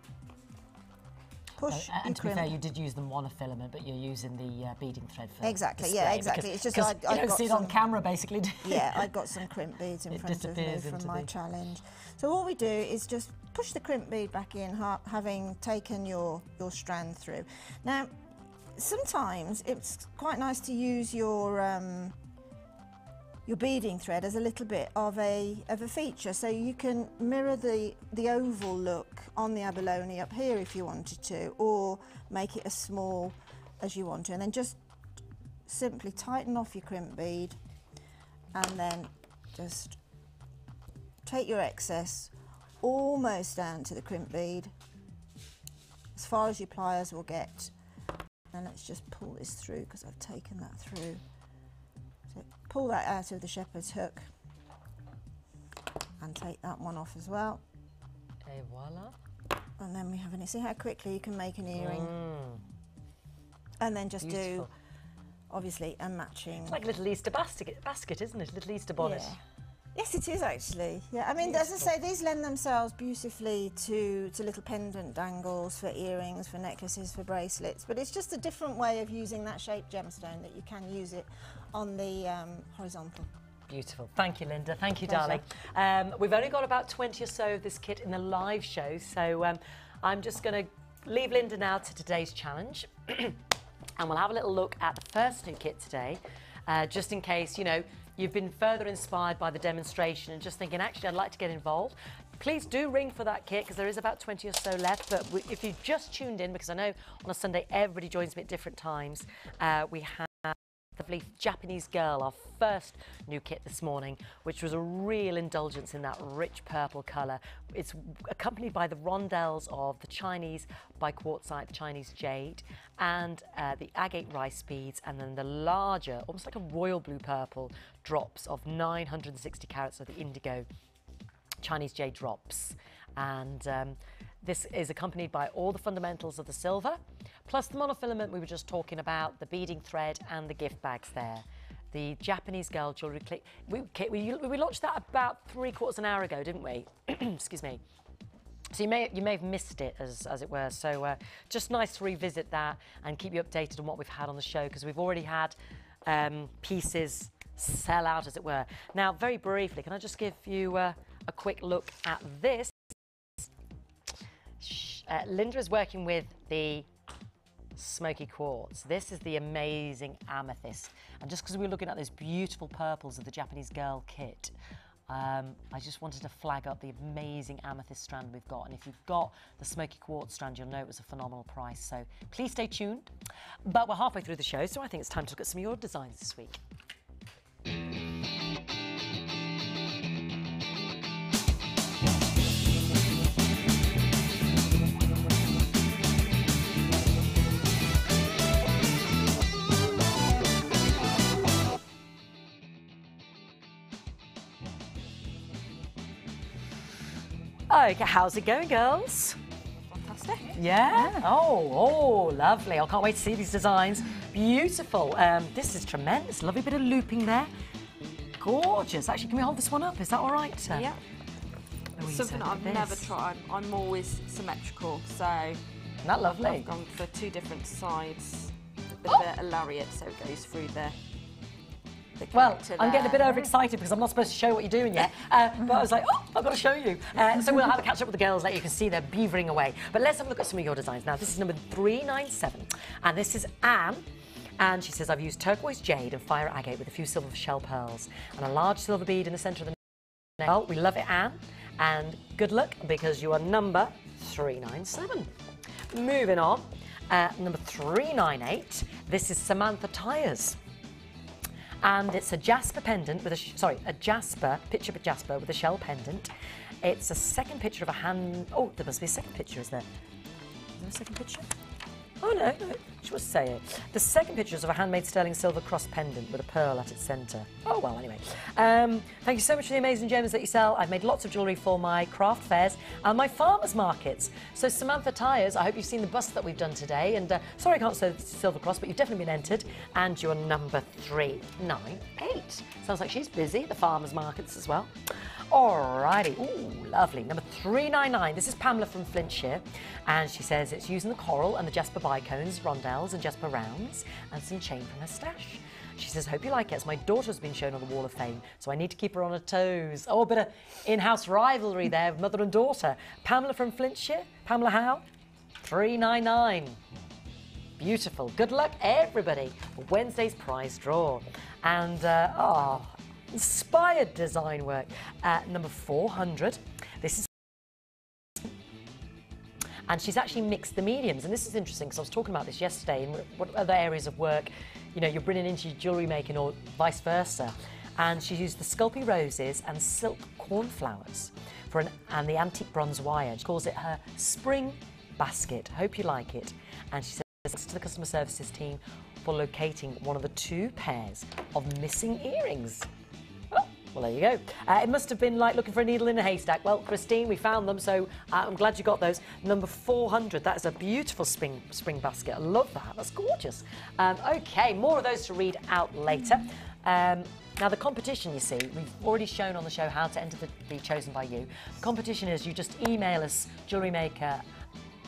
push and to be fair, you did use the monofilament, but you're using the beading thread for exactly, display, yeah, exactly. It's just you don't see it on camera, basically. Yeah, I got some crimp beads in front of me from my challenge. So all we do is just push the crimp bead back in, having taken your strand through. Now, sometimes it's quite nice to use your beading thread as a little bit of a feature, so you can mirror the oval look on the abalone up here if you wanted to, or make it as small as you want to, and then just simply tighten off your crimp bead, and then just take your excess almost down to the crimp bead, as far as your pliers will get, and let's just pull this through because I've taken that through. So pull that out of the shepherd's hook and take that one off as well. Et voila. And then we have see how quickly you can make an earring. And then just do, obviously, a matching. It's like a little Easter basket, isn't it? A little Easter bonnet. Yeah. Yes, it is actually. Yeah, I mean, as I say, these lend themselves beautifully to little pendant dangles for earrings, for necklaces, for bracelets. But it's just a different way of using that shaped gemstone, that you can use it on the horizontal. Beautiful. Thank you, Linda. Thank you, Pleasure. darling. We've only got about 20 or so of this kit in the live show, so I'm just going to leave Linda now to today's challenge, and we'll have a little look at the first new kit today, just in case, you know, you've been further inspired by the demonstration and just thinking, actually, I'd like to get involved. Please do ring for that kit, because there is about 20 or so left. But if you just tuned in, because I know on a Sunday everybody joins me at different times, we have the lovely Japanese Girl, our first new kit this morning, which was a real indulgence in that rich purple colour. It's accompanied by the rondelles of the Chinese biquartzite, the Chinese jade, and the agate rice beads, and then the larger, almost like a royal blue purple, drops of 960 carats of the indigo Chinese jade drops. And this is accompanied by all the fundamentals of the silver, plus the monofilament we were just talking about, the beading thread and the gift bags there. The Japanese Girl Jewellery kit, we launched that about 3/4 an hour ago, didn't we? Excuse me. So you may have missed it, as it were. So just nice to revisit that and keep you updated on what we've had on the show, because we've already had pieces sell out, as it were. Now, very briefly, can I just give you a quick look at this? Linda is working with the smoky quartz. This is the amazing amethyst. And just because we were looking at those beautiful purples of the Japanese Girl kit, I just wanted to flag up the amazing amethyst strand we've got. And if you've got the smoky quartz strand, you'll know it was a phenomenal price. So please stay tuned. But we're halfway through the show, so I think it's time to look at some of your designs this week. Okay, how's it going, girls? Fantastic. Yeah? Oh, lovely. I can't wait to see these designs. Beautiful. This is tremendous. Lovely bit of looping there. Gorgeous. Actually, can we hold this one up? Is that all right? Yeah. Something that I've never tried. I'm always symmetrical, so... Isn't that lovely? I've gone for 2 different sides. A bit of a lariat, so it goes through there. Well, I'm getting a bit overexcited because I'm not supposed to show what you're doing yet. But I was like, oh, I've got to show you. So we'll have a catch up with the girls later. You can see they're beavering away. But let's have a look at some of your designs. Now, this is number 397. And this is Anne. And she says, I've used turquoise jade and fire agate with a few silver shell pearls and a large silver bead in the centre of the neck. Well, we love it, Anne. And good luck because you are number 397. Moving on. Number 398. This is Samantha Tyers. And it's a jasper pendant with a jasper, picture of a jasper with a shell pendant. It's a second picture of a hand. Oh, there must be a second picture, is there? Is there a second picture? Oh, no, she was saying. The second picture is of a handmade sterling silver cross pendant with a pearl at its centre. Oh, well, anyway. Thank you so much for the amazing gems that you sell. I've made lots of jewellery for my craft fairs and my farmers markets. So, Samantha Tyers, I hope you've seen the bust that we've done today. And sorry I can't say the silver cross, but you've definitely been entered. And you're number 398. Sounds like she's busy, the farmers markets as well. Alrighty, ooh, lovely. Number 399. This is Pamela from Flintshire, and she says it's using the coral and the jasper bicones, rondelles, and jasper rounds, and some chain from her stash. She says, hope you like it, as my daughter's been shown on the Wall of Fame, so I need to keep her on her toes. Oh, a bit of in-house rivalry there, mother and daughter. Pamela from Flintshire. Pamela how? 399. Beautiful. Good luck, everybody, for Wednesday's prize draw. And, inspired design work. Number 400. This is, and she's actually mixed the mediums, and this is interesting because I was talking about this yesterday in what other areas of work, you know, you're bringing into your jewellery making or vice versa. And she used the Sculpey roses and silk cornflowers and the antique bronze wire. She calls it her spring basket. Hope you like it. And she says thanks to the customer services team for locating one of the 2 pairs of missing earrings. Well, there you go. It must have been like looking for a needle in a haystack. Well, Christine, we found them, so I'm glad you got those. Number 400, that is a beautiful spring basket. I love that. That's gorgeous. OK, more of those to read out later. Now, the competition, you see, we've already shown on the show how to enter be chosen by you. The competition is you just email us, Jewellery Maker,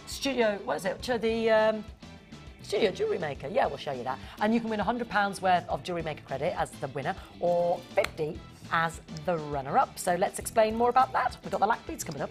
Studio, what is it, to the... Studio Jewellery Maker, yeah, we'll show you that. And you can win £100 worth of Jewellery Maker credit as the winner, or 50 as the runner-up. So let's explain more about that. We've got the lac beads coming up.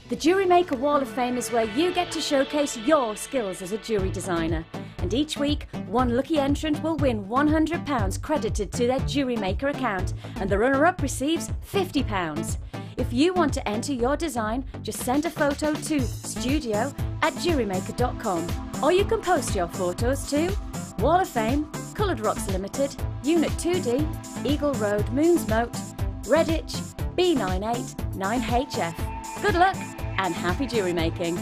The Jewellery Maker Wall of Fame is where you get to showcase your skills as a jewellery designer. And each week, one lucky entrant will win £100 credited to their Jewellery Maker account, and the runner-up receives £50. If you want to enter your design, just send a photo to studio@jewellerymaker.com, or you can post your photos to Wall of Fame, Coloured Rocks Limited, Unit 2D, Eagle Road, Moonsmote, Redditch, B98 9HF. Good luck and happy jewellery making!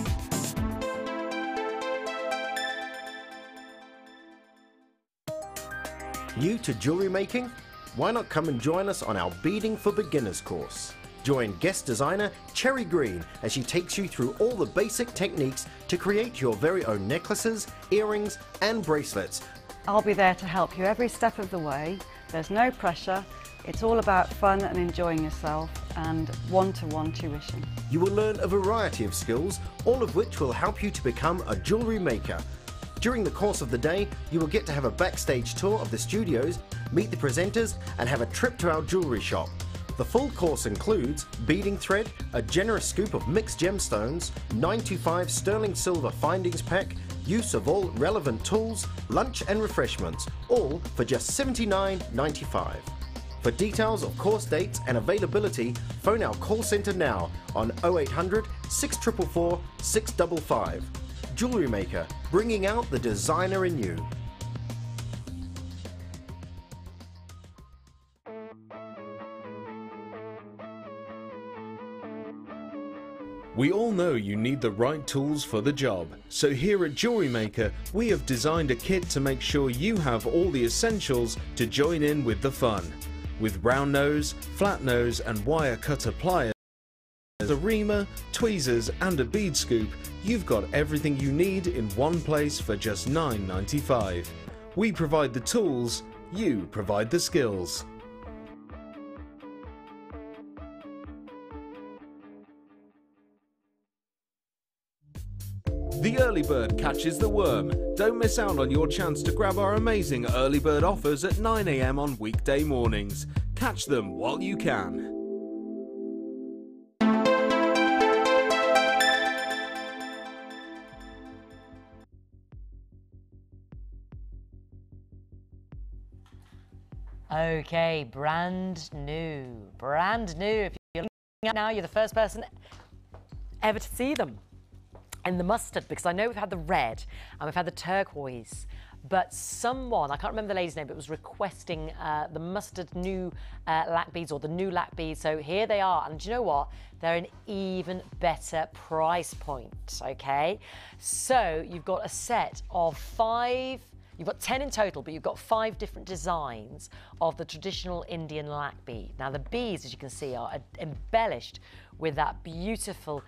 New to jewellery making? Why not come and join us on our Beading for Beginners course? Join guest designer Cherry Green as she takes you through all the basic techniques to create your very own necklaces, earrings and bracelets. I'll be there to help you every step of the way. There's no pressure. It's all about fun and enjoying yourself and one-to-one tuition. You will learn a variety of skills, all of which will help you to become a jewellery maker. During the course of the day, you will get to have a backstage tour of the studios, meet the presenters and have a trip to our jewellery shop. The full course includes beading thread, a generous scoop of mixed gemstones, 925 sterling silver findings pack, use of all relevant tools, lunch and refreshments, all for just $79.95. For details of course dates and availability, phone our call centre now on 0800 644 655. Jewellery Maker, bringing out the designer in you. We all know you need the right tools for the job, so here at Jewellery Maker we have designed a kit to make sure you have all the essentials to join in with the fun. With round nose, flat nose and wire cutter pliers, a reamer, tweezers and a bead scoop, you've got everything you need in one place for just $9.95. We provide the tools, you provide the skills. The early bird catches the worm. Don't miss out on your chance to grab our amazing early bird offers at 9 AM on weekday mornings. Catch them while you can. Okay, brand new. Brand new. If you're looking at now, you're the first person ever to see them in the mustard, because I know we've had the red and we've had the turquoise, but someone, I can't remember the lady's name, but was requesting the mustard new lac beads, or the new lac beads. So here they are, and do you know what? They're an even better price point, okay? So you've got a set of 5, you've got 10 in total, but you've got 5 different designs of the traditional Indian lac bead. Now the beads, as you can see, are embellished with that beautiful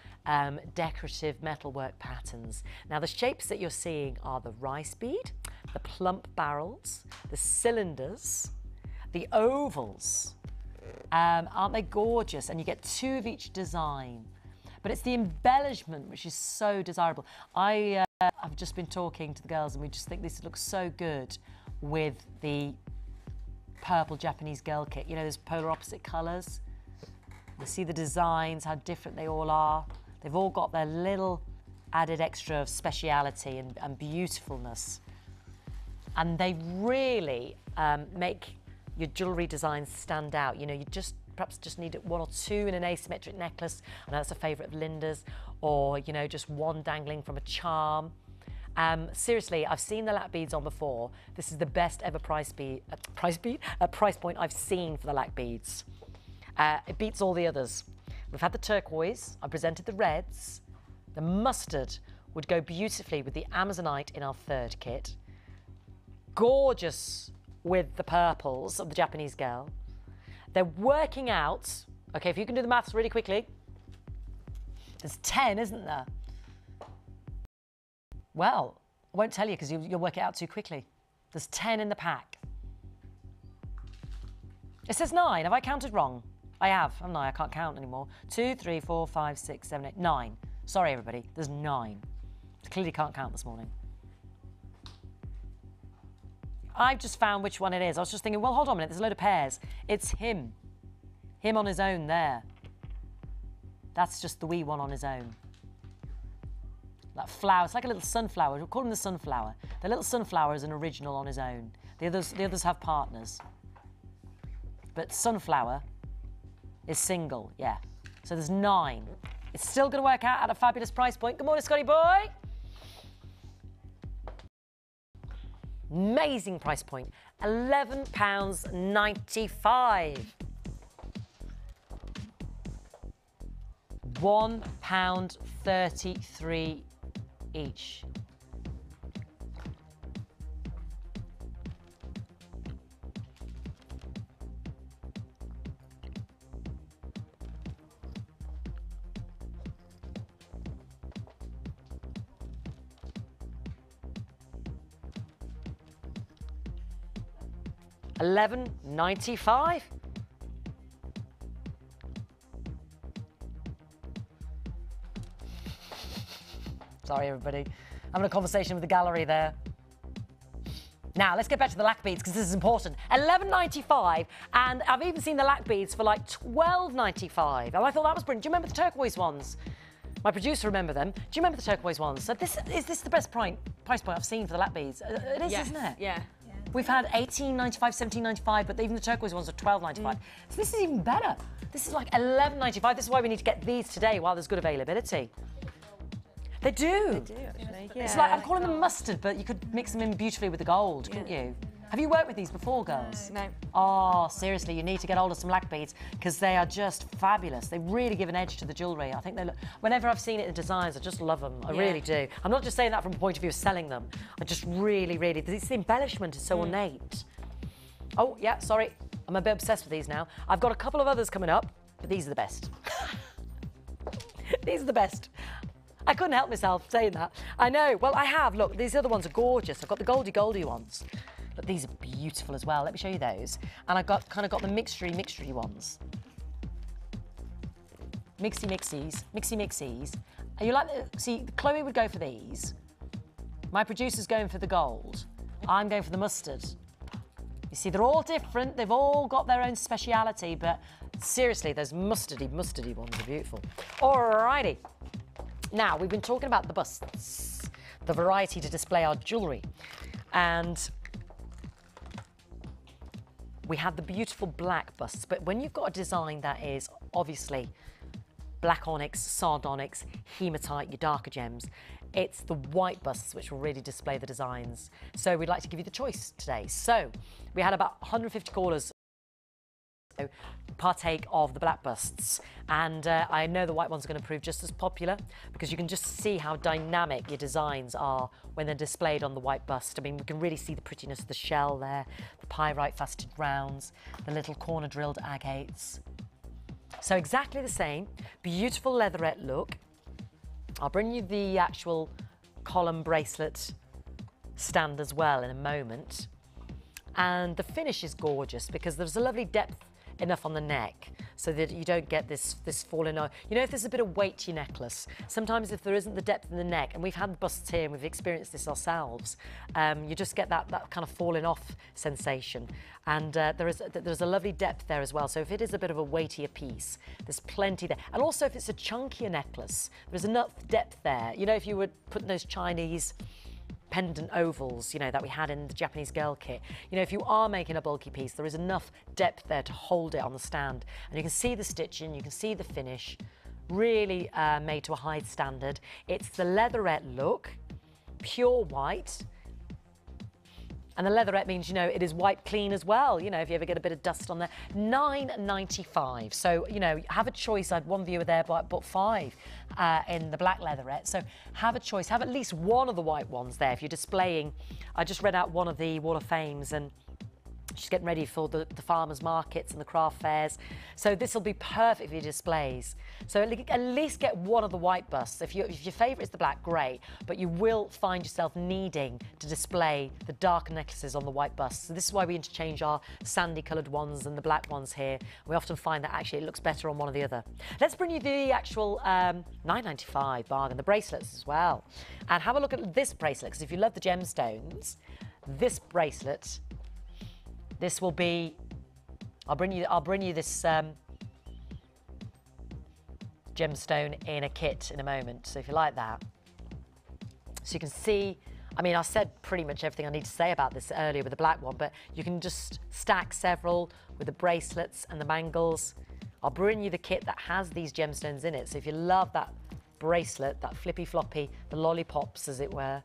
decorative metalwork patterns. Now the shapes that you're seeing are the rice bead, the plump barrels, the cylinders, the ovals. Aren't they gorgeous? And you get 2 of each design. But it's the embellishment which is so desirable. I've just been talking to the girls, and we just think this looks so good with the purple Japanese girl kit. You know, those polar opposite colours. You see the designs, how different they all are. They've all got their little added extra of speciality and beautifulness. And they really make your jewellery designs stand out. You know, you perhaps just need 1 or 2 in an asymmetric necklace. I know that's a favourite of Linda's. Or, you know, just 1 dangling from a charm. Seriously, I've seen the lac beads on before. This is the best ever price point I've seen for the lac beads. It beats all the others. We've had the turquoise, I presented the reds. The mustard would go beautifully with the Amazonite in our 3rd kit. Gorgeous with the purples of the Japanese girl. They're working out, okay, if you can do the maths really quickly, there's 10, isn't there? Well, I won't tell you because you'll work it out too quickly. There's 10 in the pack. It says 9. Have I counted wrong? I have, haven't I? I can't count anymore. 2, 3, 4, 5, 6, 7, 8, 9. Sorry, everybody. There's 9. I clearly can't count this morning. I've just found which one it is. I was just thinking, well, hold on a minute. There's a load of pairs. It's him. Him on his own there. That's just the wee one on his own. That flower, it's like a little sunflower. We'll call him the sunflower. The little sunflower is an original on his own. The others have partners. But sunflower is single, yeah. So there's 9. It's still going to work out at a fabulous price point. Good morning, Scotty boy. Amazing price point. £11.95. £1.33 each. £11.95. Sorry, everybody. Having a conversation with the gallery there. Now, let's get back to the lac beads because this is important. £11.95, and I've even seen the lac beads for like £12.95. And I thought that was brilliant. Do you remember the turquoise ones? My producer remember them. Do you remember the turquoise ones? So is this the best price point I've seen for the lac beads? It is, isn't it? Yeah. We've had £18.95, £17.95, but even the turquoise ones are £12.95. So this is even better. This is like £11.95. This is why we need to get these today while there's good availability. They do. They do, actually. Yeah. It's like, I'm calling them mustard, but you could mix them in beautifully with the gold, couldn't you? Have you worked with these before, girls? No. Oh, seriously, you need to get hold of some lac beads because they are just fabulous. They really give an edge to the jewellery. I think they look, whenever I've seen it in designs, I just love them. I really do. I'm not just saying that from a point of view of selling them. I just really, it's the embellishment is so ornate. Oh, yeah, sorry. I'm a bit obsessed with these now. I've got a couple of others coming up, but these are the best. These are the best. I couldn't help myself saying that. I know. Well, I have. Look, these other ones are gorgeous. I've got the goldie ones. But these are beautiful as well. Let me show you those. And I've got the mixture ones. mixies. And you like see, Chloe would go for these. My producer's going for the gold. I'm going for the mustard. You see, they're all different. They've all got their own speciality, but seriously, those mustardy ones are beautiful. Alrighty. Now, we've been talking about the busts, the variety to display our jewellery. And we have the beautiful black busts, but when you've got a design that is obviously black onyx, sardonyx, hematite, your darker gems, it's the white busts which will really display the designs. So we'd like to give you the choice today. So we had about 150 callers partake of the black busts, and I know the white ones are going to prove just as popular because you can just see how dynamic your designs are when they're displayed on the white bust. I mean, we can really see the prettiness of the shell there, the pyrite faceted rounds, the little corner drilled agates. So exactly the same, beautiful leatherette look. I'll bring you the actual column bracelet stand as well in a moment. And the finish is gorgeous because there's a lovely depth enough on the neck so that you don't get this falling off. You know, if there's a bit of weight to your necklace, sometimes if there isn't the depth in the neck, and we've had busts here and we've experienced this ourselves, you just get that kind of falling off sensation. And there's a lovely depth there as well. So if it is a bit of a weightier piece, there's plenty there. And also if it's a chunkier necklace, there's enough depth there. You know, if you were putting those Chinese pendant ovals, you know, that we had in the Japanese girl kit. You know, if you are making a bulky piece, there is enough depth there to hold it on the stand. And you can see the stitching, you can see the finish, really made to a high standard. It's the leatherette look, pure white. And the leatherette means, you know, it is white clean as well. You know, if you ever get a bit of dust on there. £9.95. So, you know, have a choice. I had one viewer there, but bought 5 in the black leatherette. So have a choice. Have at least one of the white ones there. If you're displaying, I just read out one of the Wall of Fames and she's getting ready for the farmers markets and the craft fairs. So this will be perfect for your displays. So at least get one of the white busts. If your favourite is the black, great. But you will find yourself needing to display the darker necklaces on the white busts. So this is why we interchange our sandy coloured ones and the black ones here. We often find that actually it looks better on one or the other. Let's bring you the actual £9.95 bargain, the bracelets as well. And have a look at this bracelet, because if you love the gemstones, this bracelet, this will be, I'll bring you this gemstone in a kit in a moment, so if you like that. So you can see, I mean, I said pretty much everything I need to say about this earlier with the black one, but you can just stack several with the bracelets and the bangles. I'll bring you the kit that has these gemstones in it, so if you love that bracelet, that flippy floppy, the lollipops as it were.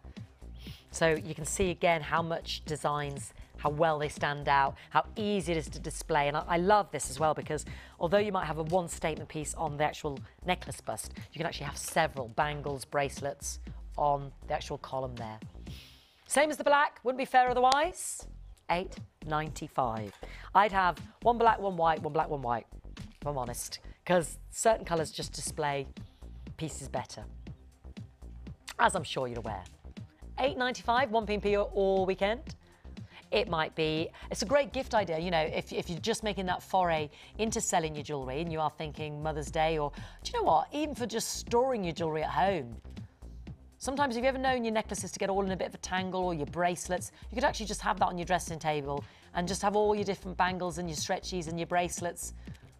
So you can see again how much designs, how well they stand out, how easy it is to display. And I love this as well because although you might have a one statement piece on the actual necklace bust, you can actually have several bangles, bracelets on the actual column there. Same as the black, wouldn't be fair otherwise. £8.95. I'd have one black, one white, one black, one white, if I'm honest, because certain colours just display pieces better, as I'm sure you're aware. £8.95, 1p all weekend. It might be, it's a great gift idea, you know, if you're just making that foray into selling your jewellery and you are thinking Mother's Day, or do you know what, even for just storing your jewellery at home. Sometimes, have you ever known your necklaces to get all in a bit of a tangle, or your bracelets? You could actually just have that on your dressing table and just have all your different bangles and your stretchies and your bracelets.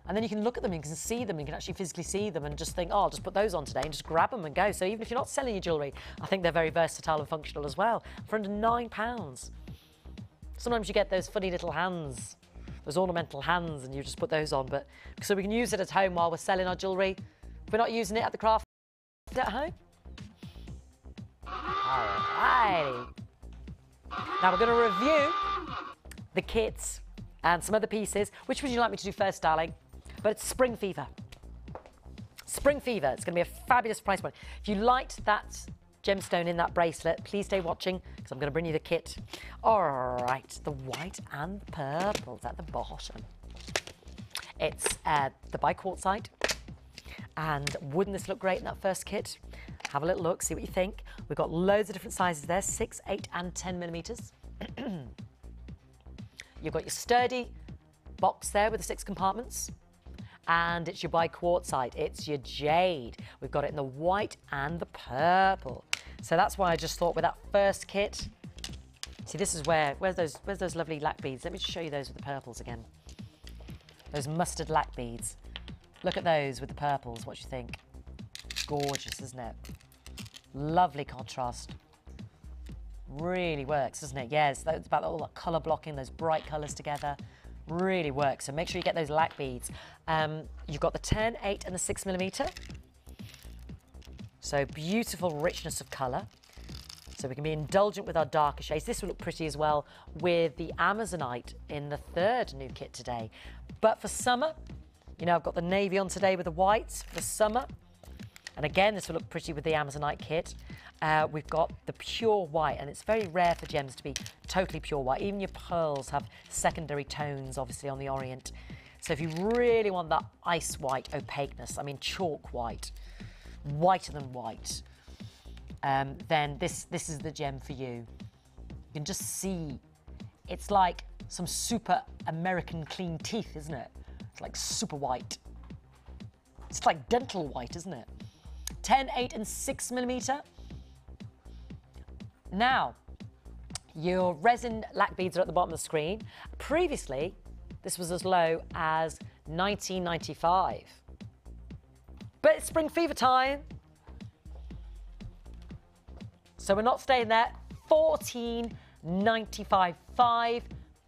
And then you can look at them, you can see them, you can actually physically see them and just think, oh, I'll just put those on today and just grab them and go. So even if you're not selling your jewellery, I think they're very versatile and functional as well. For under £9. Sometimes you get those funny little hands, those ornamental hands, and you just put those on. But so we can use it at home while we're selling our jewellery. If we're not using it at the craft at home. Alrighty. Now we're going to review the kits and some other pieces. Which would you like me to do first, darling? But it's Spring Fever. Spring Fever. It's going to be a fabulous price point. If you liked that gemstone in that bracelet, please stay watching because I'm going to bring you the kit. All right, the white and the purples at the bottom. It's the biquartzite. And wouldn't this look great in that first kit? Have a little look, see what you think. We've got loads of different sizes there, 6, 8 and 10 millimetres. You've got your sturdy box there with the 6 compartments. and it's your biquartzite, it's your jade. We've got it in the white and the purple. So that's why I just thought with that first kit, see, this is where's those lovely lac beads? Let me just show you those with the purples again. Those mustard lac beads. Look at those with the purples, what do you think? Gorgeous, isn't it? Lovely contrast. Really works, doesn't it? Yes, it's about all that colour blocking, those bright colours together. Really works. So make sure you get those lac beads. You've got the 10, 8 and the 6mm. So beautiful richness of colour. So we can be indulgent with our darker shades. This will look pretty as well with the Amazonite in the third new kit today. But for summer, you know, I've got the navy on today with the whites for summer. And again, this will look pretty with the Amazonite kit. We've got the pure white, and it's very rare for gems to be totally pure white. Even your pearls have secondary tones, obviously, on the orient. So if you really want that ice white opaqueness, I mean chalk white, whiter than white, then this is the gem for you. You can just see, it's like some super American clean teeth, isn't it? It's like super white. It's like dental white, isn't it? 10, 8 and 6mm. Now, your resin lac beads are at the bottom of the screen. Previously, this was as low as $19.95. But it's spring fever time. So we're not staying there. $14.95,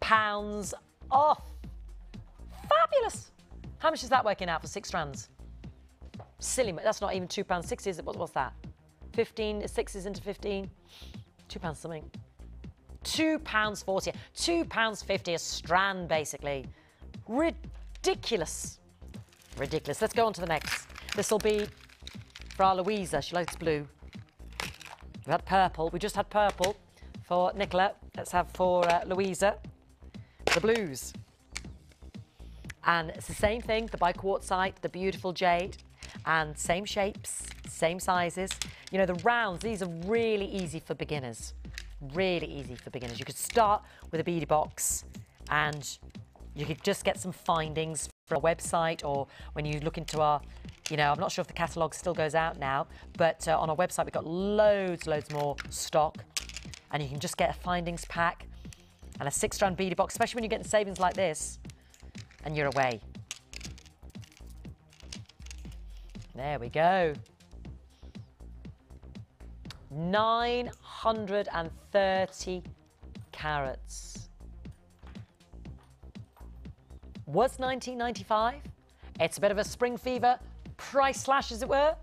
£5 off. Fabulous. How much is that working out for 6 strands? Silly, that's not even £2.60, is it? What's that? 15, 6 is into 15. £2 something. £2.40. £2.50 a strand, basically. Ridiculous. Ridiculous. Let's go on to the next. This will be for our Louisa. She likes blue. We've had purple. We just had purple for Nicola. Let's have for Louisa the blues. And it's the same thing, the biquartzite, the beautiful jade, and same shapes, same sizes. You know, the rounds, these are really easy for beginners. Really easy for beginners. You could start with a beady box and you could just get some findings from our website, or when you look into our, you know, I'm not sure if the catalogue still goes out now, but on our website we've got loads more stock, and you can just get a findings pack and a 6-strand beady box, especially when you're getting savings like this, and you're away. There we go. 930 carats. Was $19.95. It's a bit of a spring fever price slash, as it were.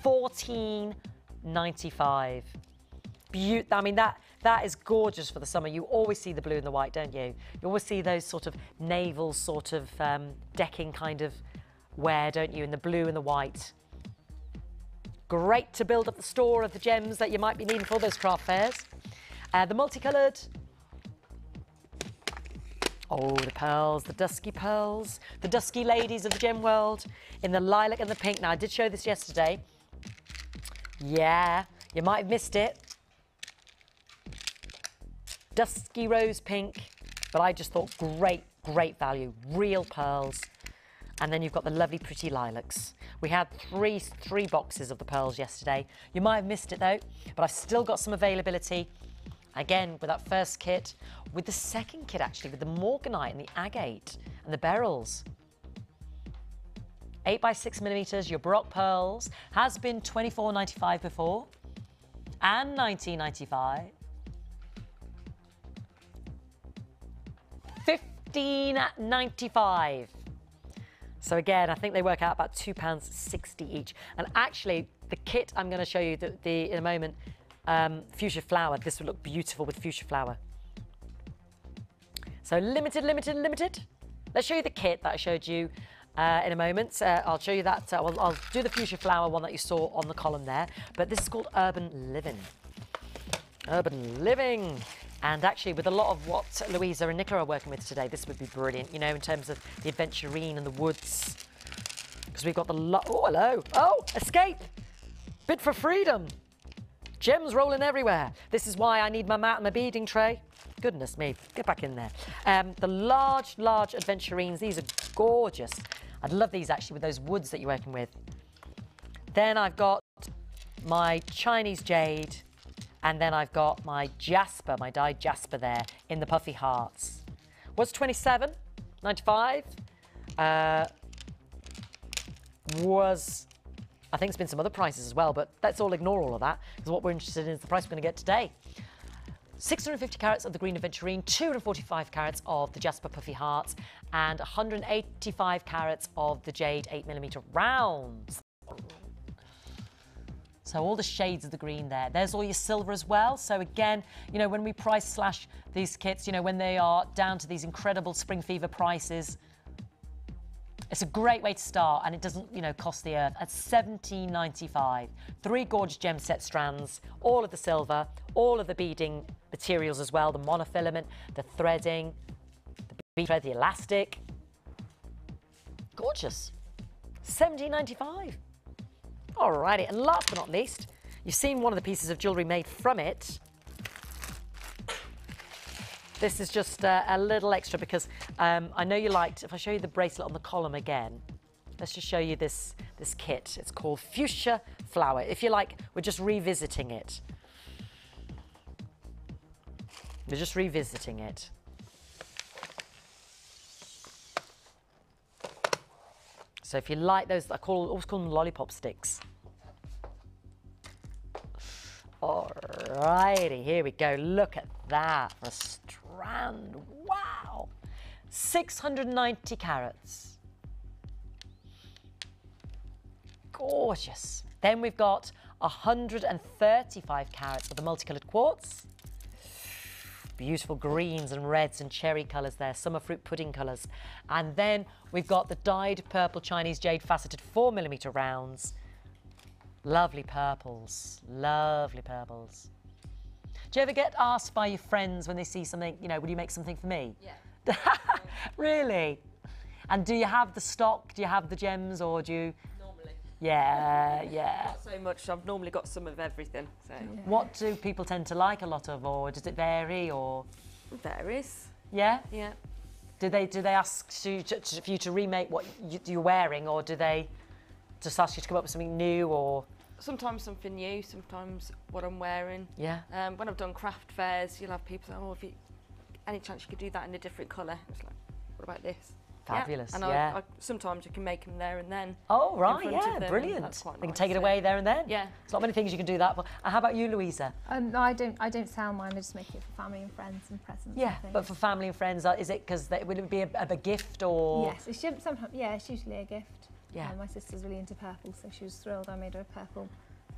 $14.95. I mean, that is gorgeous for the summer. You always see the blue and the white, don't you? You always see those sort of naval sort of decking kind of wear, don't you, in the blue and the white. Great to build up the store of the gems that you might be needing for those craft fairs. The multicoloured. Oh, the pearls, the dusky pearls, the dusky ladies of the gem world in the lilac and the pink. Now, I did show this yesterday. Yeah, you might have missed it. Dusky rose pink, but I just thought great value. Real pearls. And then you've got the lovely pretty lilacs. We had three boxes of the pearls yesterday. You might have missed it though, but I've still got some availability. Again, with that first kit, with the second kit actually, with the morganite and the agate and the beryls. 8 by 6mm, your Baroque pearls, has been $24.95 before, and $19.95. $15.95. So again, I think they work out about £2.60 each. And actually, the kit I'm going to show you in a moment, fuchsia flower. This will look beautiful with fuchsia flower. So limited. Let's show you the kit that I showed you in a moment. I'll show you that. I'll do the fuchsia flower one that you saw on the column there. But this is called Urban Living. Urban Living. And actually, with a lot of what Louisa and Nicola are working with today, this would be brilliant, you know, in terms of the adventurine and the woods. Because we've got the... Oh, hello. Oh, escape. Bid for freedom. Gems rolling everywhere. This is why I need my mat and my beading tray. Goodness me. Get back in there. The large adventurines. These are gorgeous. I'd love these actually with those woods that you're working with. Then I've got my Chinese jade, and then I've got my jasper, my dyed jasper there in the puffy hearts. Was $27.95. I think it's been some other prices as well, but let's all ignore all of that, because what we're interested in is the price we're going to get today. 650 carats of the green aventurine, 245 carats of the jasper puffy hearts, and 185 carats of the jade 8mm rounds. So all the shades of the green there. There's all your silver as well. So again, you know, when we price slash these kits, you know, when they are down to these incredible spring fever prices, it's a great way to start, and it doesn't, you know, cost the earth. At $17.95. 3 gorgeous gem set strands, all of the silver, all of the beading materials as well, the monofilament, the threading, the bead thread, the elastic. Gorgeous. $17.95. Alrighty, and last but not least, you've seen one of the pieces of jewellery made from it. This is just a little extra because I know you liked, if I show you the bracelet on the column again, let's just show you this kit. It's called Fuchsia Flower. If you like, we're just revisiting it. We're just revisiting it. So if you like those, I always call them lollipop sticks. Alrighty, here we go. Look at that for a strand. Wow. 690 carats. Gorgeous. Then we've got 135 carats of the multicoloured quartz. Beautiful greens and reds and cherry colours there, summer fruit pudding colours. And then we've got the dyed purple Chinese jade faceted 4mm rounds. Lovely purples, lovely purples. Do you ever get asked by your friends when they see something, you know, would you make something for me? Yeah. Really? And do you have the stock? Do you have the gems, or do you? Normally. Yeah, yeah. Not so much. I've normally got some of everything. So. Yeah. What do people tend to like a lot of, or does it vary, or? It varies. Yeah? Yeah. Do they ask for you to remake what you're wearing, or do they just ask you to come up with something new, or? Sometimes something new, sometimes what I'm wearing. Yeah. When I've done craft fairs, you'll have people say, oh, if you, any chance you could do that in a different colour? It's like, what about this? Fabulous, yeah. And yeah. Sometimes you can make them there and then. Oh, right, yeah, brilliant. That's quite nice. You can take it away there and then. Yeah. There's not many things you can do that for. And how about you, Louisa? No, I don't sell mine. I just make it for family and friends and presents. Yeah, but for family and friends, is it because would it be a gift, or? Yes, it should sometimes. Yeah, it's usually a gift. Yeah. My sister's really into purple, so she was thrilled. I made her a purple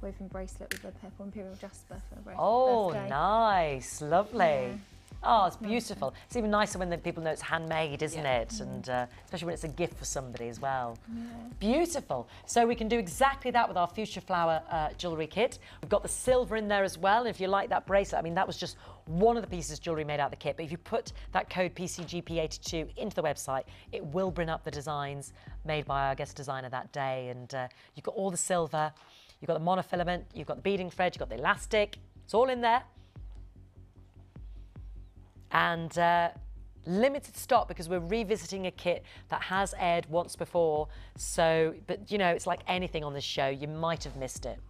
woven bracelet with a purple imperial jasper for her birthday. Oh, nice, lovely. Yeah. Oh, it's beautiful. It's even nicer when the people know it's handmade, isn't Yeah. it? And especially when it's a gift for somebody as well. Yeah. Beautiful. So we can do exactly that with our Fuchsia Flower jewellery kit. We've got the silver in there as well. And if you like that bracelet, I mean, that was just one of the pieces of jewellery made out of the kit. But if you put that code PCGP82 into the website, it will bring up the designs made by our guest designer that day. And you've got all the silver, you've got the monofilament, you've got the beading thread, you've got the elastic. It's all in there. And limited stock, because we're revisiting a kit that has aired once before. So, but you know, it's like anything on this show, you might have missed it.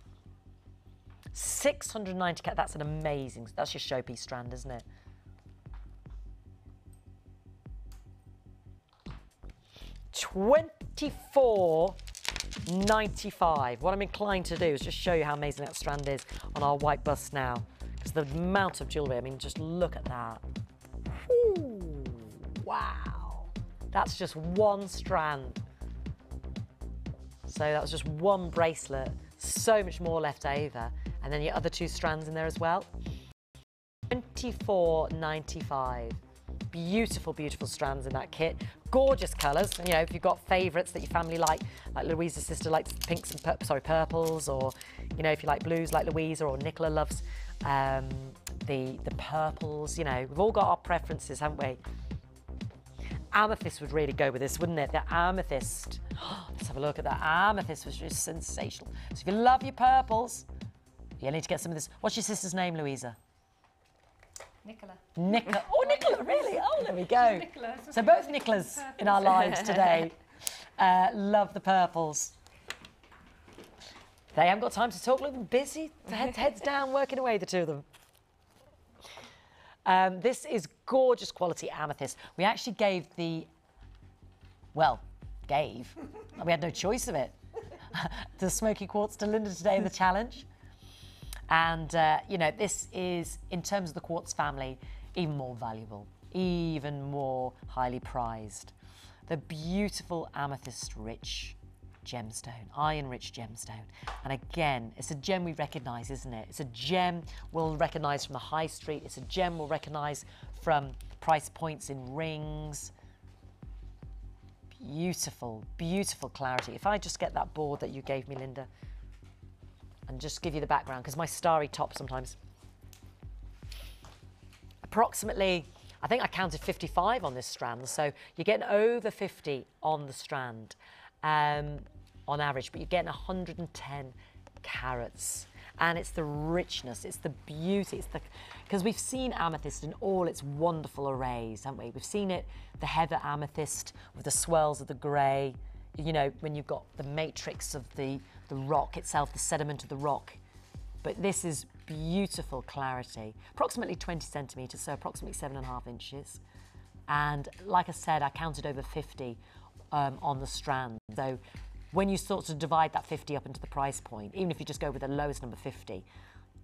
690 carats, that's an amazing, that's your showpiece strand, isn't it? $24.95. What I'm inclined to do is just show you how amazing that strand is on our white bust now. Because the amount of jewellery, I mean, just look at that. Ooh, wow. That's just one strand. So that was just one bracelet. So much more left over. And then your other 2 strands in there as well. $24.95. Beautiful, beautiful strands in that kit. Gorgeous colours. You know, if you've got favourites that your family like Louisa's sister likes pinks and purples, or you know, if you like blues like Louisa, or Nicola loves the purples. You know, we've all got our preferences, haven't we? Amethyst would really go with this, wouldn't it? The amethyst. Let's have a look at that. Amethyst was just sensational. So if you love your purples, you need to get some of this. What's your sister's name, Louisa? Nicola. Oh, Nicola, really? Oh, there we go. So both Nicolas in our lives today. Love the purples. They haven't got time to talk. Look, they're busy. Heads down, working away, the two of them. This is gorgeous quality amethyst. We actually gave we had no choice of it, the smoky quartz to Linda today in the challenge. And, you know, this is, in terms of the quartz family, even more valuable, even more highly prized. The beautiful amethyst-rich gemstone, iron-rich gemstone. And again, it's a gem we recognise, isn't it? It's a gem we'll recognise from the high street. It's a gem we'll recognise from price points in rings. Beautiful, beautiful clarity. If I just get that board that you gave me, Linda, and just give you the background, because my starry top sometimes. Approximately, I think I counted 55 on this strand, so you're getting over 50 on the strand on average, but you're getting 110 carats. And it's the richness, it's the beauty, because we've seen amethyst in all its wonderful arrays, haven't we? We've seen it, the heather amethyst with the swirls of the grey, you know, when you've got the matrix of the rock itself, the sediment of the rock. But this is beautiful clarity, approximately 20 centimetres, so approximately 7.5 inches. And like I said, I counted over 50 on the strand. So when you sort of divide that 50 up into the price point, even if you just go with the lowest number 50,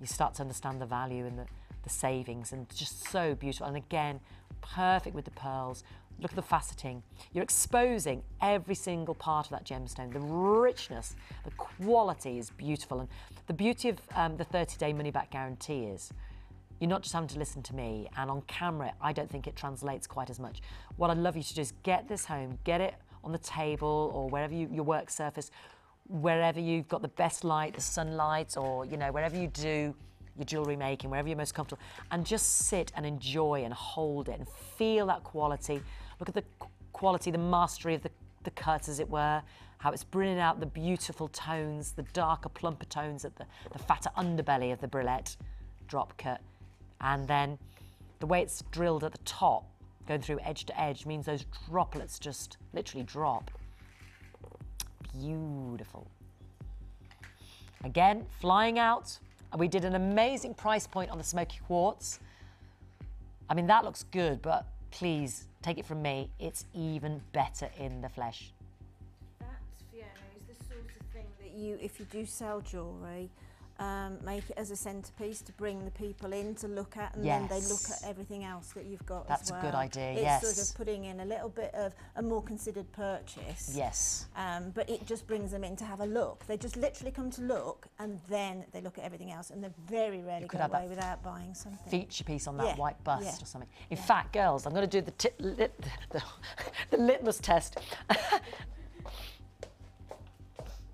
you start to understand the value and the savings, and just so beautiful. And again, perfect with the pearls. Look at the faceting. You're exposing every single part of that gemstone. The richness, the quality is beautiful. And the beauty of the 30-day money-back guarantee is you're not just having to listen to me, and on camera, I don't think it translates quite as much. What I'd love you to do is get this home, get it on the table or wherever your work surface, wherever you've got the best light, the sunlight, or, you know, wherever you do your jewellery making, wherever you're most comfortable, and just sit and enjoy and hold it and feel that quality. Look at the quality, the mastery of the cuts, as it were, how it's bringing out the beautiful tones, the darker, plumper tones at the fatter underbelly of the brulette drop cut. And then the way it's drilled at the top, going through edge to edge, means those droplets just literally drop. Beautiful. Again, flying out. We did an amazing price point on the smoky quartz. I mean, that looks good, but please, take it from me, it's even better in the flesh. That, Fiona, is the sort of thing that you, if you do sell jewellery, make it as a centrepiece to bring the people in to look at, and then they look at everything else that you've got as well. That's a good idea, it's sort of putting in a little bit of a more considered purchase. Yes. But it just brings them in to have a look. They just literally come to look, and then they look at everything else, and they very rarely go away without buying something. Feature piece on that white bust or something. In fact, girls, I'm going to do the litmus test.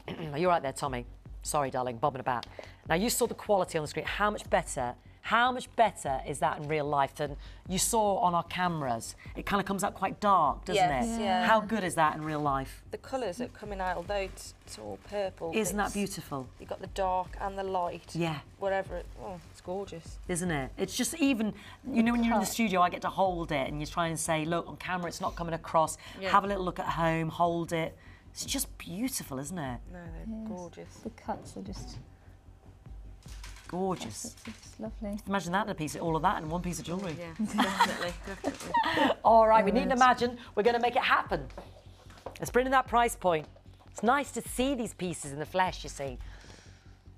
Are you all right there, Tommy? Sorry, darling, bobbing about. Now, you saw the quality on the screen. How much better is that in real life than you saw on our cameras? It kind of comes out quite dark, doesn't it? Yeah. How good is that in real life? The colours are coming out, although it's all purple. Isn't that beautiful? You've got the dark and the light. Yeah. Whatever it's gorgeous. Isn't it? It's just, even, you know, when you're in the studio, I get to hold it, and you try and say, look, on camera, it's not coming across. Yeah. Have a little look at home, hold it. It's just beautiful, isn't it? No, they're gorgeous. The cuts are just gorgeous. It's lovely. Imagine that in a piece, all of that in one piece of jewellery. Yeah, definitely, definitely. All right, we needn't imagine. We're going to make it happen. Let's bring in that price point. It's nice to see these pieces in the flesh, you see.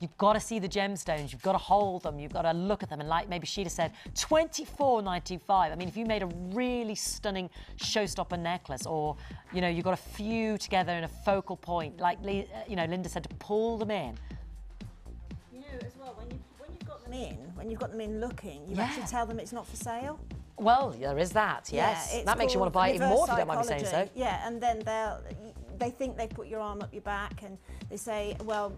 You've got to see the gemstones, you've got to hold them, you've got to look at them, and like maybe Sheila said, $24.95. I mean, if you made a really stunning showstopper necklace, or, you know, you've got a few together in a focal point, like, you know, Linda said, to pull them in. You know, as well, when you've got them in looking, you actually tell them it's not for sale. Well, there is that, yes. That makes you want to buy it even more, if you don't mind me saying so. Yeah, and then they think they put your arm up your back, and they say, well,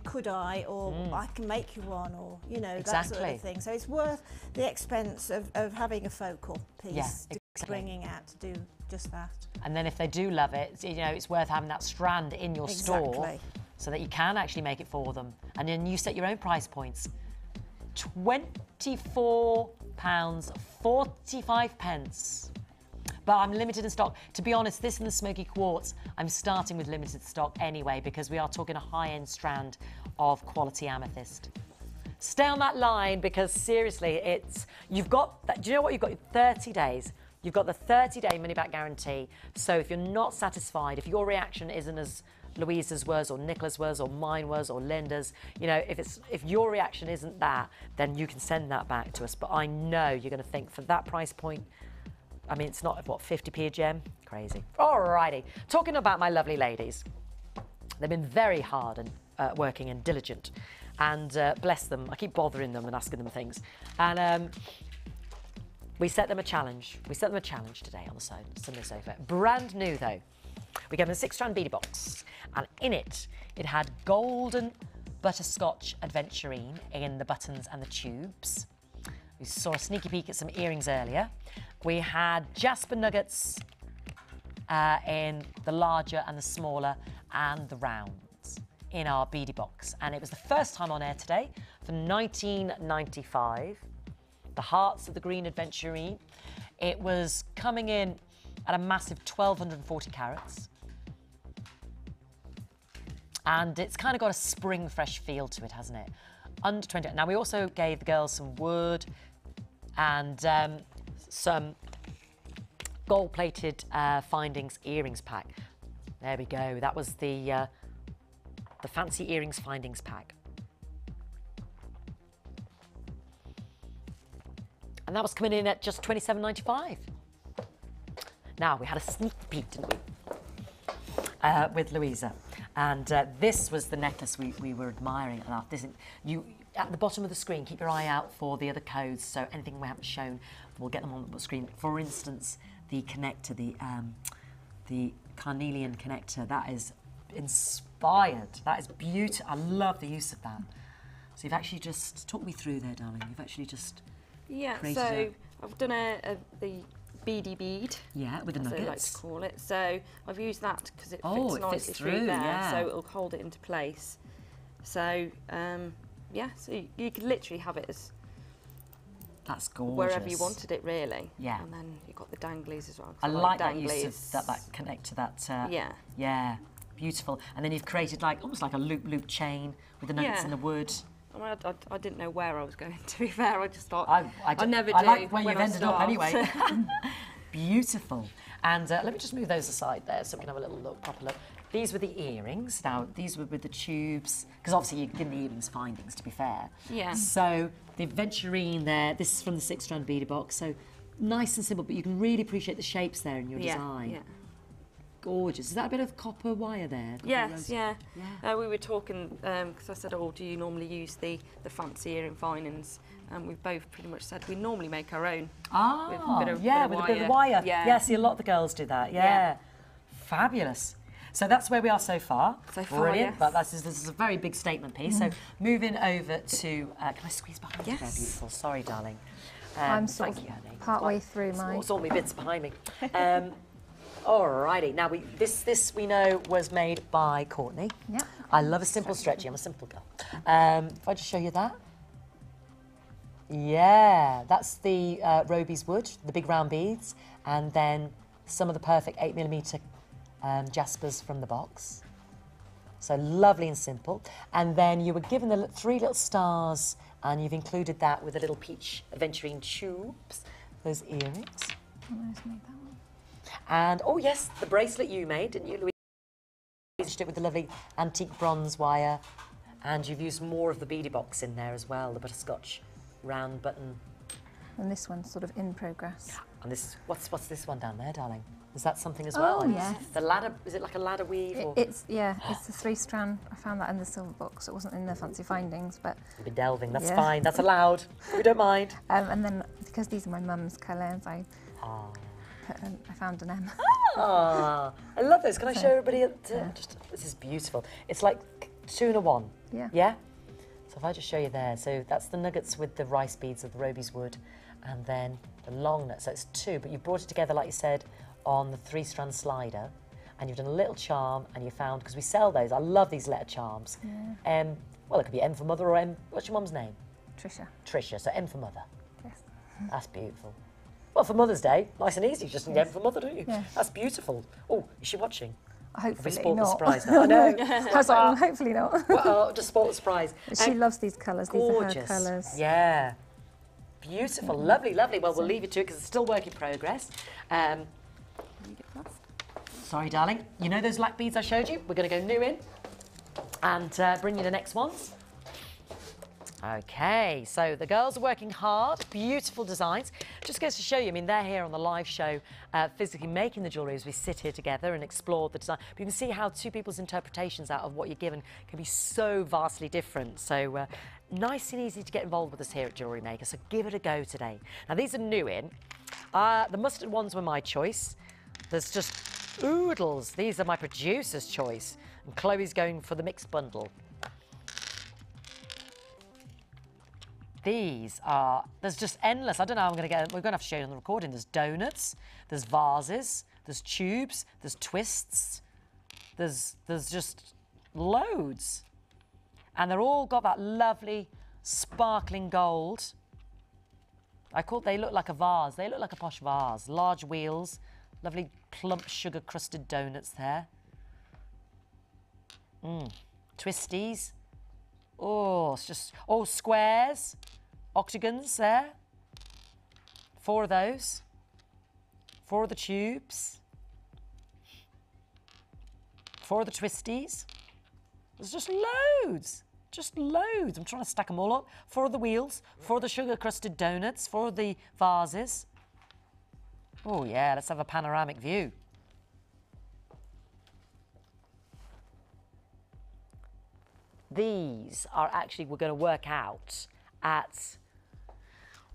could I, or I can make you one, or, you know, that sort of thing. So it's worth the expense of having a focal piece to bringing out to do just that. And then if they do love it, you know, it's worth having that strand in your store so that you can actually make it for them. And then you set your own price points. £24.45. but I'm limited in stock. To be honest, this and the smoky quartz, I'm starting with limited stock anyway, because we are talking a high-end strand of quality amethyst. Stay on that line, because seriously, you've got, do you know what, you've got 30 days. You've got the 30-day money-back guarantee. So if you're not satisfied, if your reaction isn't as Louisa's was, or Nicola's was, or mine was, or Linda's, you know, if your reaction isn't that, then you can send that back to us. But I know you're going to think, for that price point, I mean, it's not, what, 50p a gem? Crazy. Alrighty. Talking about my lovely ladies. They've been very hard and working and diligent. And bless them. I keep bothering them and asking them things. And we set them a challenge. We set them a challenge today on the Sunday sofa. Brand new, though. We gave them a 6-strand beadie box, and in it, it had golden butterscotch aventurine in the buttons and the tubes. We saw a sneaky peek at some earrings earlier. We had jasper nuggets in the larger and the smaller and the rounds in our beadie box. And it was the first time on air today for £19.95. The hearts of the green aventurine. It was coming in at a massive 1,240 carats. And it's kind of got a spring fresh feel to it, hasn't it? Under 20. Now, we also gave the girls some wood and some gold-plated findings earrings pack. There we go. That was the fancy earrings findings pack. And that was coming in at just £27.95. Now, we had a sneak peek, didn't we? With Louisa. And this was the necklace we were admiring. And at the bottom of the screen, keep your eye out for the other codes. So anything we haven't shown, we'll get them on the screen. For instance, the connector, the carnelian connector, that is inspired. That is beautiful. I love the use of that. So you've actually just, talk me through there, darling. You've actually just created I've done the beady bead. Yeah, with the nuggets. As they like to call it. So I've used that because it fits nicely through there, yeah. so it'll hold it into place. So yeah, so you could literally have it as that's gorgeous. Wherever you wanted it, really. Yeah. And then you've got the danglies as well. I like that use of that connect to that. Yeah. Beautiful. And then you've created almost like a loop chain with the nuggets and the wood. I didn't know where I was going, to be fair. I just thought, I never do. I like where you've ended up start. anyway. Beautiful. And let me just move those aside there so we can have a little look, proper look. These were the earrings. Now, these were with the tubes, because obviously you give the earrings findings, to be fair. Yeah. So the aventurine there, this is from the 6-strand beadie box, so nice and simple, but you can really appreciate the shapes there in your design. Yeah. Gorgeous. Is that a bit of copper wire there? Yes, yeah. We were talking, because I said, do you normally use the fancy earring findings? And we've both pretty much said we normally make our own. With a bit of wire. Yeah, see, a lot of the girls do that. Yeah. Fabulous. So that's where we are so far. Brilliant. Yes. But this is a very big statement piece. So moving over to, can I squeeze behind you there, beautiful? Sorry, darling. I'm sort of partway through mine. It's all my bits behind me. Alrighty, now this we know was made by Courtney. Yeah. I love a simple stretchy, I'm a simple girl. If I just show you that. Yeah, that's the Roby's wood, the big round beads, and then some of the perfect 8mm jaspers from the box. So lovely and simple. And then you were given the 3 little stars, and you've included that with the little peach aventurine tubes, those earrings. I almost made that one. And, oh yes, the bracelet you made, didn't you, Louise? You finished it with the lovely antique bronze wire. And you've used more of the beadie box in there as well, the butterscotch round button. And this one's sort of in progress. And this, what's this one down there, darling? Is that something as well? Oh, yeah. The ladder, is it like a ladder weave? It's the 3-strand. I found that in the silver box. It wasn't in the fancy findings, but... You've been delving, that's fine, that's allowed. We don't mind. And then, because these are my mum's colours, I found an M. Ah, I love those. Can I show everybody? This is beautiful. It's like 2 in 1. Yeah. Yeah? So if I just show you there. So that's the nuggets with the rice beads of the Roby's wood, and then the long nut. So it's 2, but you brought it together, like you said, on the 3-strand slider, and you've done a little charm, and you found, because we sell those, I love these letter charms. Yeah. Well, it could be M for mother or M, what's your mum's name? Trisha. Trisha, so M for mother. Yes. That's beautiful. Well, for Mother's Day, nice and easy, just again for Mother, don't you? Yeah. That's beautiful. Oh, is she watching? Hopefully spoiled not. the surprise now. I know. I was like, well, hopefully not. Well, just spoiled the surprise. She loves these colours. Gorgeous. These are her colours. Yeah. Beautiful. Lovely, lovely. Well, we'll leave you to it because it's still work in progress. Sorry, darling. You know those black beads I showed you? We're going to go new in and bring you the next ones. Okay, so the girls are working hard, beautiful designs. Just goes to show you, I mean, they're here on the live show, physically making the jewellery as we sit here together and explore the design. But you can see how two people's interpretations out of what you're given can be so vastly different. So nice and easy to get involved with us here at Jewellery Maker, so give it a go today. Now, these are new in. The mustard ones were my choice. There's just oodles. These are my producer's choice. And Chloe's going for the mixed bundle. These are, there's just endless. I don't know how I'm going to get, we're going to have to show you on the recording. There's donuts, there's vases, there's tubes, there's twists, there's just loads. And they're all got that lovely sparkling gold. They look like a vase. They look like a posh vase. Large wheels, lovely plump sugar crusted donuts there. Twisties. Oh, it's just, squares, octagons there. 4 of those. 4 of the tubes. 4 of the twisties. There's just loads. Just loads. I'm trying to stack them all up. 4 of the wheels, 4 of the sugar-crusted donuts, 4 of the vases. Oh, yeah, let's have a panoramic view. These are actually, we're going to work out at,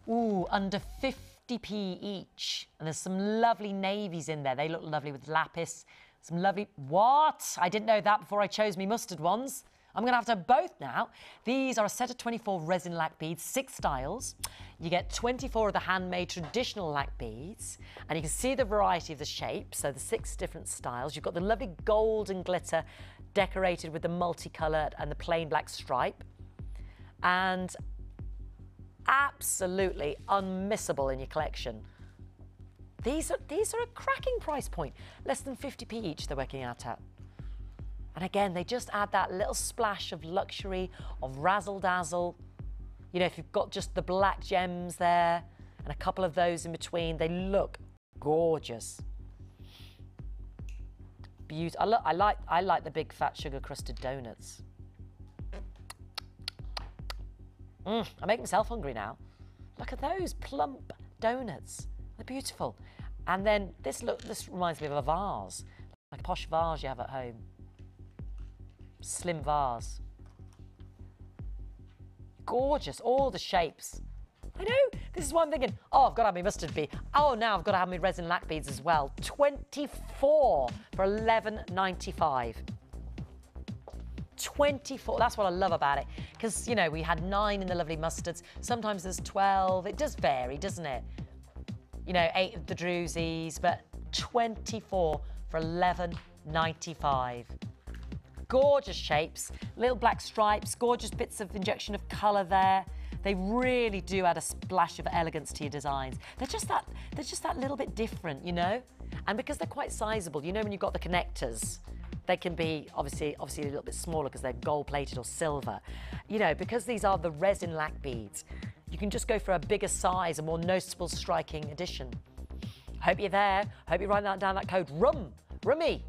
under 50p each. And there's some lovely navies in there. They look lovely with lapis. Some lovely, what? I didn't know that before I chose me mustard ones. I'm going to have both now. These are a set of 24 resin lac beads, 6 styles. You get 24 of the handmade traditional lac beads, and you can see the variety of the shapes, so the 6 different styles. You've got the lovely gold and glitter decorated with the multicoloured and the plain black stripe, and absolutely unmissable in your collection. These are a cracking price point, less than 50p each they're working out at. And again, they just add that little splash of luxury, of razzle-dazzle. You know, if you've got just the black gems there and a couple of those in between, they look gorgeous. Beautiful. I like the big fat sugar-crusted donuts. I make myself hungry now. Look at those plump donuts. They're beautiful. And then this reminds me of a vase, like a posh vase you have at home. Slim vase. Gorgeous, all the shapes. I know, this is what I'm thinking. Oh, I've got to have my mustard bead. Oh, now I've got to have my resin lac beads as well. 24 for £11.95. 24, that's what I love about it. Because, you know, we had 9 in the lovely mustards. Sometimes there's 12. It does vary, doesn't it? You know, 8 of the druzies, but 24 for £11.95. Gorgeous shapes, little black stripes, gorgeous bits of injection of colour there. They really do add a splash of elegance to your designs. They're just that little bit different, you know? And because they're quite sizable, you know, when you've got the connectors, they can be obviously a little bit smaller because they're gold plated or silver. You know, because these are the resin lac beads, you can just go for a bigger size, a more noticeable, striking addition. Hope you're there. Hope you're writing down that code. Rummy.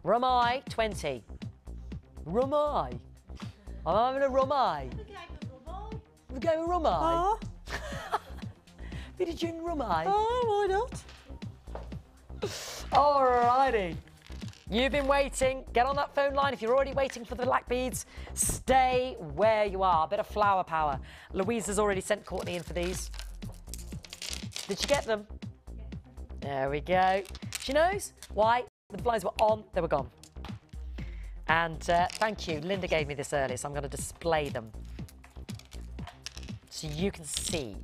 Rumai 20. Rumai. I'm having a rumai. We're going rumai. Did you drink rumai? Oh, why not? Alrighty. You've been waiting. Get on that phone line. If you're already waiting for the lac beads, stay where you are. A bit of flower power. Louise has already sent Courtney in for these. Did she get them? There we go. She knows why. The blinds were on, they were gone. And thank you, Linda gave me this earlier, so I'm going to display them so you can see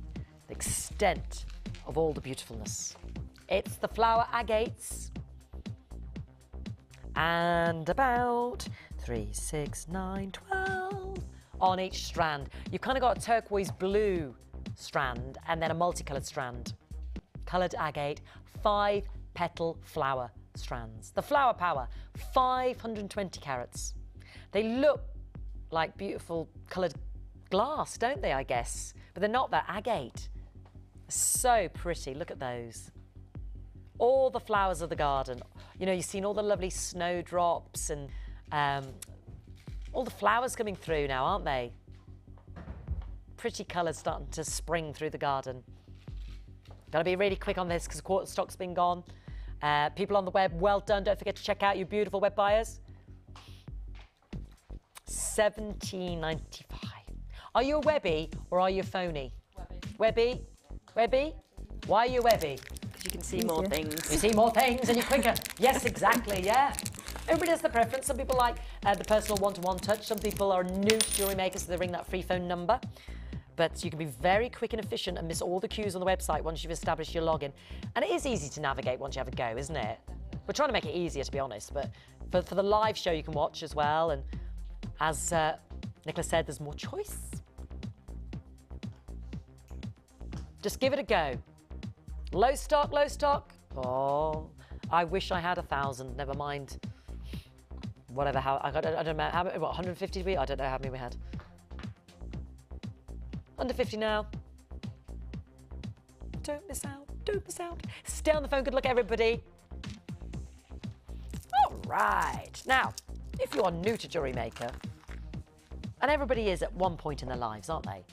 the extent of all the beautifulness. It's the flower agates, and about 3, 6, 9, 12 on each strand. You've kind of got a turquoise blue strand and then a multicoloured strand. Coloured agate, 5 petal flower strands. The flower power, 520 carats. They look like beautiful coloured glass, don't they, I guess? But they're not, they're agate. So pretty, look at those. All the flowers of the garden. You know, you've seen all the lovely snowdrops and all the flowers coming through now, aren't they? Pretty colours starting to spring through the garden. Got to be really quick on this because quarter stock's been gone. People on the web, well done. Don't forget to check out your beautiful web buyers. $17.95. Are you a Webby or are you a phony? Webby. Webby? Why are you Webby? Because you can see more things. You see more things and you're quicker. Yes, exactly, yeah. Everybody has the preference. Some people like the personal one-to-one touch. Some people are new to Jewellery Maker, so they ring that free phone number. But you can be very quick and efficient and miss all the cues on the website once you've established your login. And it is easy to navigate once you have a go, isn't it? We're trying to make it easier, to be honest. But for the live show, you can watch as well. And as Nicola said, there's more choice. Just give it a go. Low stock, low stock. Oh, I wish I had 1,000. Never mind. Whatever, I don't know, how, what, 150 to be? I don't know how many we had. Under 50 now. Don't miss out, don't miss out. Stay on the phone, good luck everybody. All right, now, if you are new to Jewellery Maker, and everybody is at one point in their lives, aren't they?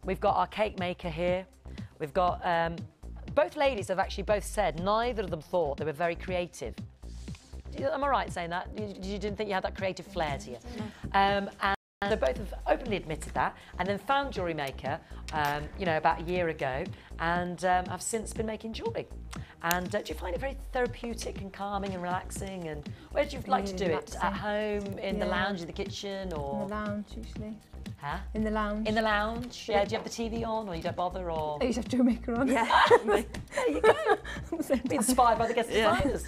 We've got our cake maker here. We've got, both ladies have actually both said neither of them thought they were very creative. Am I right saying that? You didn't think you had that creative flair to you? And they both have openly admitted that, and then found Jewellery Maker, you know, about a year ago, and have since been making jewellery. And do you find it very therapeutic and calming and relaxing? And where do you like to do it? At home, in the lounge, in the kitchen, or? In the lounge, usually. Huh? In the lounge. In the lounge? Yeah. Do you have the TV on, or you don't bother, or? I used to have Jewellery Maker on. Yeah. There you go. Be inspired by the guest designers.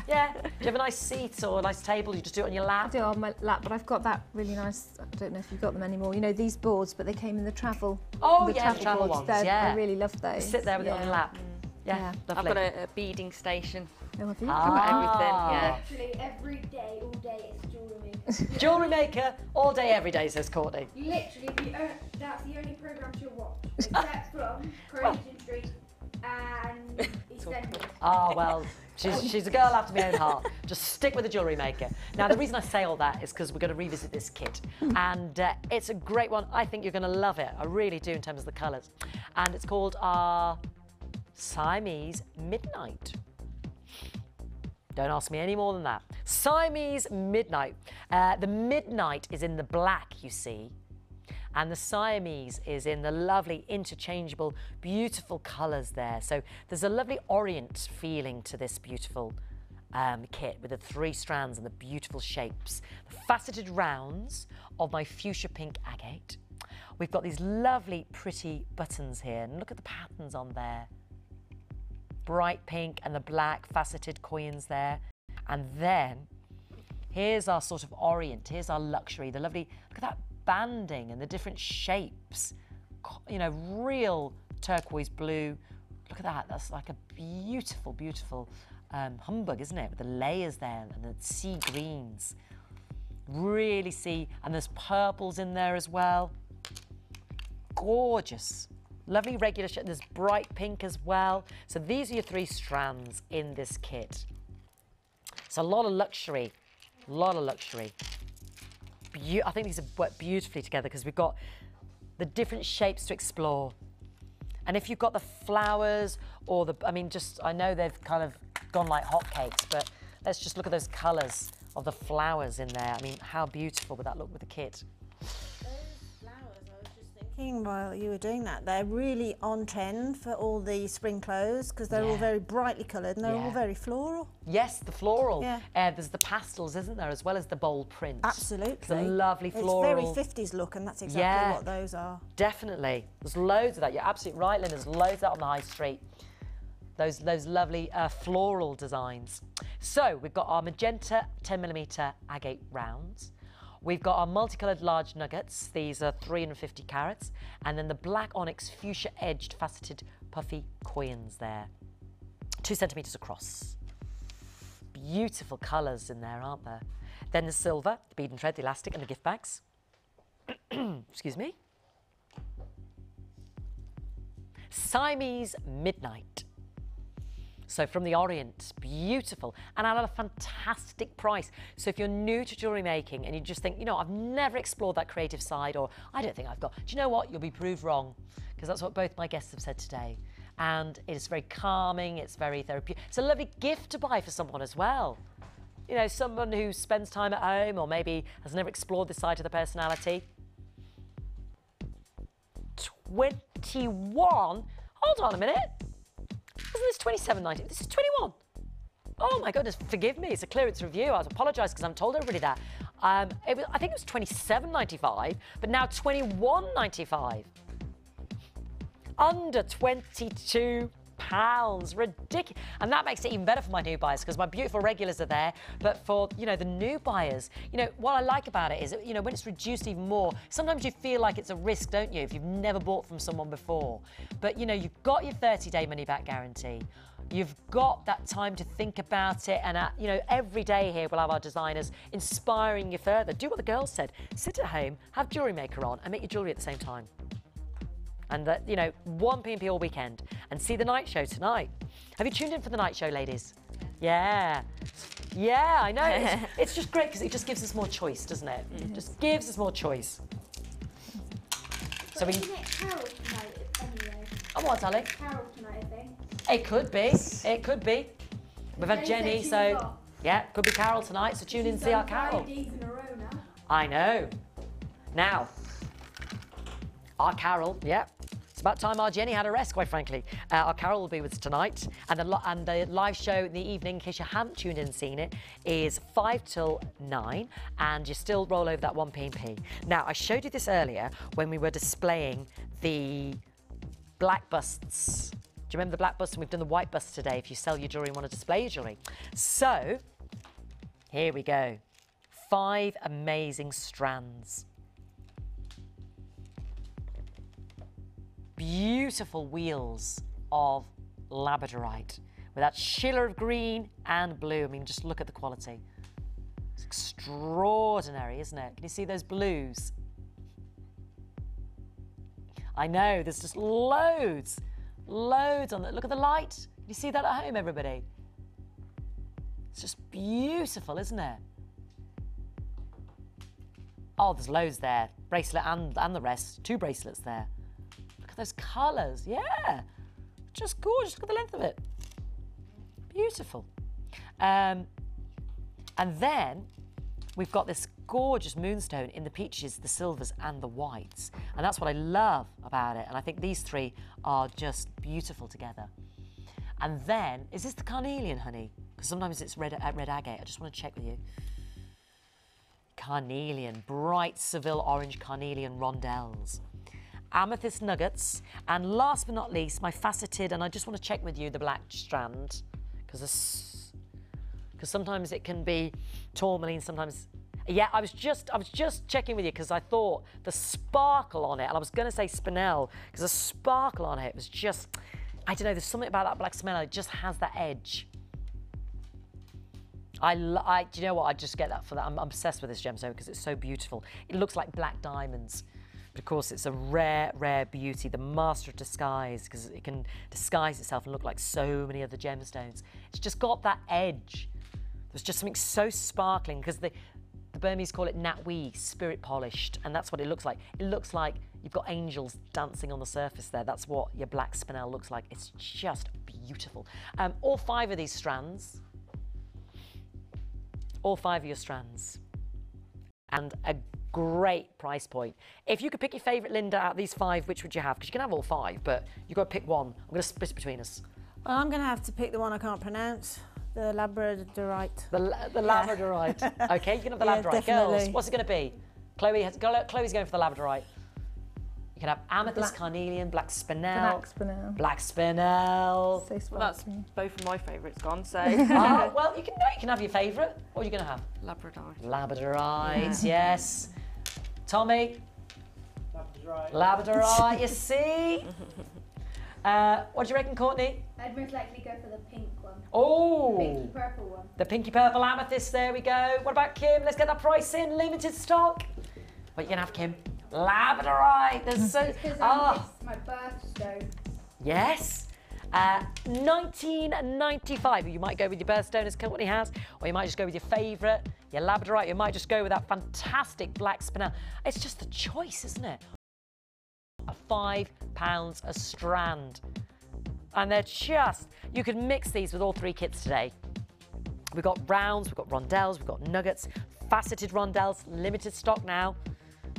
Yeah. Do you have a nice seat or a nice table? You just do it on your lap? I do it on my lap, but I've got that really nice, I don't know if you've got them anymore, you know, these boards, but they came in the travel. Oh, the yeah, the travel boards. ones, yeah. I really love those. Sit there with it on your lap. Yeah, I've got a beading station. Oh, have you? I've got everything, yeah. Literally every day, all day, it's Jewellery Maker. Jewellery Maker, all day, every day, says Courtney. Literally, that's the only programme she'll watch, except from Coronation Street and EastEnders. Ah, well, she's a girl after my own heart. Just stick with the Jewellery Maker. Now, the reason I say all that is because we're going to revisit this kit. And it's a great one. I think you're going to love it. I really do in terms of the colours. And it's called our Siamese Midnight. Don't ask me any more than that. Siamese Midnight. The Midnight is in the black, you see. And the Siamese is in the lovely, interchangeable, beautiful colours there. So there's a lovely orient feeling to this beautiful kit with the 3 strands and the beautiful shapes. The faceted rounds of my fuchsia pink agate. We've got these lovely, pretty buttons here. And look at the patterns on there. Bright pink and the black faceted coins there. And then here's our sort of orient. Here's our luxury, the lovely, look at that banding and the different shapes. You know, real turquoise blue. Look at that, that's like a beautiful, beautiful humbug, isn't it? With the layers there and the sea greens. Really see, and there's purples in there as well. Gorgeous. Lovely regular shade. There's bright pink as well. So these are your 3 strands in this kit. So a lot of luxury, a lot of luxury. I think these have worked beautifully together because we've got the different shapes to explore. And if you've got the flowers or the, I mean, just, I know they've kind of gone like hotcakes, but let's just look at those colours of the flowers in there. I mean, how beautiful would that look with the kit? While you were doing that, they're really on trend for all the spring clothes because they're all very brightly coloured and they're all very floral. Yes, the floral. Yeah. There's the pastels, isn't there, as well as the bold print. Absolutely. The lovely floral. It's very 50s look, and that's exactly what those are. Definitely. There's loads of that. You're absolutely right, Lynn. There's loads of that on the high street. Those lovely floral designs. So we've got our magenta 10mm agate rounds. We've got our multicoloured large nuggets. These are 350 carats. And then the black onyx fuchsia edged faceted puffy coins there. 2 centimetres across. Beautiful colours in there, aren't there? Then the silver, the bead and thread, the elastic and the gift bags. Excuse me. Siamese Midnight. So from the Orient, beautiful, and at a fantastic price. So if you're new to jewellery making and you just think, you know, I've never explored that creative side, or I don't think I've got, do you know what? You'll be proved wrong, because that's what both my guests have said today. And it is very calming, it's very therapeutic. It's a lovely gift to buy for someone as well. You know, someone who spends time at home or maybe has never explored this side of the personality. 21, hold on a minute. Isn't this 27.90? This is 21. Oh my goodness, forgive me, it's a clearance review. I apologise because I'm told everybody that. I think it was 27.95, but now 21.95. Under £22. Ridiculous. And that makes it even better for my new buyers, because my beautiful regulars are there. But for, you know, the new buyers, you know, what I like about it is, you know, when it's reduced even more, sometimes you feel like it's a risk, don't you, if you've never bought from someone before. But, you know, you've got your 30-day money-back guarantee. You've got that time to think about it. And, you know, every day here we'll have our designers inspiring you further. Do what the girls said. Sit at home, have Jewellery Maker on, and make your jewellery at the same time. And, you know, 1 P&P all weekend. And see the night show tonight. Have you tuned in for the night show, ladies? Yeah. Yeah, I know. It's just great because it just gives us more choice, doesn't it? It just gives us more choice. So we... Isn't it Carol tonight anyway? Oh, what, darling? Carol tonight, I think. It could be. It could be. We've had Jenny, so... Yeah, could be Carol tonight, so tune in and see our Carol. 5 days in a row now. I know. Now, our Carol, yeah. It's about time our Jenny had a rest, quite frankly. Our Carol will be with us tonight. And the live show in the evening, in case you haven't tuned in and seen it, is 5 till 9. And you still roll over that 1 P&P. Now, I showed you this earlier when we were displaying the black busts. Do you remember the black busts? And we've done the white busts today if you sell your jewellery and want to display your jewellery. So, here we go. 5 amazing strands. Beautiful wheels of labradorite with that shimmer of green and blue. I mean, just look at the quality. It's extraordinary, isn't it? Can you see those blues? I know, there's just loads on it. Look at the light. Can you see that at home, everybody? It's just beautiful, isn't it? Oh, there's loads there. Bracelet and the rest. 2 bracelets there. Those colours, yeah, just gorgeous. Look at the length of it, beautiful. And then we've got this gorgeous moonstone in the peaches, the silvers and the whites, and that's what I love about it. And I think these 3 are just beautiful together. And then, is this the carnelian, honey? Because sometimes it's red agate. I just want to check with you. Carnelian, bright Seville orange carnelian rondelles. Amethyst nuggets, and last but not least, my faceted, and I just want to check with you the black strand, because sometimes it can be tourmaline, sometimes, yeah, I was just checking with you because I thought the sparkle on it, and I was going to say spinel, because the sparkle on it was just, I don't know, there's something about that black spinel, it just has that edge. Do you know what, I just get that for that. I'm obsessed with this gemstone because it's so beautiful. It looks like black diamonds. Of course, it's a rare, rare beauty, the master of disguise, because it can disguise itself and look like so many other gemstones. It's just got that edge. There's just something so sparkling, because the Burmese call it natwi, spirit polished, and that's what it looks like. It looks like you've got angels dancing on the surface there. That's what your black spinel looks like. It's just beautiful. All 5 of these strands, all 5 of your strands, and a great price point. If you could pick your favourite, Linda, out of these 5, which would you have? Because you can have all 5, but you've got to pick one. I'm going to split between us. Well, I'm going to have to pick the one I can't pronounce. The labradorite. The labradorite. Okay, you can have the labradorite. Definitely. Girls, what's it going to be? Chloe's going for the labradorite. You can have amethyst, carnelian, black spinel. Black spinel. Black spinel. So Well, that's both of my favourites gone, so. Oh, well, you can have your favourite. What are you going to have? Labradorite. Labradorite, yes. Tommy? Labradorite, you see? What do you reckon, Courtney? I'd most likely go for the pink one. Oh! The pinky purple one. The pinky purple amethyst, there we go. What about Kim? Let's get that price in, limited stock. What are you going to have, Kim? Labradorite. There's so... It's because it's my birthstone. Yes. 1995. You might go with your birthstone as Courtney has, or you might just go with your favourite, your Labradorite. You might just go with that fantastic black spinel. It's just the choice, isn't it? £5 a strand. And they're just, you can mix these with all three kits today. We've got rounds, we've got rondelles, we've got nuggets, faceted rondelles, limited stock now.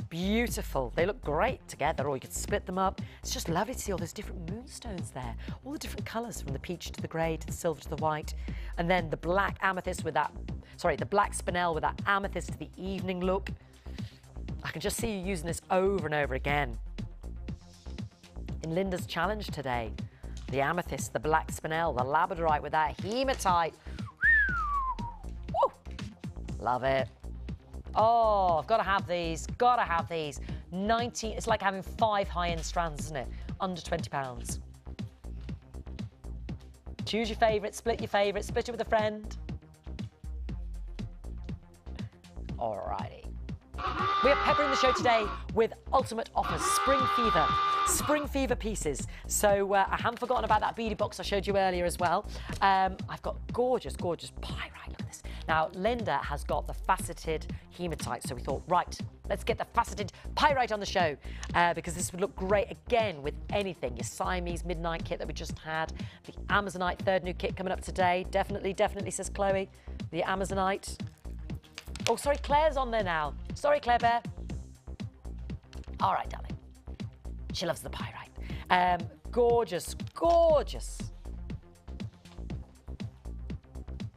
Beautiful. They look great together, or you could split them up. It's just lovely to see all those different moonstones there. All the different colours, from the peach to the grey to the silver to the white. And then the black amethyst with that, sorry, the black spinel with that amethyst to the evening look. I can just see you using this over and over again. In Linda's challenge today, the amethyst, the black spinel, the labradorite with that hematite. Woo! Love it. Oh, I've got to have these. Got to have these. 19. It's like having 5 high-end strands, isn't it? Under £20. Choose your favourite, split it with a friend. Alrighty. We are peppering the show today with ultimate offers. Spring Fever pieces. So I haven't forgotten about that beaded box I showed you earlier as well. I've got gorgeous, gorgeous pyrite. Look at this. Now, Linda has got the faceted hematite, so we thought, right, let's get the faceted pyrite on the show because this would look great again with anything. Your Siamese Midnight kit that we just had, the Amazonite third new kit coming up today. Definitely, says Chloe. The Amazonite. Oh, sorry, Claire's on there now. Sorry, Claire Bear. All right, darling. She loves the pyrite. Gorgeous, gorgeous.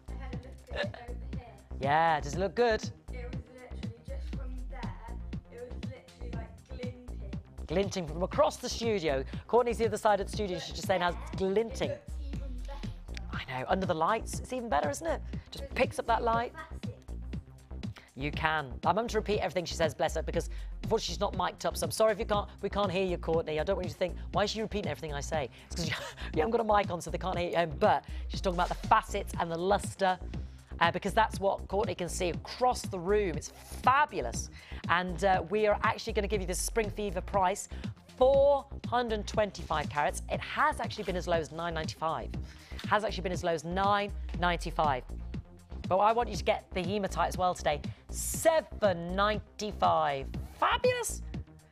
I had a look at it over here. Yeah, does it look good? It was literally just from there. It was literally like glinting. Glinting from across the studio. Courtney's the other side of the studio. She's just saying how it's glinting. It looks even better. I know, under the lights, it's even better, isn't it? Just picks up that light. You can. I'm having to repeat everything she says, bless her, because unfortunately she's not mic'd up. So I'm sorry if we can't hear you, Courtney. I don't want you to think, why is she repeating everything I say? It's because you haven't got a mic on, so they can't hear you at home. But she's talking about the facets and the lustre, because that's what Courtney can see across the room. It's fabulous. And we are actually going to give you this Spring Fever price, 425 carats. It has actually been as low as £9.95. Has actually been as low as £9.95. But I want you to get the hematite as well today. $7.95. Fabulous.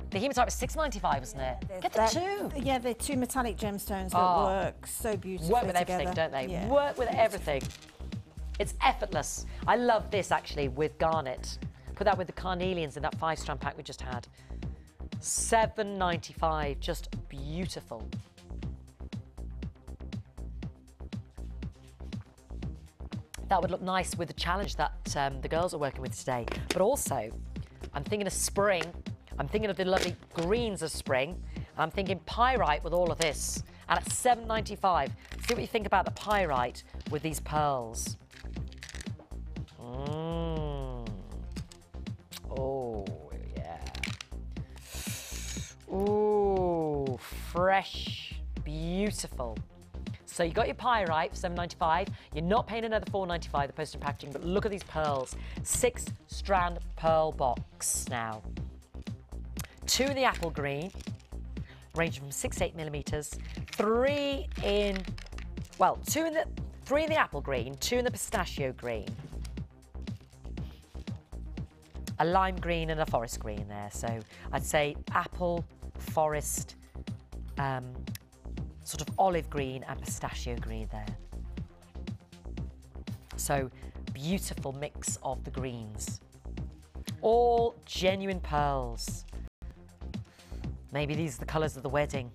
The hematite was $6.95, wasn't it? Get the two. Yeah, they're two metallic gemstones that work so beautifully Work with together. everything, don't they? Yeah. Work with everything. It's effortless. I love this, actually, with garnet. Put that with the carnelians in that 5-strand pack we just had. $7.95. Just beautiful. That would look nice with the challenge that the girls are working with today. But also, I'm thinking of spring. I'm thinking of the lovely greens of spring. I'm thinking pyrite with all of this. And at $7.95, see what you think about the pyrite with these pearls. Oh, yeah. Ooh, fresh, beautiful. So you got your pyrite for $7.95. You're not paying another $4.95, the postage and packaging, but look at these pearls. 6-strand pearl box now. 2 in the apple green, ranging from 6 to 8 millimeters. 3 in, well, 3 in the apple green, 2 in the pistachio green. A lime green and a forest green there. So I'd say apple, forest, sort of olive green and pistachio green there. So beautiful mix of the greens. All genuine pearls. Maybe these are the colours of the wedding.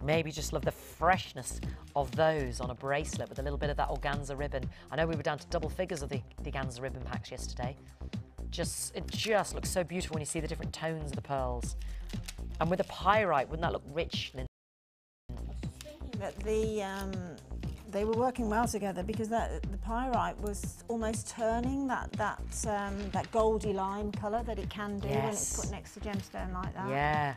Maybe just love the freshness of those on a bracelet with a little bit of that organza ribbon. I know we were down to double figures of the organza ribbon packs yesterday. It just looks so beautiful when you see the different tones of the pearls. And with the pyrite, wouldn't that look rich? That they were working well together because the pyrite was almost turning that goldy lime colour that it can do when it's put next to gemstone like that. Yeah.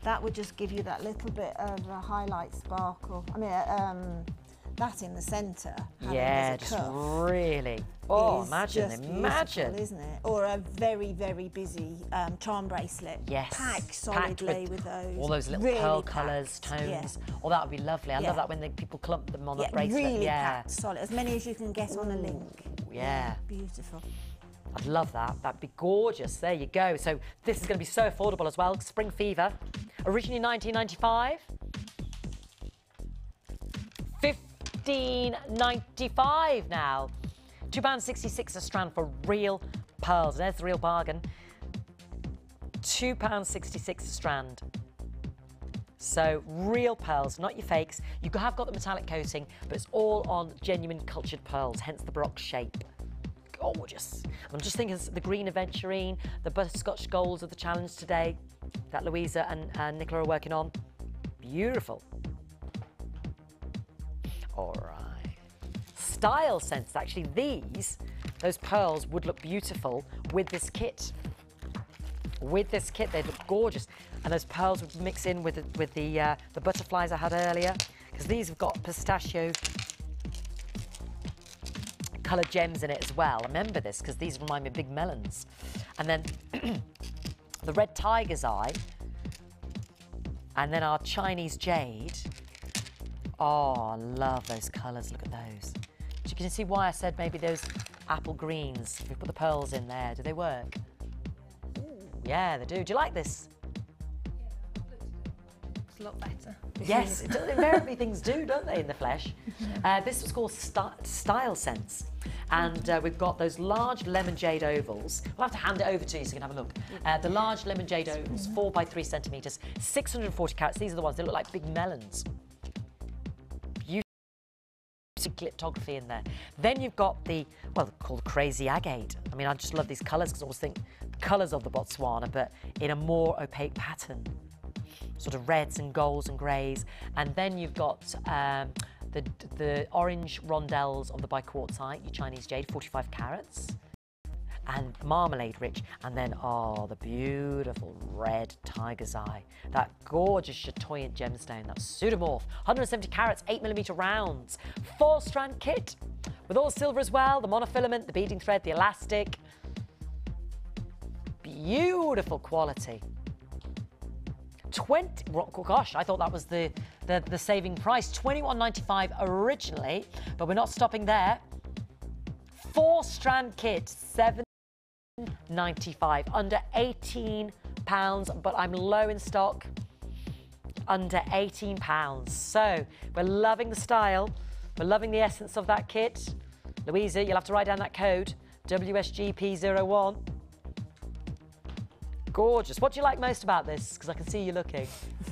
That would just give you that little bit of a highlight sparkle. I mean, that in the centre. Yeah, just really. Oh, imagine, isn't it? Or a very, very busy charm bracelet. Yes. Packed solidly with those. All those little really pearl packed, colours, tones. Yeah. Oh, that would be lovely. I love that when people clump them on a bracelet. Really packed, solid. As many as you can get on a link. Yeah. Beautiful. I'd love that. That'd be gorgeous. There you go. So this is going to be so affordable as well. Spring Fever. Originally 1995. £15.95 now. £2.66 a strand for real pearls. There's the real bargain. £2.66 a strand. So real pearls, not your fakes. You have got the metallic coating, but it's all on genuine cultured pearls, hence the baroque shape. Gorgeous. I'm just thinking the green aventurine, the butterscotch golds of the challenge today that Louisa and Nicola are working on. Beautiful. All right. Style sense. Actually, those pearls would look beautiful with this kit. With this kit, they'd look gorgeous. And those pearls would mix in with the butterflies I had earlier, because these have got pistachio coloured gems in it as well. Remember this, because these remind me of big melons. And then the red tiger's eye, and then our Chinese jade. Oh, I love those colours. Look at those. You can see why I said maybe those apple greens. If we put the pearls in there, do they work? Yeah, they do. Do you like this? It's a lot better. Yes, invariably things do, don't they, in the flesh? This was called Style Sense. And we've got those large lemon jade ovals. We'll have to hand it over to you so you can have a look. The large lemon jade ovals, 4 by 3 centimetres, 640 carats. These are the ones, they look like big melons. Cliptography in there. Then you've got called crazy agate. I mean, I just love these colours because I always think colours of the Botswana, but in a more opaque pattern. Sort of reds and golds and greys. And then you've got the orange rondelles of the biquartzite, your Chinese jade, 45 carats. And marmalade rich, and then the beautiful red tiger's eye, that gorgeous chatoyant gemstone, that pseudomorph, 170 carats, 8mm rounds, 4-strand kit with all silver as well, the monofilament, the beading thread, the elastic, beautiful quality. Gosh, I thought that was the saving price, £21.95 originally, but we're not stopping there. 4-strand kit, £7.95, under £18, but I'm low in stock, under £18. So we're loving the style, we're loving the essence of that kit. Louisa, you'll have to write down that code, WSGP01. Gorgeous. What do you like most about this? Because I can see you looking.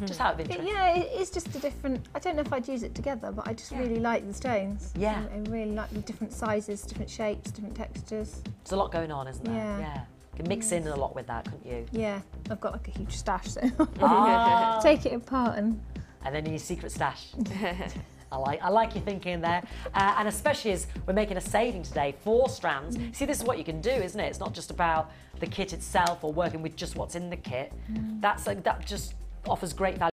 Just out of interest. Yeah, it's just a different. I don't know if I'd use it together, but I just really like the stones. Yeah. I really like the different sizes, different shapes, different textures. There's a lot going on, isn't there? Yeah. You can mix in a lot with that, couldn't you? Yeah. I've got like a huge stash, so take it apart and then your secret stash. I like your thinking there, and especially as we're making a saving today, 4 strands. See, this is what you can do, isn't it? It's not just about the kit itself or working with just what's in the kit. That just offers great value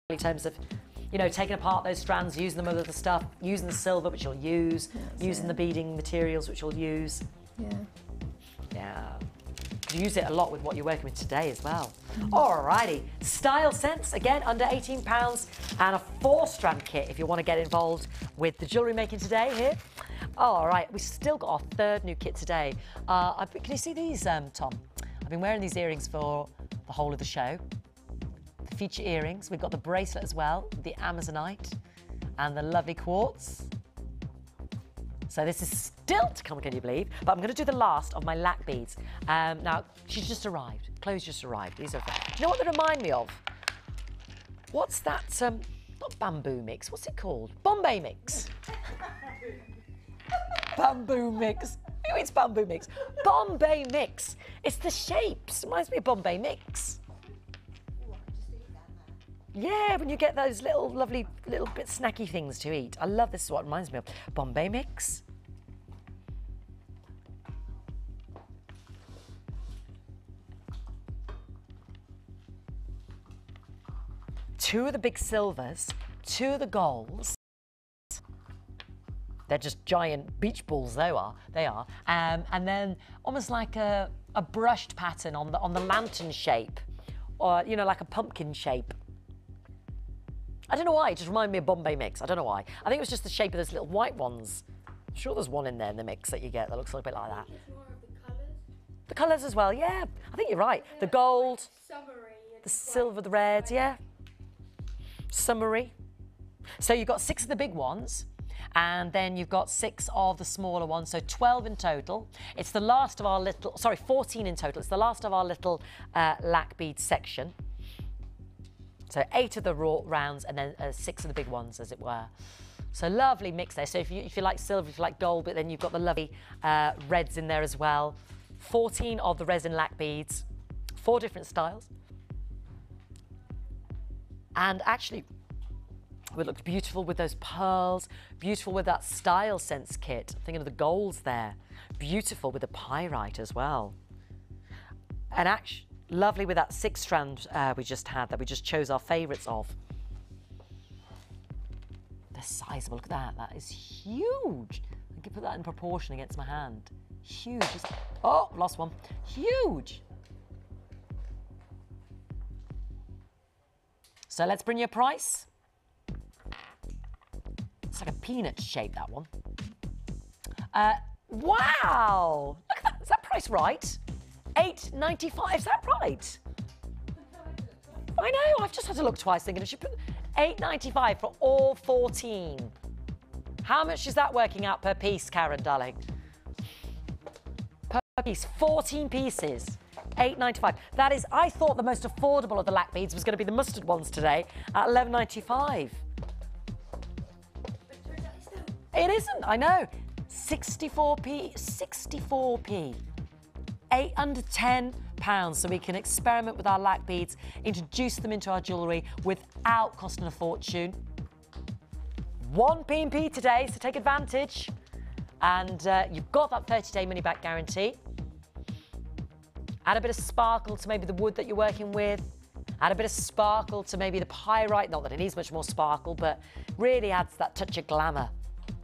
in terms of, you know, taking apart those strands, using them with other stuff, using the silver, which you'll use, using the beading materials, which you'll use. Yeah. You use it a lot with what you're working with today as well. Alrighty, Style Sense, again, under £18, and a 4-strand kit if you want to get involved with the jewellery making today here. All right, we've still got our 3rd new kit today. Can you see these, Tom? I've been wearing these earrings for the whole of the show. The feature earrings, we've got the bracelet as well, the Amazonite, and the lovely quartz. So this is still to come, can you believe? But I'm going to do the last of my lac beads. Now, she's just arrived. Chloe's just arrived. These are, you know what they remind me of? What's that, not bamboo mix, what's it called? Bombay mix. Bamboo mix. Who eats bamboo mix? Bombay mix. It's the shapes. It reminds me of Bombay mix. Yeah, when you get those little lovely little bit snacky things to eat. I love this. Is what it reminds me of. Bombay mix. Two of the big silvers, two of the golds. They're just giant beach balls. They are. And then almost like a brushed pattern on the lantern shape, or you know, like a pumpkin shape. I don't know why. It just reminded me of Bombay mix. I don't know why. I think it was just the shape of those little white ones. I'm sure there's one in there in the mix that you get that looks a little bit like that. The colours as well. Yeah, I think you're right. The gold, the silver, the red. Yeah. Summary. So you've got 6 of the big ones, and then you've got 6 of the smaller ones, so 12 in total. It's the last of our little, sorry, 14 in total. It's the last of our little lac bead section. So 8 of the raw rounds, and then 6 of the big ones, as it were. So lovely mix there. So if you like silver, if you like gold, but then you've got the lovely reds in there as well. 14 of the resin lac beads, 4 different styles. And actually, it looks beautiful with those pearls, beautiful with that style sense kit. I'm thinking of the golds there. Beautiful with the pyrite as well. And actually, lovely with that 6 strand we just had, that we just chose our favourites of. They're sizable, look at that, that is huge. I can put that in proportion against my hand. Huge, oh, lost one, huge. So let's bring you a price. It's like a peanut shape, that one. Wow! Look at that. Is that price right? $8.95. Is that right? I know. I've just had to look twice thinking I should put $8.95 for all 14. How much is that working out per piece, Karen, darling? Per piece, 14 pieces. $8.95. That is, I thought the most affordable of the lac beads was going to be the mustard ones today at $11.95. It isn't, I know. 64p, 64p. Under £10, so we can experiment with our lac beads, introduce them into our jewellery without costing a fortune. 1 P&P today, so take advantage. And you've got that 30-day money-back guarantee. Add a bit of sparkle to maybe the wood that you're working with. Add a bit of sparkle to maybe the pyrite. Not that it needs much more sparkle, but really adds that touch of glamour.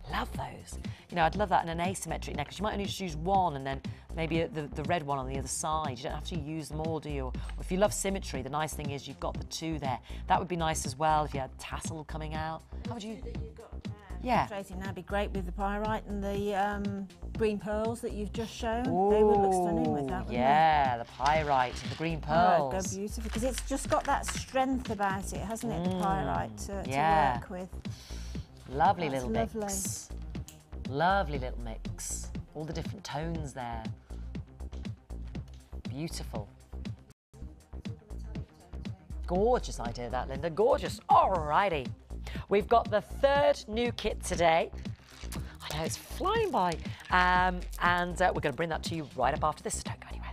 Love those. You know, I'd love that in an asymmetric necklace. You might only just use one and then maybe the red one on the other side. You don't have to use them all, do you? Or if you love symmetry, the nice thing is you've got the 2 there. That would be nice as well if you had tassel coming out. How would you? Yeah. That'd be great with the pyrite and the green pearls that you've just shown. Ooh, they would look stunning with that, wouldn't yeah, the pyrite and the green pearls. Oh, go beautiful, because it's just got that strength about it, hasn't it, the pyrite to work with. Lovely little mix. Lovely little mix. All the different tones there. Beautiful. Gorgeous idea, that, Linda. Gorgeous. Alrighty. We've got the 3rd new kit today. I know, it's flying by. And we're going to bring that to you right up after this, so don't go anywhere.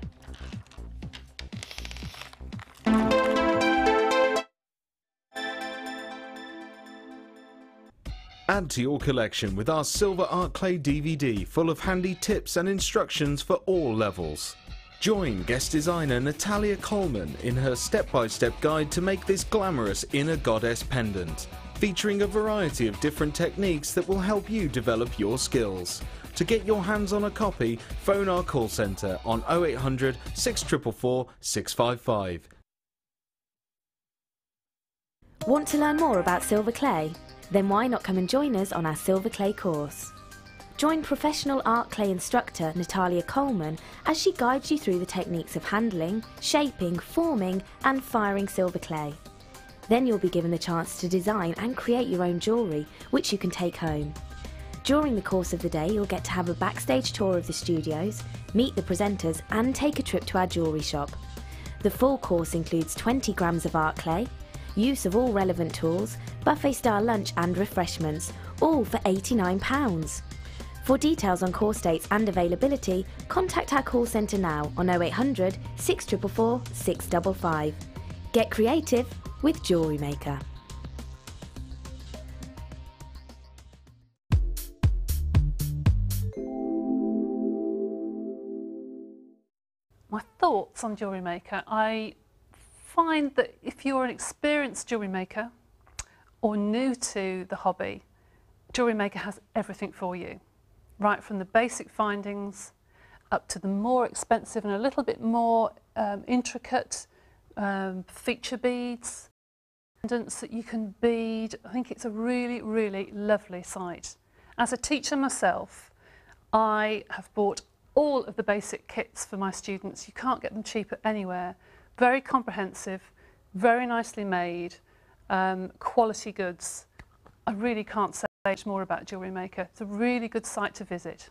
Add to your collection with our Silver Art Clay DVD full of handy tips and instructions for all levels. Join guest designer Natalia Coleman in her step-by-step guide to make this glamorous inner goddess pendant, featuring a variety of different techniques that will help you develop your skills. To get your hands on a copy, phone our call centre on 0800 644 655. Want to learn more about silver clay? Then why not come and join us on our silver clay course? Join professional art clay instructor Natalia Coleman as she guides you through the techniques of handling, shaping, forming and firing silver clay. Then you'll be given the chance to design and create your own jewellery, which you can take home. During the course of the day, you'll get to have a backstage tour of the studios, meet the presenters and take a trip to our jewellery shop. The full course includes 20 grams of art clay, use of all relevant tools, buffet-style lunch and refreshments, all for £89. For details on course dates and availability, contact our call centre now on 0800 644 655. Get creative with Jewellery Maker. My thoughts on Jewellery Maker. I find that if you're an experienced jewellery maker or new to the hobby, Jewellery Maker has everything for you. Right from the basic findings up to the more expensive and a little bit more intricate feature beads, pendants that you can bead. I think it's a really, really lovely site. As a teacher myself, I have bought all of the basic kits for my students. You can't get them cheaper anywhere. Very comprehensive, very nicely made, quality goods. I really can't say much more about Jewellery Maker. It's a really good site to visit.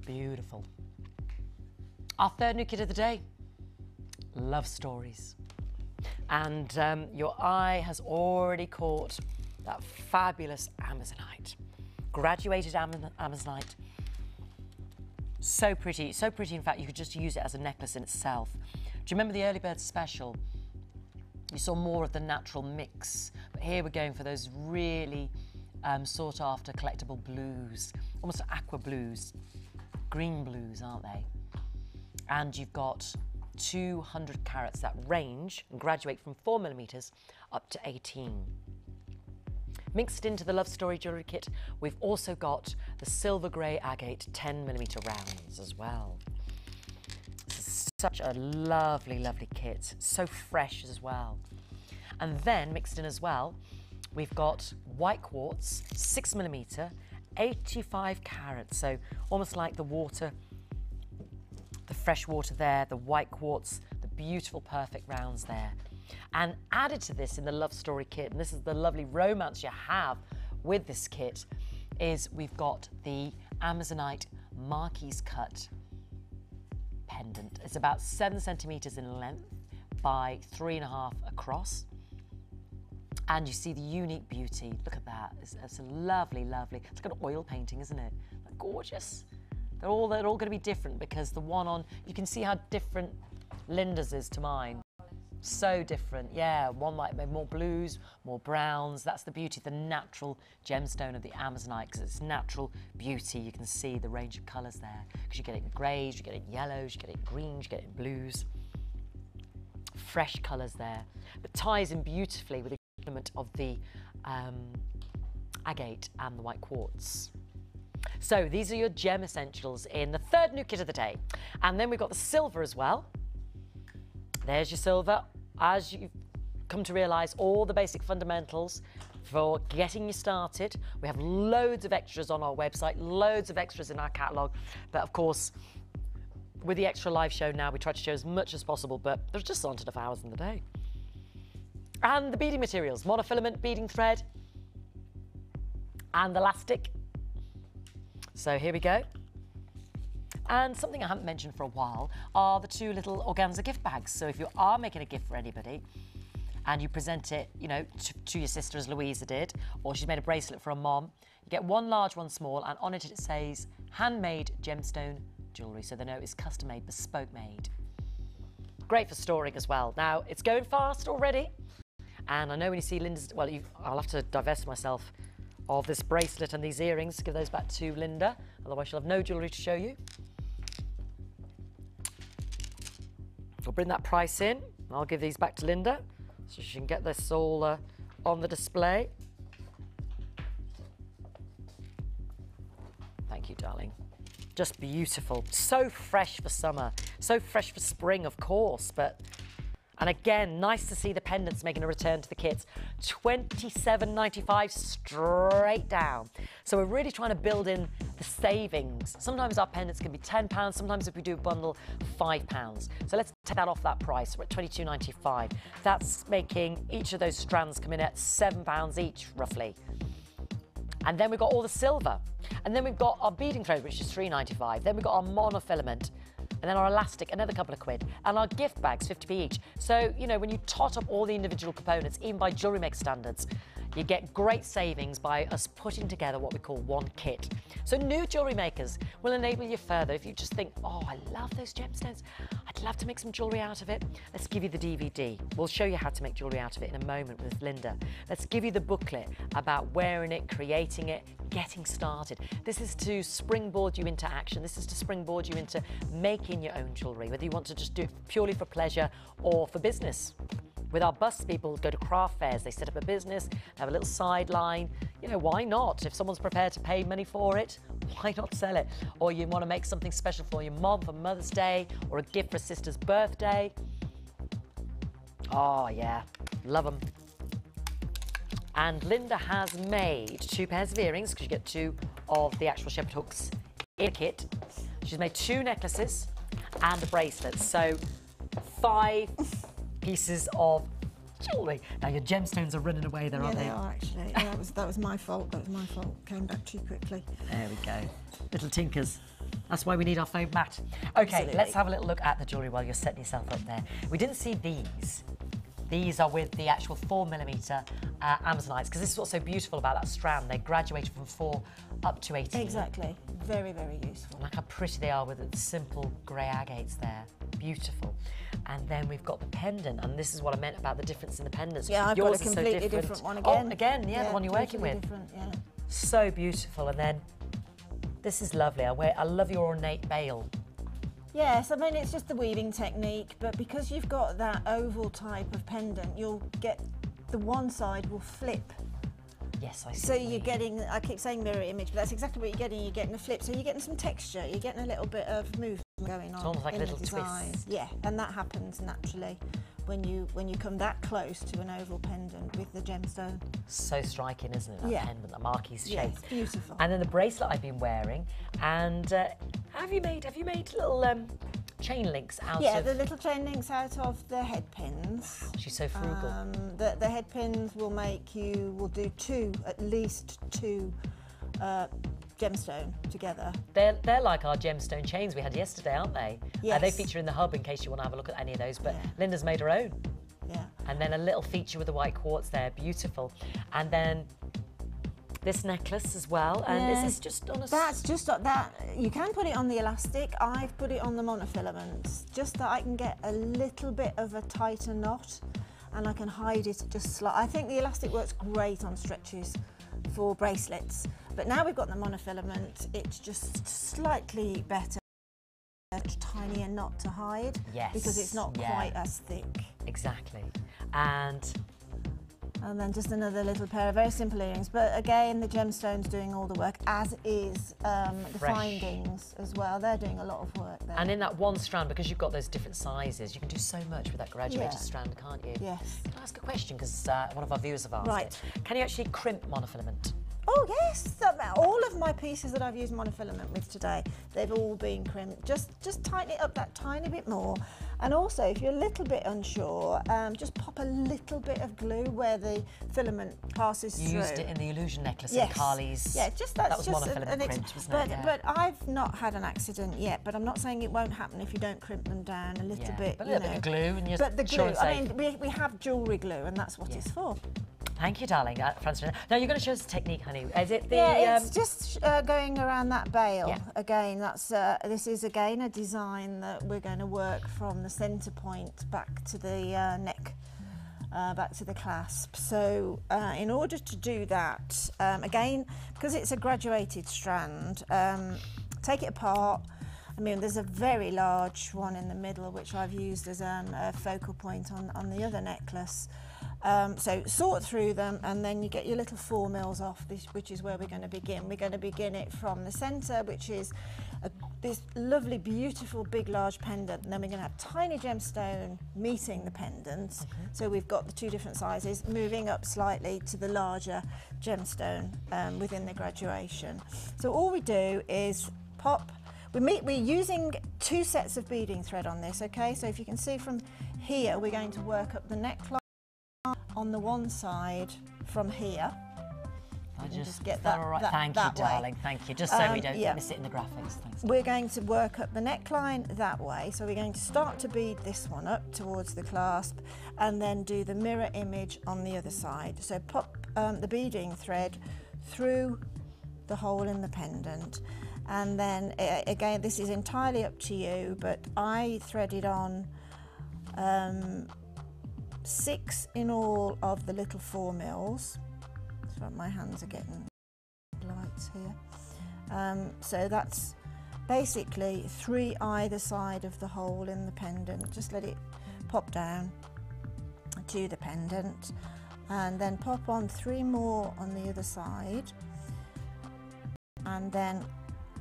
Beautiful. Our third new kit of the day, love stories. And your eye has already caught that fabulous Amazonite, graduated Amazonite. So pretty, in fact, you could just use it as a necklace in itself. Do you remember the early bird special? You saw more of the natural mix, but here we're going for those really sought after collectible blues, almost aqua blues. Green blues, aren't they? And you've got 200 carats that range and graduate from 4mm up to 18. Mixed into the Love Story jewellery kit, we've also got the silver grey agate 10mm rounds as well. This is such a lovely, lovely kit, so fresh as well. And then mixed in as well, we've got white quartz, 6mm, 85 carats, so almost like the water, the fresh water there, the white quartz, the beautiful perfect rounds there. And added to this in the Love Story kit, and this is the lovely romance you have with this kit, is we've got the Amazonite Marquise cut pendant. It's about 7 centimetres in length by 3.5 across. And you see the unique beauty. Look at that. It's a lovely, lovely. It's like an oil painting, isn't it? Gorgeous. They're all going to be different because the one on, you can see how different Linda's is to mine. So different. Yeah, one might be more blues, more browns. That's the beauty, the natural gemstone of the Amazonite, because it's natural beauty. You can see the range of colours there. Because you get it in greys, you get it in yellows, you get it in greens, you get it in blues. Fresh colours there. But ties in beautifully with the of the agate and the white quartz. So these are your gem essentials in the third new kit of the day. And then we've got the silver as well. There's your silver. As you've come to realise, all the basic fundamentals for getting you started. We have loads of extras on our website, loads of extras in our catalogue. But of course, with the extra live show now, we try to show as much as possible, but there's just aren't enough hours in the day. And the beading materials, monofilament beading thread and elastic. So here we go. And something I haven't mentioned for a while are the 2 little organza gift bags. So if you are making a gift for anybody and you present it, you know, to your sister as Louisa did, or she's made a bracelet for a mom, you get one large, one small, and on it says handmade gemstone jewellery. So they know it's custom made, bespoke made. Great for storing as well. Now, it's going fast already. And I know when you see Linda's, well, I'll have to divest myself of this bracelet and these earrings to give those back to Linda. Otherwise, she'll have no jewellery to show you. I'll bring that price in. And I'll give these back to Linda so she can get this all on the display. Thank you, darling. Just beautiful. So fresh for summer. So fresh for spring, of course, but And again, nice to see the pendants making a return to the kits. £27.95 straight down. So we're really trying to build in the savings. Sometimes our pendants can be £10, sometimes if we do a bundle, £5. So let's take that off that price. We're at £22.95. That's making each of those strands come in at £7 each, roughly. And then we've got all the silver. And then we've got our beading thread, which is £3.95. Then we've got our monofilament. And then our elastic, another couple of quid. And our gift bags, 50p each. So, you know, when you tot up all the individual components, even by Jewellery Maker standards, you get great savings by us putting together what we call one kit. So new Jewellery Makers will enable you further. If you just think, oh, I love those gemstones, I'd love to make some jewellery out of it. Let's give you the DVD. We'll show you how to make jewellery out of it in a moment with Linda. Let's give you the booklet about wearing it, creating it, getting started. This is to springboard you into action. This is to springboard you into making your own jewellery, whether you want to just do it purely for pleasure or for business. With our bus, people go to craft fairs, they set up a business, have a little sideline. You know, why not? If someone's prepared to pay money for it, why not sell it? Or you want to make something special for your mom for Mother's Day, or a gift for a sister's birthday. Oh yeah, love them. And Linda has made 2 pairs of earrings, because you get 2 of the actual shepherd hooks in a kit. She's made 2 necklaces and a bracelet. So 5 pieces of jewellery. Now your gemstones are running away there, aren't they? Yeah, they are actually. Yeah, that was my fault. That was my fault. Came back too quickly. There we go. Little tinkers. That's why we need our foam mat. Okay, Absolutely. let's have a little look at the jewellery while you're setting yourself up there. We didn't see these. These are with the actual 4mm Amazonites, because this is what's so beautiful about that strand. They graduated from 4 up to 18. Exactly. Very, very useful. Look how pretty they are with the simple grey agates there. Beautiful. And then we've got the pendant, and this is what I meant about the difference in the pendants. Yeah, I've Yours got a is completely so different one again. Oh, again, yeah, the one you're working totally with. Different, yeah. So beautiful. And then this is lovely. I love your ornate bail. Yes, I mean, it's just the weaving technique, but because you've got that oval type of pendant, you'll get the one side will flip. Yes, I see. So you're getting, I keep saying mirror image, but that's exactly what you're getting. You're getting a flip. So you're getting some texture. You're getting a little bit of movement going on. It's almost like a little twist. Yeah, and that happens naturally when you come that close to an oval pendant with the gemstone. So striking, isn't it? That pendant, the marquise shape. Yeah, it's beautiful. And then the bracelet I've been wearing. And have you made little chain links out of? Yeah, the little chain links out of the head pins. Wow, she's so frugal. The head pins will do at least two gemstone together. They're like our gemstone chains we had yesterday, aren't they? Yes. They feature in the hub in case you want to have a look at any of those, but Linda's made her own. Yeah. And then a little feature with the white quartz there, beautiful. And then this necklace as well, and this is just on a... That's just that, you can put it on the elastic. I've put it on the monofilaments, just that I can get a little bit of a tighter knot and I can hide it just slightly. I think the elastic works great on stretches for bracelets, but now we've got the monofilament, it's just slightly better. A tinier knot to hide, yes, because it's not quite as thick. Exactly. And then just another little pair of very simple earrings, but again the gemstone's doing all the work, as is the findings as well. They're doing a lot of work there. And in that one strand, because you've got those different sizes, you can do so much with that graduated strand, can't you? Yes. Can I ask a question, because one of our viewers have asked it. Can you actually crimp monofilament? Oh yes, all of my pieces that I've used monofilament with today, they've all been crimped. Just tighten it up that tiny bit more. And also, if you're a little bit unsure, just pop a little bit of glue where the filament passes through. You used it in the illusion necklace in Carly's. Yeah, that was monofilament crimped, wasn't it? Yeah. But I've not had an accident yet. But I'm not saying it won't happen if you don't crimp them down a little bit. But a little bit of glue, and you're But the sure glue, and I safe. mean, we have jewellery glue, and that's what it's for. Thank you, darling, Francina. Now you're going to show us the technique, honey. Is it the? Yeah, it's just going around that bail. Yeah. Again, this is again a design that we're going to work from the centre point back to the neck, back to the clasp. So in order to do that, again, because it's a graduated strand, take it apart. I mean, there's a very large one in the middle, which I've used as a focal point on the other necklace. So sort through them, and then you get your little 4 mils off, which is where we're going to begin. We're going to begin it from the centre, which is this lovely, beautiful, big, large pendant, and then we're going to have tiny gemstone meeting the pendants. So we've got the 2 different sizes, moving up slightly to the larger gemstone within the graduation. So all we do is pop. We're using 2 sets of beading thread on this, okay? So if you can see from here, we're going to work up the neckline on the one side from here. I just get that that. all right? That, Thank that you, way. darling. Thank you. Just so we don't miss it in the graphics. Thanks. We're going to work up the neckline that way. So we're going to start to bead this one up towards the clasp, and then do the mirror image on the other side. So pop the beading thread through the hole in the pendant, and then again, this is entirely up to you, but I threaded on 6 in all of the little 4 mils. So my hands are getting lights here. So that's basically 3 either side of the hole in the pendant. Just let it pop down to the pendant, and then pop on 3 more on the other side. And then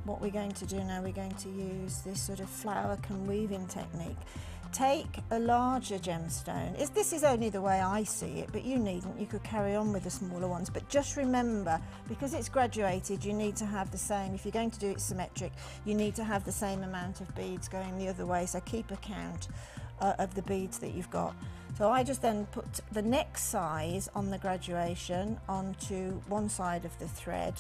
what we're going to do now, we're going to use this sort of flower cum weaving technique. Take a larger gemstone. This is only the way I see it, but you needn't. You could carry on with the smaller ones, but just remember, because it's graduated, you need to have the same. If you're going to do it symmetric, you need to have the same amount of beads going the other way, so keep a count of the beads that you've got. So I just then put the next size on the graduation onto one side of the thread,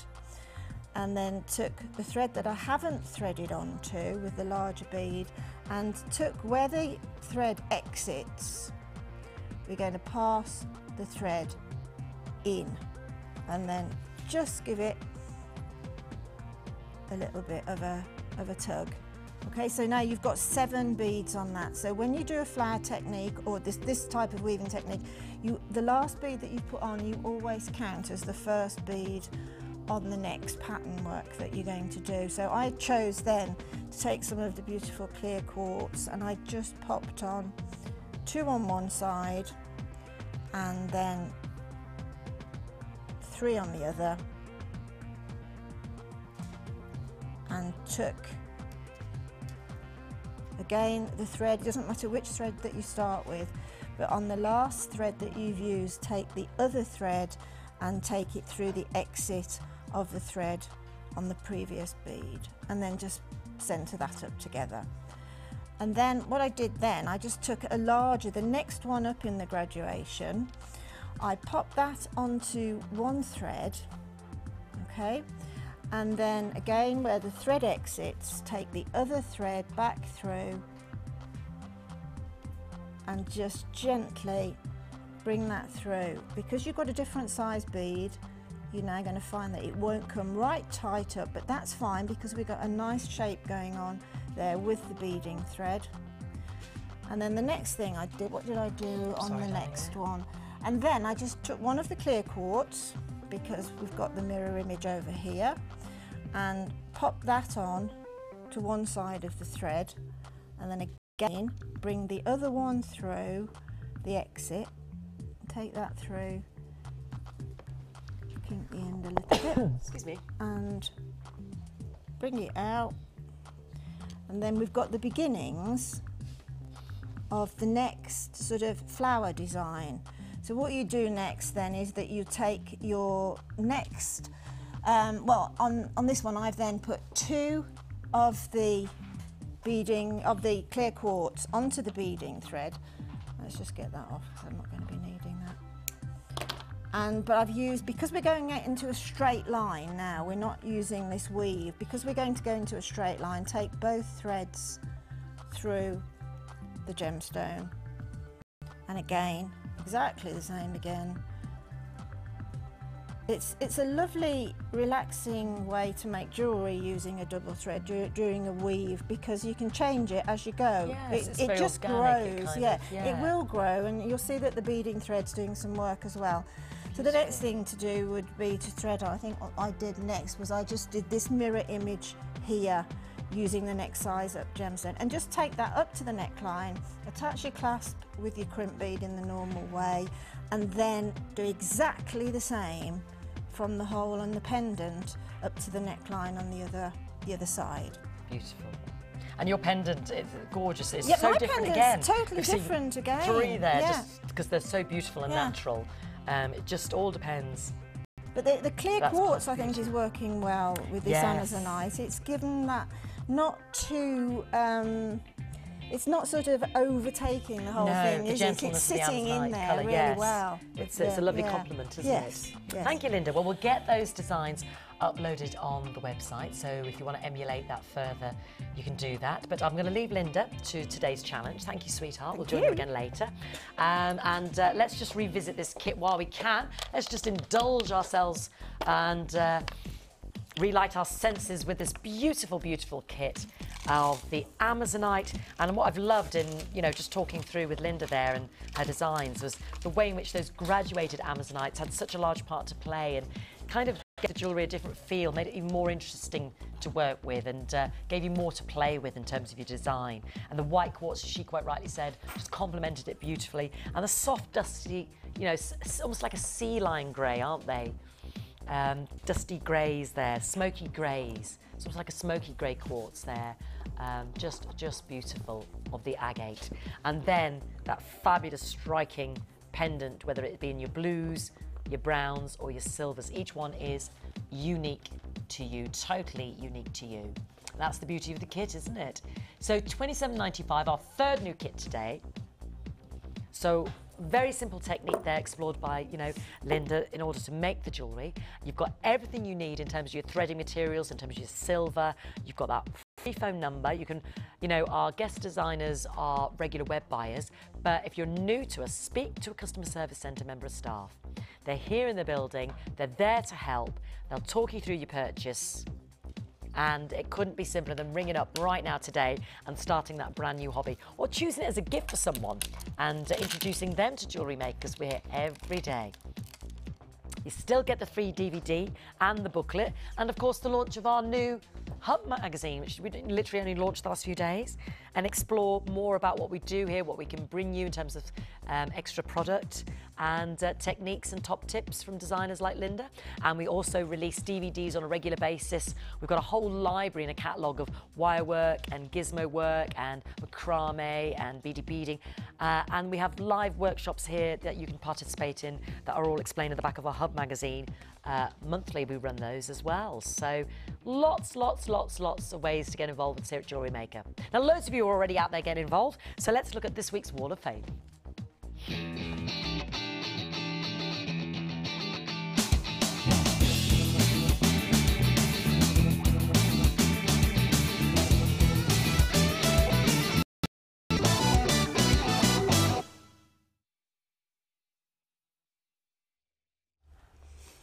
and then took the thread that I haven't threaded onto with the larger bead, and took where the thread exits, we're going to pass the thread in, and then just give it a little bit of a tug. Okay, so now you've got 7 beads on that. So when you do a flower technique or this type of weaving technique, the last bead that you put on, you always count as the first bead on the next pattern work that you're going to do. So I chose then to take some of the beautiful clear quartz, and I just popped on 2 on one side and then 3 on the other, and took again the thread. It doesn't matter which thread that you start with, but on the last thread that you've used, take the other thread and take it through the exit of the thread on the previous bead, and then just center that up together. And then what I did then, I just took a larger, the next one up in the graduation, I popped that onto one thread, okay, and then again where the thread exits, take the other thread back through and just gently bring that through. Because you've got a different size bead, you're now going to find that it won't come right tight up, but that's fine because we've got a nice shape going on there with the beading thread. And then the next thing I did, what did I do on the next one? And then I just took one of the clear quartz, because we've got the mirror image over here, and popped that on to one side of the thread, and then again bring the other one through the exit, take that through, kink the end a little bit, excuse me, and bring it out, and then we've got the beginnings of the next sort of flower design. So what you do next then is that you take your next, well on this one I've then put 2 of the beading, of the clear quartz onto the beading thread. Let's just get that off because I'm not going to be needing that. But I've used, because we're going out into a straight line now, we're not using this weave, because we're going to go into a straight line, take both threads through the gemstone, and again exactly the same again. It's a lovely relaxing way to make jewellery using a double thread during a weave, because you can change it as you go. Yes, it just organic, grows, yeah. It will grow, and you'll see that the beading thread's doing some work as well. So the next thing to do would be to thread on. I think what I did next was I just did this mirror image here using the neck size up gemstone, and just take that up to the neckline, attach your clasp with your crimp bead in the normal way, and then do exactly the same from the hole and the pendant up to the neckline on the other side. Beautiful. And your pendant is gorgeous. It's yeah, so different again. Totally different again. 3 there, yeah. just because they're so beautiful and natural. It just all depends. But the clear quartz, I think, is working well with this Amazonite. It's given that not too. It's not sort of overtaking the whole thing, is it? It's sitting in there colour, really well. It's a lovely compliment, isn't it? Yes. Thank you, Linda. Well, we'll get those designs uploaded on the website, so if you want to emulate that further, you can do that. But I'm going to leave Linda to today's challenge. Thank you, sweetheart. We'll join you again later. And let's just revisit this kit while we can. Let's just indulge ourselves and relight our senses with this beautiful, beautiful kit of the Amazonite. And what I've loved in, just talking through with Linda there and her designs was the way in which those graduated Amazonites had such a large part to play and kind of gave the jewellery a different feel, made it even more interesting to work with, and gave you more to play with in terms of your design. And the white quartz, as she quite rightly said, just complemented it beautifully. And the soft, dusty, it's almost like a sea lion grey, aren't they? Dusty greys there, smoky greys. It's almost like a smoky grey quartz there. Just beautiful of the agate. And then that fabulous striking pendant, whether it be in your blues, your browns or your silvers. Each one is unique to you, totally unique to you. That's the beauty of the kit, isn't it? So £27.95, our third new kit today. So very simple technique there explored by, Linda in order to make the jewellery. You've got everything you need in terms of your threading materials, in terms of your silver. You've got that free phone number. You can, our guest designers are regular web buyers, but if you're new to us, speak to a customer service centre member of staff. They're here in the building. They're there to help. They'll talk you through your purchase. And it couldn't be simpler than ringing up right now today and starting that brand new hobby, or choosing it as a gift for someone and introducing them to Jewellery Maker, because we're here every day. You still get the free DVD and the booklet, and of course the launch of our new Hub magazine, which we literally only launched the last few days, and explore more about what we do here, what we can bring you in terms of extra product and techniques and top tips from designers like Linda. And we also release DVDs on a regular basis. We've got a whole library and a catalogue of wire work and gizmo work and macrame and beady beading. And we have live workshops here that you can participate in that are all explained at the back of our Hub magazine. Monthly we run those as well. So lots of ways to get involved with us here at Jewellery Maker. Now loads of you are already out there getting involved, so let's look at this week's Wall of Fame.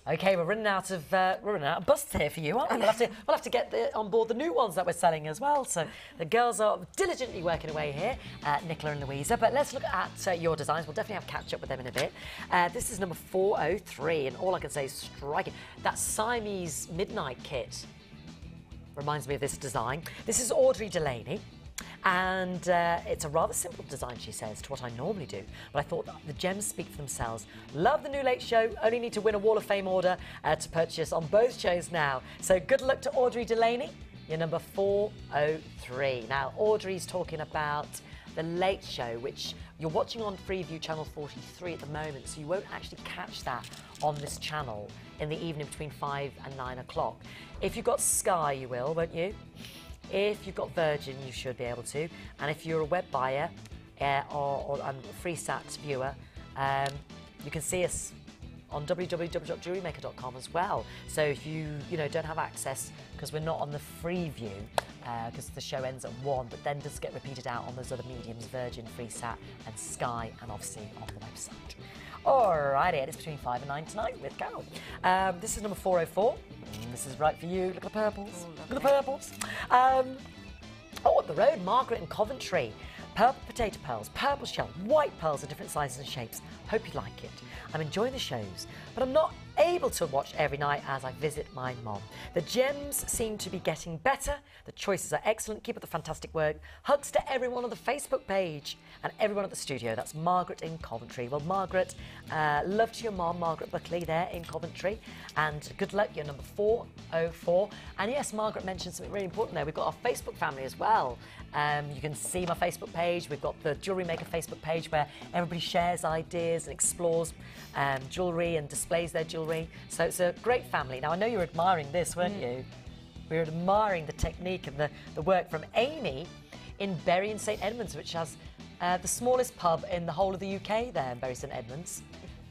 Okay, we're running out of busts here for you, aren't we? We'll have to get on board the new ones that we're selling as well. So the girls are diligently working away here, Nicola and Louisa. But let's look at your designs. We'll definitely have catch up with them in a bit. This is number 403, and all I can say is striking. That Siamese Midnight kit reminds me of this design. This is Audrey Delaney. And it's a rather simple design, she says, to what I normally do. But I thought that the gems speak for themselves. Love the new Late Show. Only need to win a Wall of Fame order to purchase on both shows now. So good luck to Audrey Delaney. You're number 403. Now, Audrey's talking about the Late Show, which you're watching on Freeview Channel 43 at the moment. So you won't actually catch that on this channel in the evening between 5 and 9 o'clock. If you've got Sky, you will, won't you? If you've got Virgin, you should be able to. And if you're a web buyer or a free sat viewer, you can see us on www.jewellerymaker.com as well. So if you don't have access, because we're not on the free view, because the show ends at 1, but then does get repeated out on those other mediums, Virgin, free sat and Sky, and obviously on the website. Alrighty, it's between 5 and 9 tonight with Carol. This is number 404. This is right for you. Look at the purples. Look at the purples. Up the road, Margaret in Coventry. Purple potato pearls, purple shell, white pearls of different sizes and shapes. Hope you like it. I'm enjoying the shows, but I'm not able to watch every night as I visit my mom. The gems seem to be getting better. The choices are excellent. Keep up the fantastic work. Hugs to everyone on the Facebook page and everyone at the studio. That's Margaret in Coventry. Well, Margaret, love to your mom, Margaret Buckley there in Coventry. And good luck, you're number 404. And yes, Margaret mentioned something really important there. We've got our Facebook family as well. You can see my Facebook page. We've got the Jewellery Maker Facebook page where everybody shares ideas and explores jewellery and displays their jewellery. So it's a great family. Now, I know you were admiring this, weren't you? We were admiring the technique and the work from Amy in Bury in St Edmunds, which has the smallest pub in the whole of the UK there in Bury St Edmunds.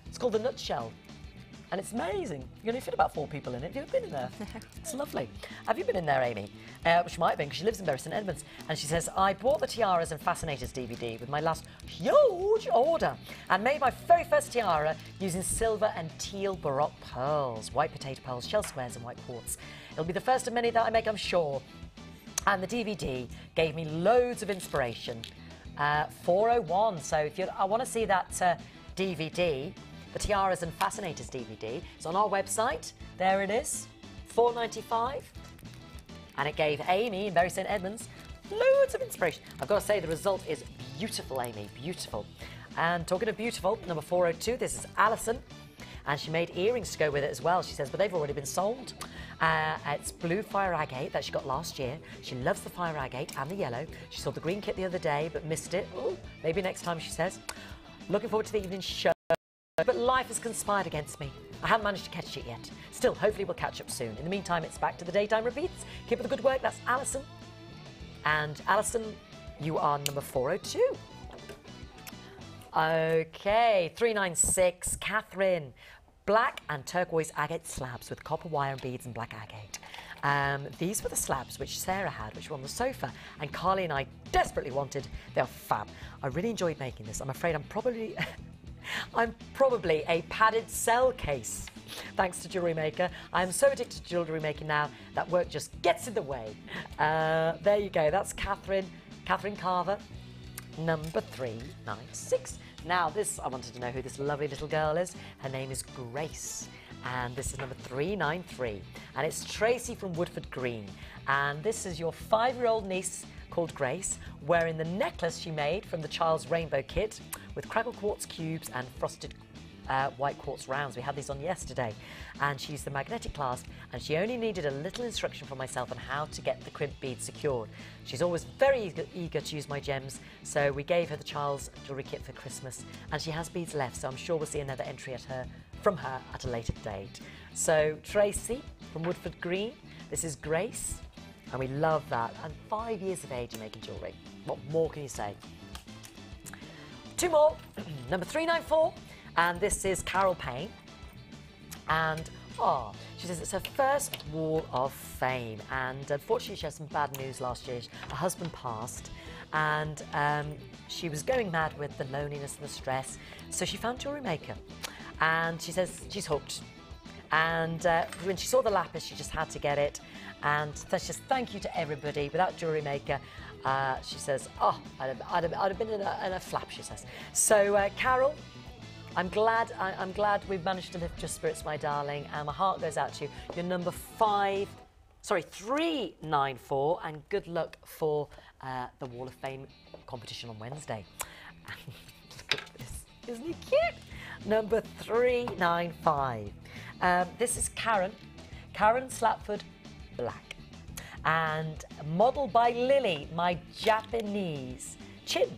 It's called the Nutshell. And it's amazing. You only fit about 4 people in it. Have you ever been in there? It's lovely. Have you been in there, Amy? She might have been, because she lives in Bury St Edmunds. And she says, I bought the Tiaras and Fascinators DVD with my last huge order and made my very first tiara using silver and teal baroque pearls, white potato pearls, shell squares and white quartz. It'll be the first of many that I make, I'm sure. And the DVD gave me loads of inspiration. 401. So if I want to see that DVD, the Tiaras and Fascinators DVD. It's on our website. There it is, $4.95. And it gave Amy in Bury St Edmunds loads of inspiration. I've got to say, the result is beautiful, Amy, beautiful. And talking of beautiful, number 402, this is Alison. And she made earrings to go with it as well, she says, but they've already been sold. It's blue fire agate that she got last year. She loves the fire agate and the yellow. She saw the green kit the other day, but missed it. Ooh, maybe next time, she says. Looking forward to the evening show. But life has conspired against me. I haven't managed to catch it yet. Still, hopefully we'll catch up soon. In the meantime, it's back to the daytime repeats. Keep up the good work. That's Alison. And Alison, you are number 402. Okay, 396, Catherine. Black and turquoise agate slabs with copper wire and beads and black agate. These were the slabs which Sarah had, which were on the sofa, and Carly and I desperately wanted. They're fab. I really enjoyed making this. I'm afraid I'm probably a padded cell case. Thanks to Jewellery Maker. I'm so addicted to jewellery making now that work just gets in the way. There you go. That's Catherine Carver, number 396. Now this, I wanted to know who this lovely little girl is. Her name is Grace. And this is number 393. And it's Tracy from Woodford Green. And this is your 5-year-old niece called Grace, wearing the necklace she made from the child's rainbow kit with crackle quartz cubes and frosted white quartz rounds. We had these on yesterday. And she used the magnetic clasp, and she only needed a little instruction from myself on how to get the crimp beads secured. She's always very eager to use my gems, so we gave her the child's jewellery kit for Christmas, and she has beads left, so I'm sure we'll see another entry from her at a later date. So Tracy from Woodford Green, this is Grace, and we love that. And 5 years of age and making jewellery. What more can you say? 2 more, number 394, and this is Carol Payne. And she says it's her first Wall of Fame, and unfortunately she had some bad news last year. Her husband passed, and she was going mad with the loneliness and the stress, so she found Jewellery Maker, and she says she's hooked. And when she saw the lapis, she just had to get it. And that's just thank you to everybody. Without Jewellery Maker, she says, I'd have been in a flap, she says. So Carol, I'm glad we've managed to lift your spirits, my darling, and my heart goes out to you. You're number 394, and good luck for the Wall of Fame competition on Wednesday. Look at this, isn't he cute? Number 395. This is Karen Slapford Black, and modelled by Lily, my Japanese chin.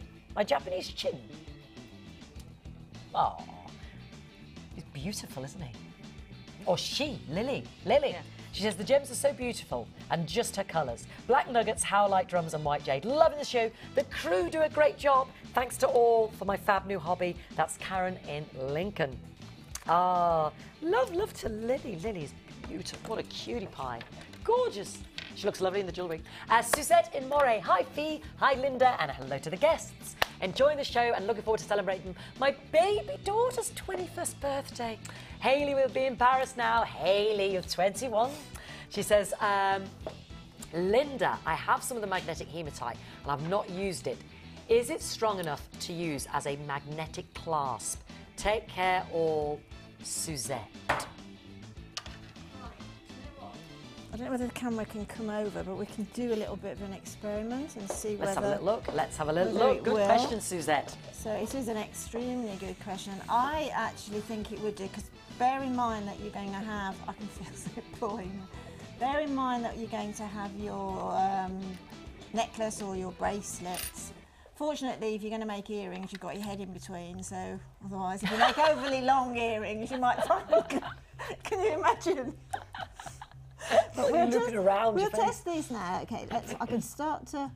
Oh, he's beautiful, isn't he? Or she, Lily. Yeah. She says the gems are so beautiful and just her colours. Black nuggets, howlite drums and white jade. Loving the show. The crew do a great job. Thanks to all for my fab new hobby. That's Karen in Lincoln. Love to Lily. Lily's beautiful. What a cutie pie. Gorgeous. She looks lovely in the jewellery. Suzette in Moray. Hi, Fee. Hi, Linda. And hello to the guests. Enjoying the show and looking forward to celebrating my baby daughter's 21st birthday. Hayley will be in Paris now. Hayley, you're 21. She says, Linda, I have some of the magnetic hematite and I've not used it. Is it strong enough to use as a magnetic clasp? Take care, all. Suzette. I don't know whether the camera can come over, but we can do a little bit of an experiment and see Let's whether... have a little look. Let's have a little look. Good question, Suzette. So it is an extremely good question. I actually think it would do, because bear in mind that you're going to have... I can feel it pulling. Bear in mind that you're going to have your necklace or your bracelets. Fortunately, if you're going to make earrings, you've got your head in between, so otherwise, if you make overly long earrings, you might find... Can you imagine? But we'll looking around. We'll test these now. Okay, I can start to.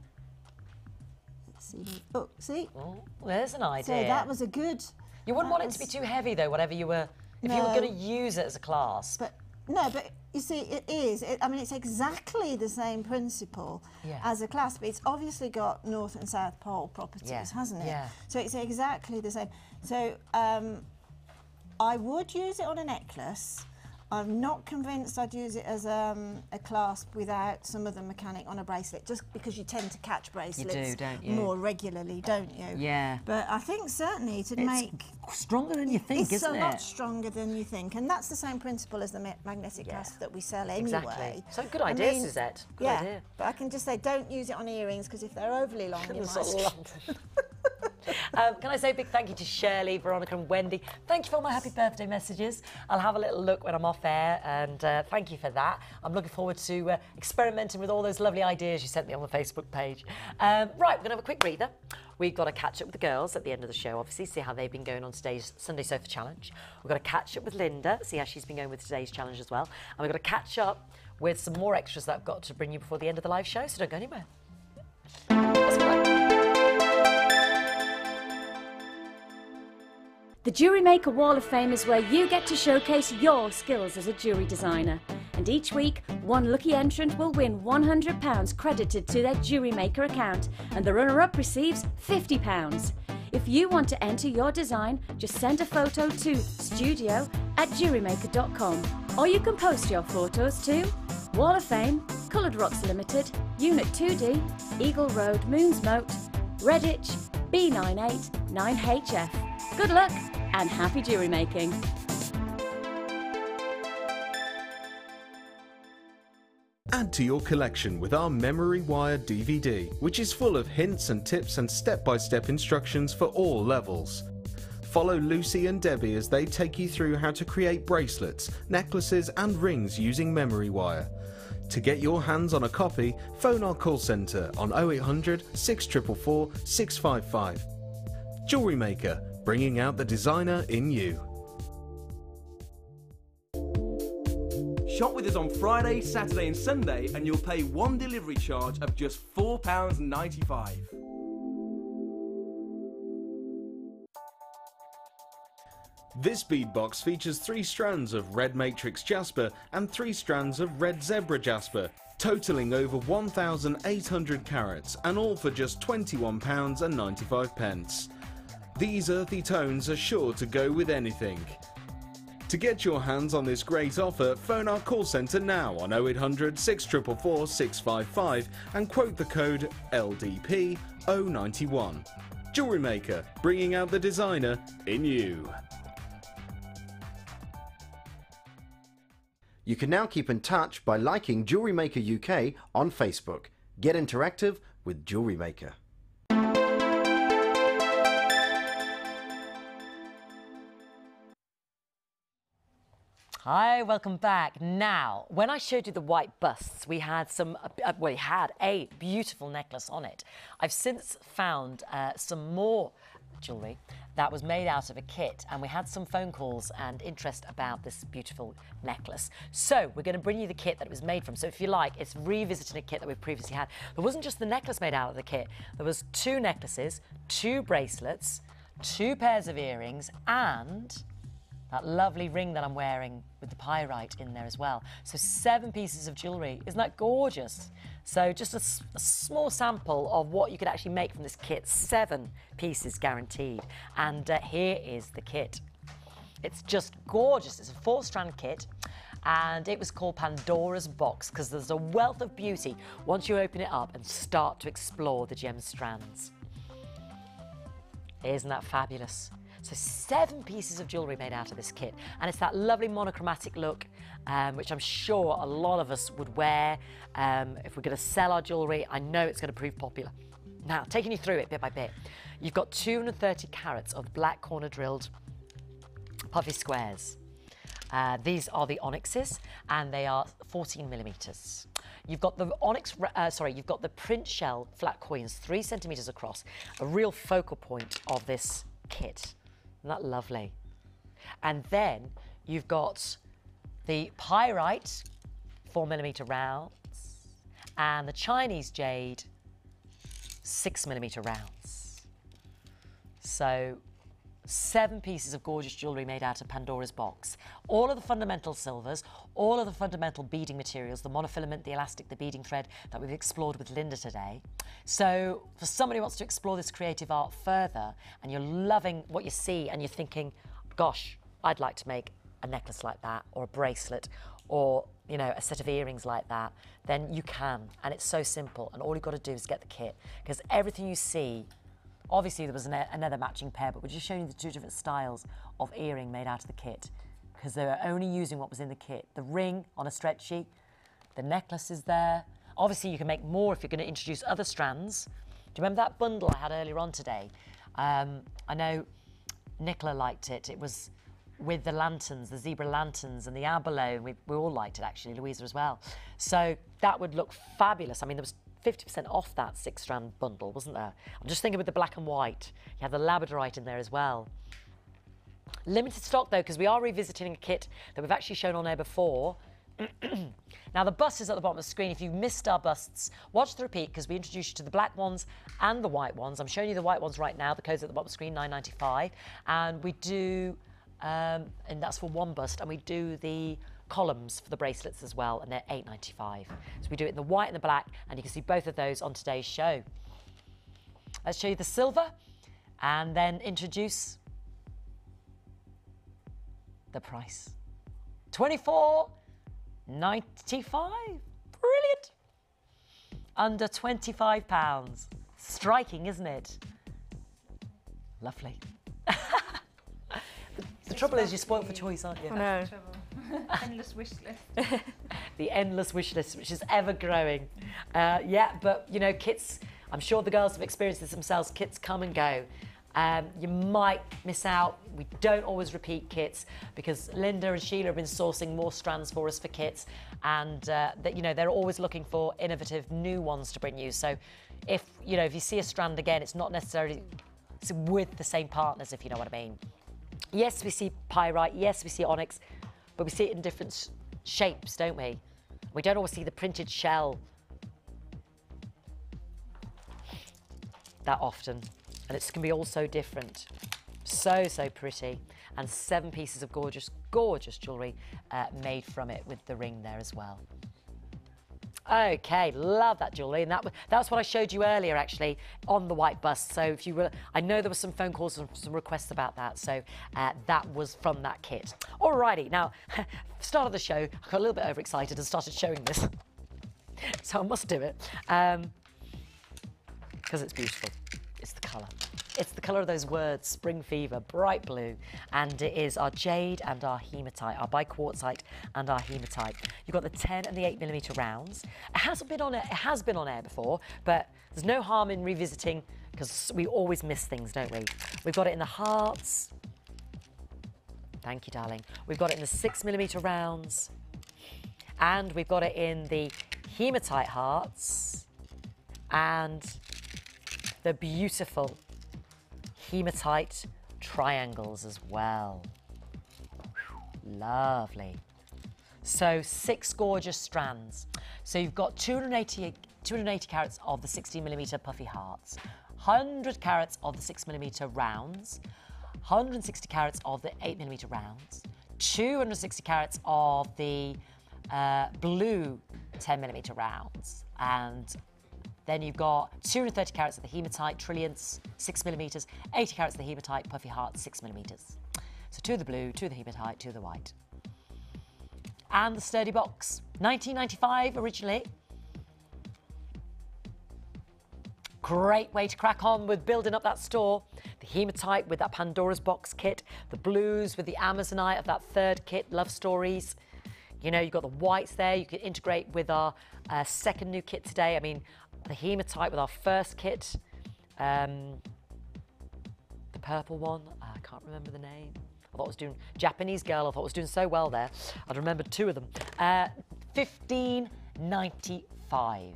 Let's see. Oh, see? Oh, there's an idea. So that was a good. You wouldn't want it to be too heavy, though. Whatever you were, if you were going to use it as a clasp. But you see, it is. I mean, it's exactly the same principle as a clasp. It's obviously got north and south pole properties, hasn't it? Yeah. So it's exactly the same. So I would use it on a necklace. I'm not convinced I'd use it as a clasp without some of the mechanic on a bracelet, just because you tend to catch bracelets more regularly, don't you? Yeah. But I think certainly to make... stronger than you think, isn't it? It's a lot stronger than you think, and that's the same principle as the magnetic clasp that we sell anyway. Exactly. So good idea, Suzette. Good idea. But I can just say don't use it on earrings, because if they're overly long, you might... Can I say a big thank you to Shirley, Veronica and Wendy. Thank you for all my happy birthday messages. I'll have a little look when I'm off air, and thank you for that. I'm looking forward to experimenting with all those lovely ideas you sent me on the Facebook page. Right, we're going to have a quick breather. We've got to catch up with the girls at the end of the show, obviously, see how they've been going on stage Sunday Sofa Challenge. We've got to catch up with Linda, see how she's been going with today's challenge as well. And we've got to catch up with some more extras that I've got to bring you before the end of the live show, so don't go anywhere. The Jewellery Maker Wall of Fame is where you get to showcase your skills as a jewellery designer. And each week, one lucky entrant will win £100 credited to their Jewellery Maker account, and the runner-up receives £50. If you want to enter your design, just send a photo to studio@jewellerymaker.com, or you can post your photos to Wall of Fame, Coloured Rocks Limited, Unit 2D, Eagle Road, Moons Moat, Redditch, B98 9HF. Good luck and happy jewellery making. Add to your collection with our Memory Wire DVD, which is full of hints and tips and step-by-step instructions for all levels. Follow Lucy and Debbie as they take you through how to create bracelets, necklaces and rings using Memory Wire. To get your hands on a copy, phone our call centre on 0800 644 655. Jewellery Maker, bringing out the designer in you. Shop with us on Friday, Saturday and Sunday and you'll pay one delivery charge of just £4.95. This bead box features 3 strands of red matrix jasper and 3 strands of red zebra jasper, totalling over 1,800 carats, and all for just £21.95. These earthy tones are sure to go with anything. To get your hands on this great offer, phone our call centre now on 0800 644 655 and quote the code LDP091. Jewellery Maker, bringing out the designer in you. You can now keep in touch by liking Jewellery Maker UK on Facebook. Get interactive with Jewellery Maker. Hi, welcome back. Now, when I showed you the white busts, we had we had a beautiful necklace on it. I've since found some more jewellery that was made out of a kit, and we had some phone calls and interest about this beautiful necklace. So we're going to bring you the kit that it was made from. So if you like, it's revisiting a kit that we've previously had. There wasn't just the necklace made out of the kit. There was 2 necklaces, 2 bracelets, 2 pairs of earrings, and that lovely ring that I'm wearing with the pyrite in there as well. So 7 pieces of jewellery. Isn't that gorgeous? So just a small sample of what you could actually make from this kit. 7 pieces guaranteed. And here is the kit. It's just gorgeous. It's a 4-strand kit. And it was called Pandora's Box because there's a wealth of beauty once you open it up and start to explore the gem strands. Isn't that fabulous? So 7 pieces of jewellery made out of this kit. And it's that lovely monochromatic look, which I'm sure a lot of us would wear. If we're going to sell our jewellery, I know it's going to prove popular. Now, taking you through it bit by bit, you've got 230 carats of black corner drilled puffy squares. These are the onyxes, and they are 14 millimeters. You've got the onyx, you've got the print shell flat coins, 3 centimeters across, a real focal point of this kit. Isn't that lovely? And then you've got the pyrite 4 millimeter rounds and the Chinese jade 6 millimeter rounds. So 7 pieces of gorgeous jewellery made out of Pandora's box. All of the fundamental silvers, all of the fundamental beading materials, the monofilament, the elastic, the beading thread that we've explored with Linda today. So for somebody who wants to explore this creative art further and you're loving what you see and you're thinking, gosh, I'd like to make a necklace like that or a bracelet or, you know, a set of earrings like that, then you can. And it's so simple. And all you've got to do is get the kit, because everything you see, obviously there was another matching pair, but we're just showing you the 2 different styles of earring made out of the kit, because they were only using what was in the kit. The ring on a stretchy, the necklace is there. Obviously you can make more if you're going to introduce other strands. Do you remember that bundle I had earlier on today? I know Nicola liked it. It was with the lanterns, the zebra lanterns and the abalone. We all liked it actually, Louisa as well. So that would look fabulous. I mean, there was 50% off that 6-strand bundle, wasn't there? I'm just thinking with the black and white. You have the labradorite in there as well. Limited stock though, because we are revisiting a kit that we've actually shown on air before. Now the bust is at the bottom of the screen. If you've missed our busts, watch the repeat, because we introduced you to the black ones and the white ones. I'm showing you the white ones right now. The code's at the bottom of the screen, $9.95. And we do, and that's for one bust, and we do the columns for the bracelets as well, and they're $8.95. So we do it in the white and the black, and you can see both of those on today's show. Let's show you the silver and then introduce the price. $24.95. Brilliant. Under £25. Striking, isn't it? Lovely. The trouble is you're spoilt for choice, aren't you? I know. Endless wish list. The endless wish list, which is ever growing. Yeah, but you know, kits, I'm sure the girls have experienced this themselves, kits come and go. You might miss out. We don't always repeat kits, because Linda and Sheila have been sourcing more strands for us for kits, and that, you know, they're always looking for innovative new ones to bring you. So if you see a strand again, it's not necessarily with the same partners, if you know what I mean. Yes, we see pyrite, yes, we see onyx, but we see it in different shapes, don't we? We don't always see the printed shell that often. And it can be all so different. So, so pretty. And 7 pieces of gorgeous, gorgeous jewellery made from it, with the ring there as well. Okay, love that jewellery. And that's what I showed you earlier, actually, on the white bust. So if you were, I know there were some phone calls and some requests about that. So that was from that kit. Alrighty, now, start of the show, I got a little bit overexcited and started showing this. So I must do it. Because it's beautiful. It's the colour. It's the colour of those words, spring fever, bright blue. And it is our jade and our hematite, our biquartzite and our hematite. You've got the 10 and the 8mm rounds. It hasn't been on air, it has been on air before, but there's no harm in revisiting, because we always miss things, don't we? We've got it in the hearts. Thank you, darling. We've got it in the 6mm rounds. And we've got it in the hematite hearts. And the beautiful hematite triangles as well. Lovely. So 6 gorgeous strands. So you've got 280 carats of the 16mm puffy hearts, 100 carats of the 6mm rounds, 160 carats of the 8mm rounds, 260 carats of the blue 10mm rounds, and then you've got 230 carats of the hematite trillionths, 6mm, 80 carats of the hematite puffy heart, 6mm. So 2 of the blue, 2 of the hematite, 2 of the white. And the sturdy box, $19.95 originally. Great way to crack on with building up that store. The hematite with that Pandora's box kit, the blues with the Amazonite of that third kit, Love Stories. You know, you've got the whites there. You can integrate with our second new kit today. I mean, the hematite with our first kit. The purple one, I can't remember the name. I thought I was doing Japanese girl. I thought I was doing so well there. I'd remembered 2 of them. $15.95.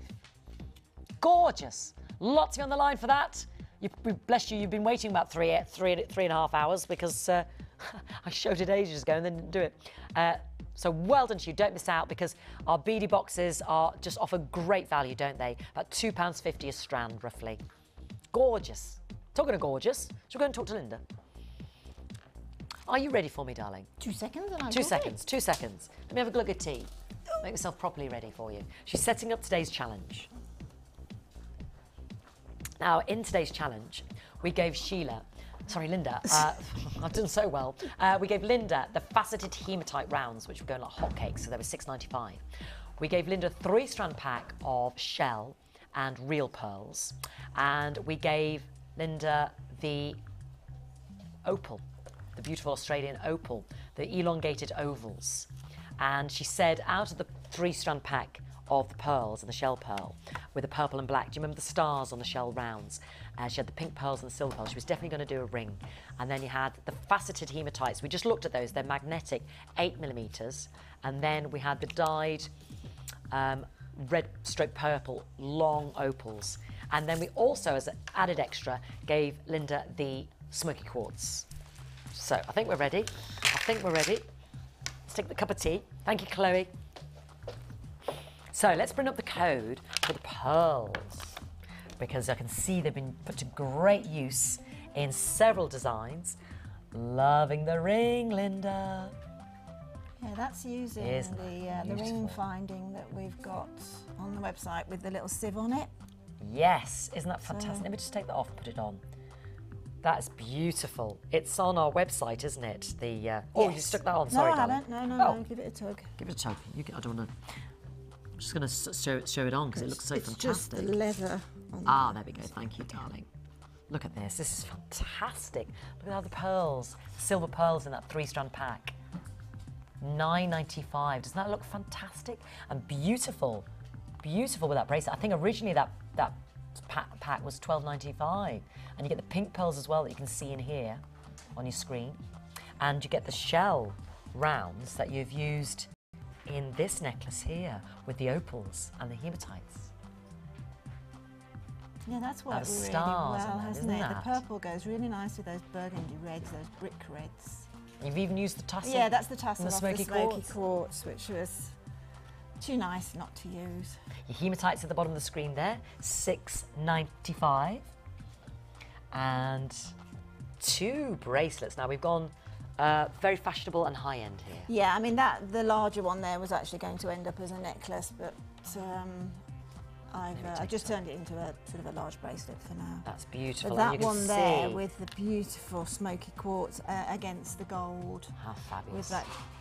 Gorgeous. Lots of you on the line for that. Bless you, you've been waiting about three and a half hours because I showed it ages ago and then didn't do it. So well done to you. Don't miss out because our beadie boxes are just offer great value, don't they? About £2.50 a strand, roughly. Gorgeous. Talking of gorgeous, shall we go and talk to Linda? Are you ready for me, darling? 2 seconds and I'm 2 seconds, 2 seconds. Let me have a glug of tea. Make myself properly ready for you. She's setting up today's challenge. Now, in today's challenge, we gave Linda, I've done so well. We gave Linda the faceted hematite rounds, which were going like hotcakes, so they were $6.95. We gave Linda a 3-strand pack of shell and real pearls, and we gave Linda the opal, the beautiful Australian opal, the elongated ovals. And she said out of the 3-strand pack of the pearls and the shell pearl with the purple and black, do you remember the stars on the shell rounds? She had the pink pearls and the silver pearls. She was definitely going to do a ring. And then you had the faceted hematites. We just looked at those. They're magnetic, 8mm. And then we had the dyed red stroke purple long opals. And then we also, as an added extra, gave Linda the smoky quartz. So I think we're ready. Let's take the cup of tea. Thank you, Chloe. So let's bring up the code for the pearls because I can see they've been put to great use in several designs. Loving the ring, Linda. Yeah, that's using the ring finding that we've got on the website with the little sieve on it. Yes, isn't that fantastic? Let me just take that off and put it on. That's beautiful. It's on our website, isn't it? Oh, you stuck that on. Sorry, no, I darling. haven't. No. Give it a tug. Give it a tug. I don't want to. I'm just going to show it on because it looks so fantastic. It's just the leather. There we go. Thank you, darling. Look at this. This is fantastic. Look at all the pearls, silver pearls in that 3-strand pack. $9.95. Doesn't that look fantastic and beautiful? Beautiful with that bracelet. I think originally that pack was $12.95, and you get the pink pearls as well that you can see in here on your screen, and you get the shell rounds that you've used in this necklace here with the opals and the hematites. Yeah, that's worked really well, hasn't it? The purple goes really nice with those burgundy reds, those brick reds. You've even used the tassel. Yeah, that's the tassel off the smoky quartz, which was too nice not to use. Your hematites at the bottom of the screen there, $6.95. And 2 bracelets. Now we've gone very fashionable and high-end here. Yeah, I mean the larger one there was actually going to end up as a necklace, but I've just turned it into a sort of a large bracelet for now. That's beautiful. But that one there with the beautiful smoky quartz against the gold. How fabulous.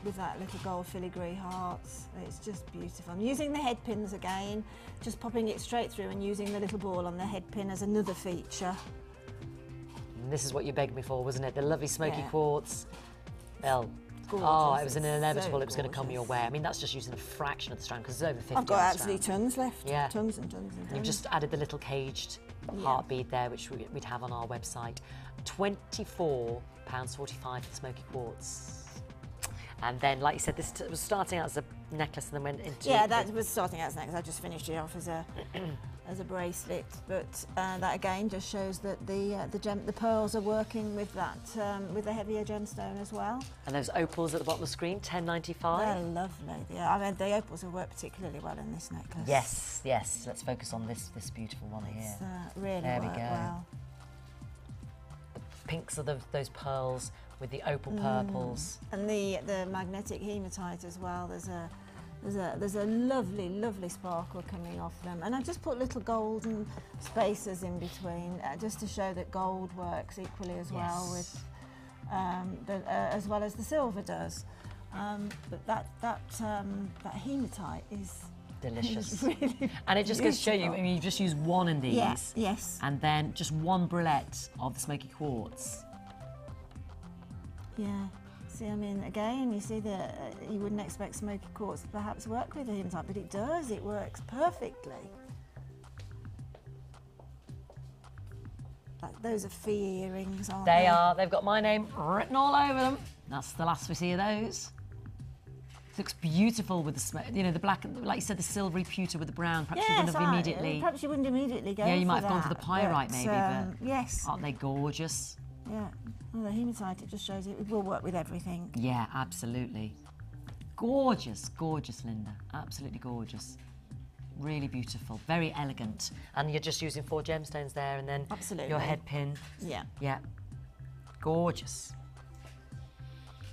With that little gold filigree hearts. It's just beautiful. I'm using the head pins again, just popping it straight through and using the little ball on the head pin as another feature. And this is what you begged me for, wasn't it? The lovely smoky quartz. Well, gorgeous. It was inevitable it was going to come your way. I mean, that's just using a fraction of the strand because there's over 50 I've got actually tons left. Yeah. Tons and tons and tons. You've just added the little caged heart bead there, which we'd have on our website. £24.45 for the smoky quartz. And then, like you said, this was starting out as a necklace and then went into... Yeah, that was starting out as a necklace. I just finished it off as a a bracelet, but that again just shows that the pearls are working with that with the heavier gemstone as well. And those opals at the bottom of the screen, $10.95. They're lovely. Yeah, I mean the opals will work particularly well in this necklace. Yes, yes. Let's focus on this beautiful one here. Really there we go. Well. The pinks are those pearls with the opal purples. And the magnetic hematite as well. There's a lovely sparkle coming off them, and I just put little golden spacers in between just to show that gold works equally as well with as well as the silver does. But that hematite is delicious. Really and it just goes to show you, beautiful. I mean, you just use one in these. Yes, yes. And then just one brulette of the smoky quartz. Yeah. See, I mean, again, you see that you wouldn't expect smoky quartz to perhaps work with a hematite, but it does. It works perfectly. Those are fee earrings, aren't they? They are. They've got my name written all over them. That's the last we see of those. Looks beautiful with the smoke. You know, the black, like you said, the silvery pewter with the brown. Perhaps you wouldn't have immediately. Perhaps you wouldn't immediately go. Yeah, you for might have gone for the that, pyrite maybe, but yes. aren't they gorgeous? Yeah. Well, the hematite, it just shows it will work with everything. Yeah, absolutely. Gorgeous, gorgeous, Linda. Absolutely gorgeous. Really beautiful, very elegant. And you're just using 4 gemstones there, and then your head pin. Yeah. Yeah. Gorgeous.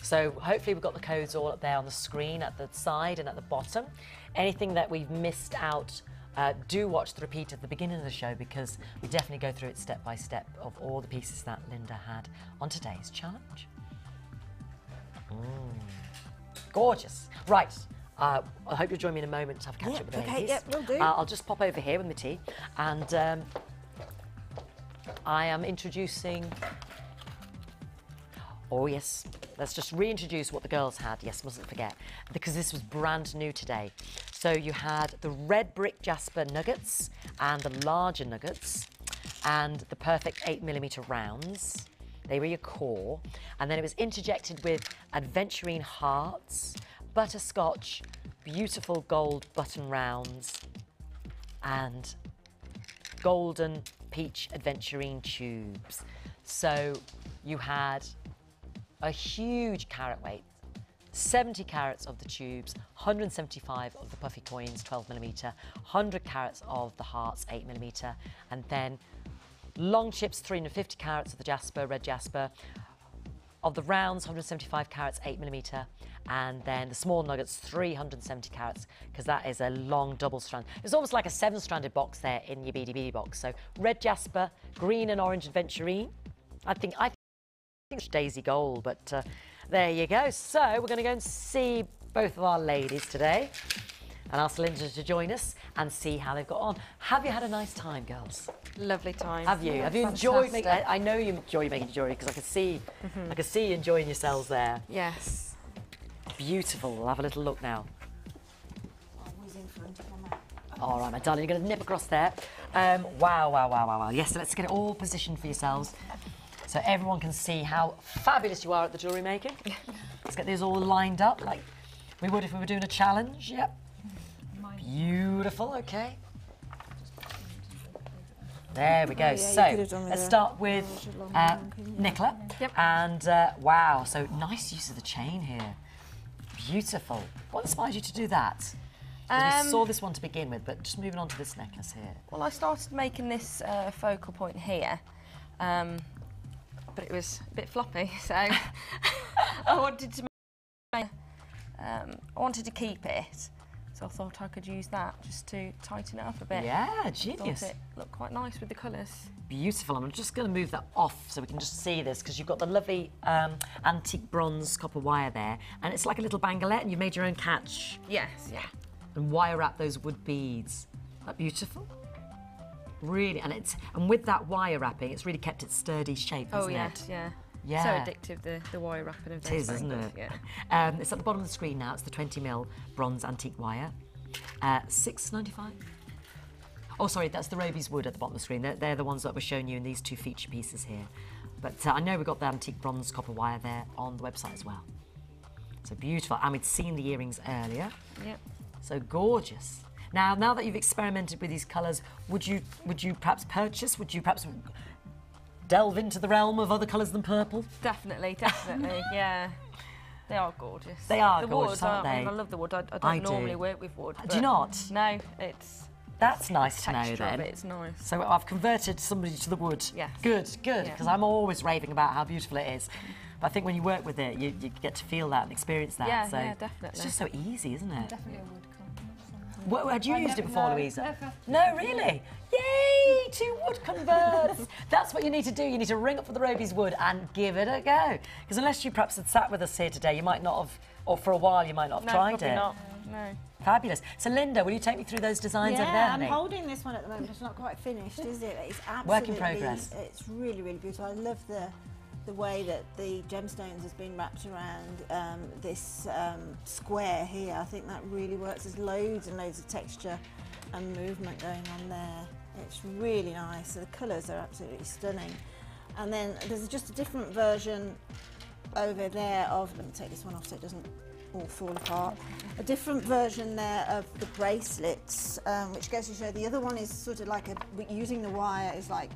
So hopefully we've got the codes all up there on the screen at the side and at the bottom. Anything that we've missed out, do watch the repeat at the beginning of the show, because we definitely go through it step by step of all the pieces that Linda had on today's challenge. Gorgeous. Right. I hope you'll join me in a moment to have a catch up with the ladies. Okay, yeah, we'll do. I'll just pop over here with my tea, and I am introducing. Oh yes, let's just reintroduce what the girls had. Yes, mustn't forget, because this was brand new today. So you had the red brick jasper nuggets and the larger nuggets and the perfect 8mm rounds. They were your core. And then it was interjected with adventurine hearts, butterscotch, beautiful gold button rounds, and golden peach adventurine tubes. So you had a huge carat weight, 70 carats of the tubes, 175 of the puffy coins, 12mm, 100 carats of the hearts, 8mm, and then long chips, 350 carats of the jasper, red jasper, of the rounds, 175 carats, 8mm, and then the small nuggets, 370 carats, because that is a long double strand. It's almost like a 7-stranded box there in your beady beady box. So red jasper, green and orange adventurine. I think it's daisy gold, but there you go. So we're going to go and see both of our ladies today and ask Linda to join us and see how they've got on. Have you had a nice time, girls? Lovely time. Have you? Yeah, have you enjoyed making? I know you enjoy making jewellery, because I can see, I can see you enjoying yourselves there. Yes. Beautiful. We'll have a little look now. All right, my darling, you're going to nip across there. Wow. Yes, so let's get it all positioned for yourselves, so everyone can see how fabulous you are at the jewellery making. Let's get these all lined up like we would if we were doing a challenge. Yep. Beautiful. Okay. There we go. So let's start with Nicola. Yep. And wow, so nice use of the chain here. Beautiful. What inspired you to do that? We saw this one to begin with, but just moving on to this necklace here. Well, I started making this focal point here, but it was a bit floppy, so I wanted to make, I wanted to keep it. So I thought I could use that just to tighten it up a bit. Yeah, genius. I thought it looked quite nice with the colours. Beautiful. I'm just going to move that off so we can just see this, because you've got the lovely antique bronze copper wire there, and it's like a little bangalette, and you've made your own catch. Yes, yeah. And wire wrap those wood beads. Isn't that beautiful? Really, and with that wire wrapping, it's really kept its sturdy shape, isn't it? Yeah. Yeah. So addictive, the wire wrapping of this. It is, isn't it? Yeah. It's at the bottom of the screen now. It's the 20mm bronze antique wire. $6.95. Oh, sorry, that's the Roby's wood at the bottom of the screen. They're the ones that we're showing you in these two feature pieces here. But I know we've got the antique bronze copper wire there on the website as well. So beautiful. And we'd seen the earrings earlier. Yep. So gorgeous. Now that you've experimented with these colours, would you perhaps purchase? Would you perhaps delve into the realm of other colours than purple? Definitely, yeah. They are gorgeous. They are the gorgeous, wood, aren't they? I love the wood. I don't normally work with wood. Do you not? No, it's... That's nice to know then. It's nice. So I've converted somebody to the wood. Yes. Good, Yeah. because I'm always raving about how beautiful it is. But I think when you work with it, you get to feel that and experience that. Yeah, so yeah, definitely. It's just so easy, isn't it? Definitely a wood colour. Had you used it before, Louisa? Never. No, really? Yay! 2 wood converts. That's what you need to do. You need to ring up for the Roby's wood and give it a go. Because unless you perhaps had sat with us here today, you might not have, or for a while, you might not have tried it. Not. No. Fabulous. So Linda, will you take me through those designs over there, Yeah, I'm honey? holding this one at the moment. It's not quite finished, is it? It's absolutely Work in progress. It's really, really beautiful. I love the way that the gemstones has been wrapped around this square here. I think that really works. There's loads and loads of texture and movement going on there. It's really nice. So the colours are absolutely stunning. And then there's just a different version over there of, let me take this one off so it doesn't all fall apart. A different version there of the bracelets, which goes to show the other one is sort of like using the wire is like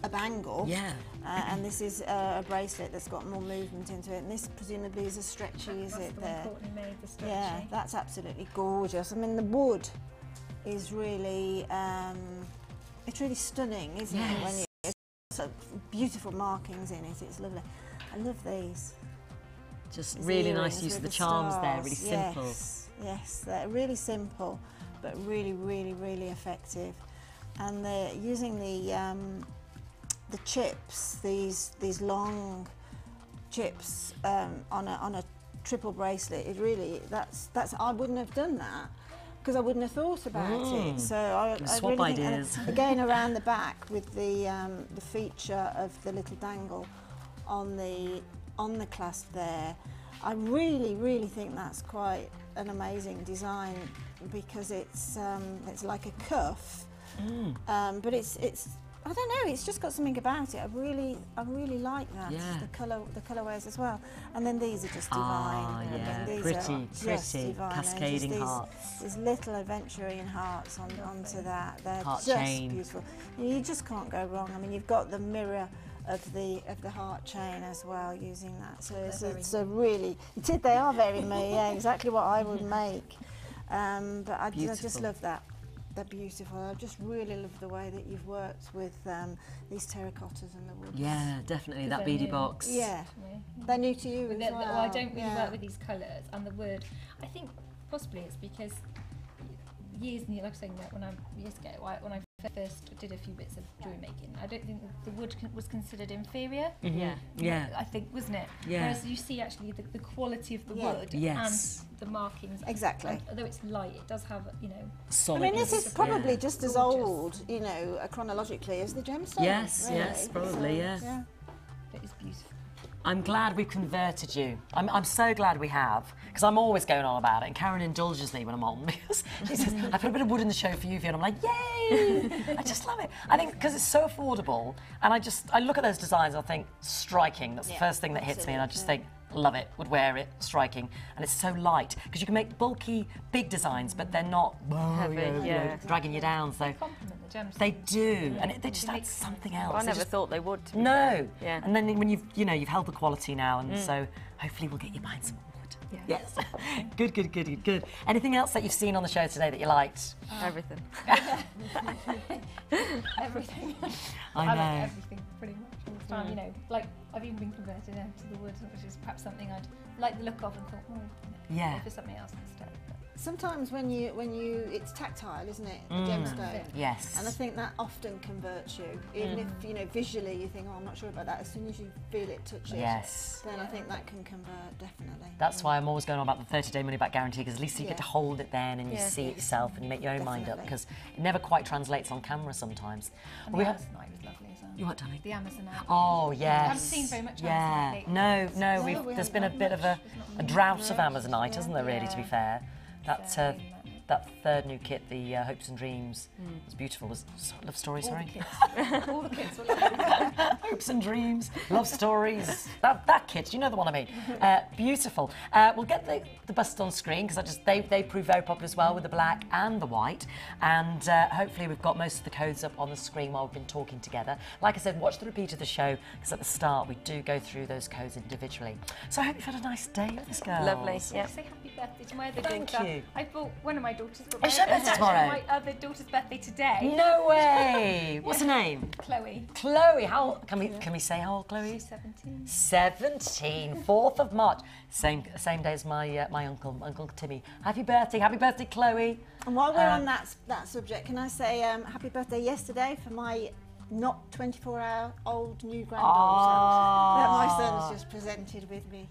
a bangle. Yeah. And this is a bracelet that's got more movement into it. And this presumably is a stretchy, is That's it the there? one Courtney made, the stretchy. Yeah, that's absolutely gorgeous. I mean, the wood is really, it's really stunning, isn't it? When it's so beautiful markings in it, it's lovely. I love these. Just These really nice earrings use of with the charms there, stars. really simple. Yes, yes, they're really simple, but really, really, really effective. And they're using the chips, these long chips on a triple bracelet. It really, that's I wouldn't have done that because I wouldn't have thought about it. So I swap really think, ideas. and again around the back with the feature of the little dangle on the clasp there. I really, really think that's quite an amazing design because it's like a cuff, but it's I don't know, it's just got something about it. I really like that. Yeah. The colourways as well. And then these are just divine. Yeah, These pretty, are just divine. cascading Just hearts. These little adventuring hearts onto that. They're Heart just chain. beautiful. You just can't go wrong. I mean, you've got the mirror of the heart chain as well using that. So it's a really, they are very me. Yeah, exactly what I would make. But I just love that. They're beautiful. I just really love the way that you've worked with these terracottas and the wood. Yeah, definitely, that beady box. Yeah, they're new to you as well. Well, I don't really work with these colours and the wood. I think possibly it's because years and years, like I was saying, years ago, when I first did a few bits of jewellery making, I don't think the wood was considered inferior. Yeah. I think, wasn't it? Yeah. Whereas you see actually the quality of the wood Yes. and the markings. Exactly. And although it's light, it does have, Solid. I mean, this is probably just as old, chronologically as the gemstone. Yes, really. yes, probably, yeah. But it's beautiful. I'm glad we've converted you. I'm so glad we have, because I'm always going on about it, and Karen indulges me when I'm on, because she says, I put a bit of wood in the show for you, and I'm like, yay! I just love it. I think because it's so affordable, and I look at those designs and I think, striking. That's the first thing that hits me, and I just think, love it, would wear it, striking. And it's so light, because you can make bulky, big designs, but they're not dragging you down. So Compliment the gemstones. they do, and they just add something else. I They never just- thought they would. To be No, fair. Yeah. and then when you've held the quality now, and so hopefully we'll get you buying some more wood. Yes. Good. Anything else that you've seen on the show today that you liked? Everything. Everything. I like know. everything pretty much all the time. Like I've even been converted now to the wood, which is perhaps something I'd like the look of and thought, Yeah. go for something else instead. Sometimes when you it's tactile, isn't it? The gemstone. Yes. And I think that often converts you, even if visually you think, oh, I'm not sure about that. As soon as you feel it, touch it, Yes. then I think that can convert definitely. That's why I'm always going on about the 30-day money-back guarantee, because at least you get to hold it then and you see it yourself and you make your own mind up, because it never quite translates on camera sometimes. And the Amazonite was lovely as well. You what, darling? The Amazonite. Oh, yes. I haven't seen very much Amazonite lately. No, there's been a bit of a drought of Amazonite, hasn't there, really, to be fair? That third new kit, the Hopes and Dreams, was beautiful. Was love story, sorry. All the kids were lovely. Hopes and Dreams, love stories. That kit, you know the one I mean. Beautiful. We'll get the bust on screen, because they prove very popular as well with the black and the white. And hopefully we've got most of the codes up on the screen while we've been talking together. Like I said, watch the repeat of the show, because at the start we do go through those codes individually. So I hope you've had a nice day with this girl. Lovely. Yeah. Say happy birthday to my other Thank daughter. you. I bought one of my daughters. Is your birthday tomorrow? My other daughter's birthday today. No way! What's her name? Chloe. Chloe. How can we say how old Chloe is? She's 17. 17, 4th of March. Same day as my Uncle Timmy. Happy birthday, Chloe. And while we're on that subject, can I say happy birthday yesterday for my not 24-hour-old new granddaughter that my son's just presented with me.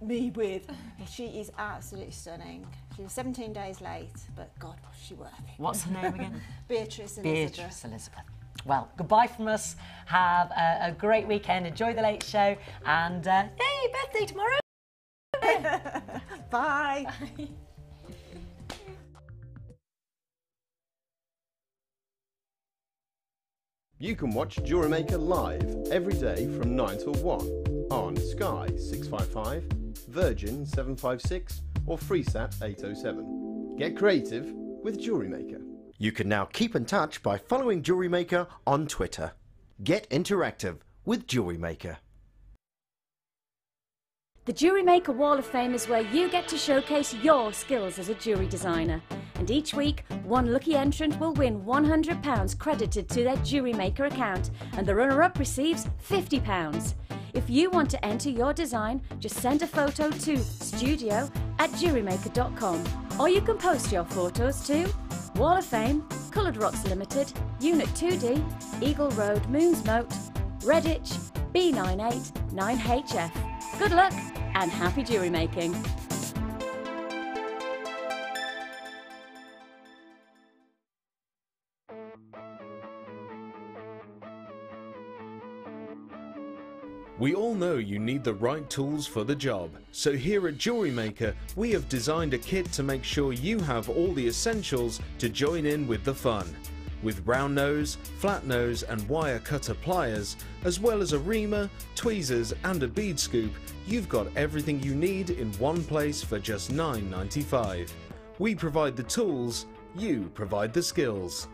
me with. She is absolutely stunning. She was 17 days late, but God, was she worth it. What's her name again? Beatrice Elizabeth. Beatrice Elizabeth. Well, goodbye from us. Have a great weekend. Enjoy the late show. And yay, birthday tomorrow. Bye. You can watch Jewellery Maker live every day from 9 till 1 on Sky 655, Virgin 756 or FreeSat 807. Get creative with Jewellery Maker. You can now keep in touch by following Jewellery Maker on Twitter. Get interactive with Jewellery Maker. The Jewellery Maker Wall of Fame is where you get to showcase your skills as a jewellery designer. And each week, one lucky entrant will win £100 credited to their Jewellery Maker account, and the runner-up receives £50. If you want to enter your design, just send a photo to studio@jewellerymaker.com, or you can post your photos to Wall of Fame, Coloured Rocks Limited, Unit 2D, Eagle Road, Moons Moat, Redditch, B98 9HF. Good luck and happy jewellery making! We all know you need the right tools for the job, so here at Jewellery Maker we have designed a kit to make sure you have all the essentials to join in with the fun. With round nose, flat nose and wire cutter pliers, as well as a reamer, tweezers and a bead scoop, you've got everything you need in one place for just $9.95. We provide the tools, you provide the skills.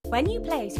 When you place your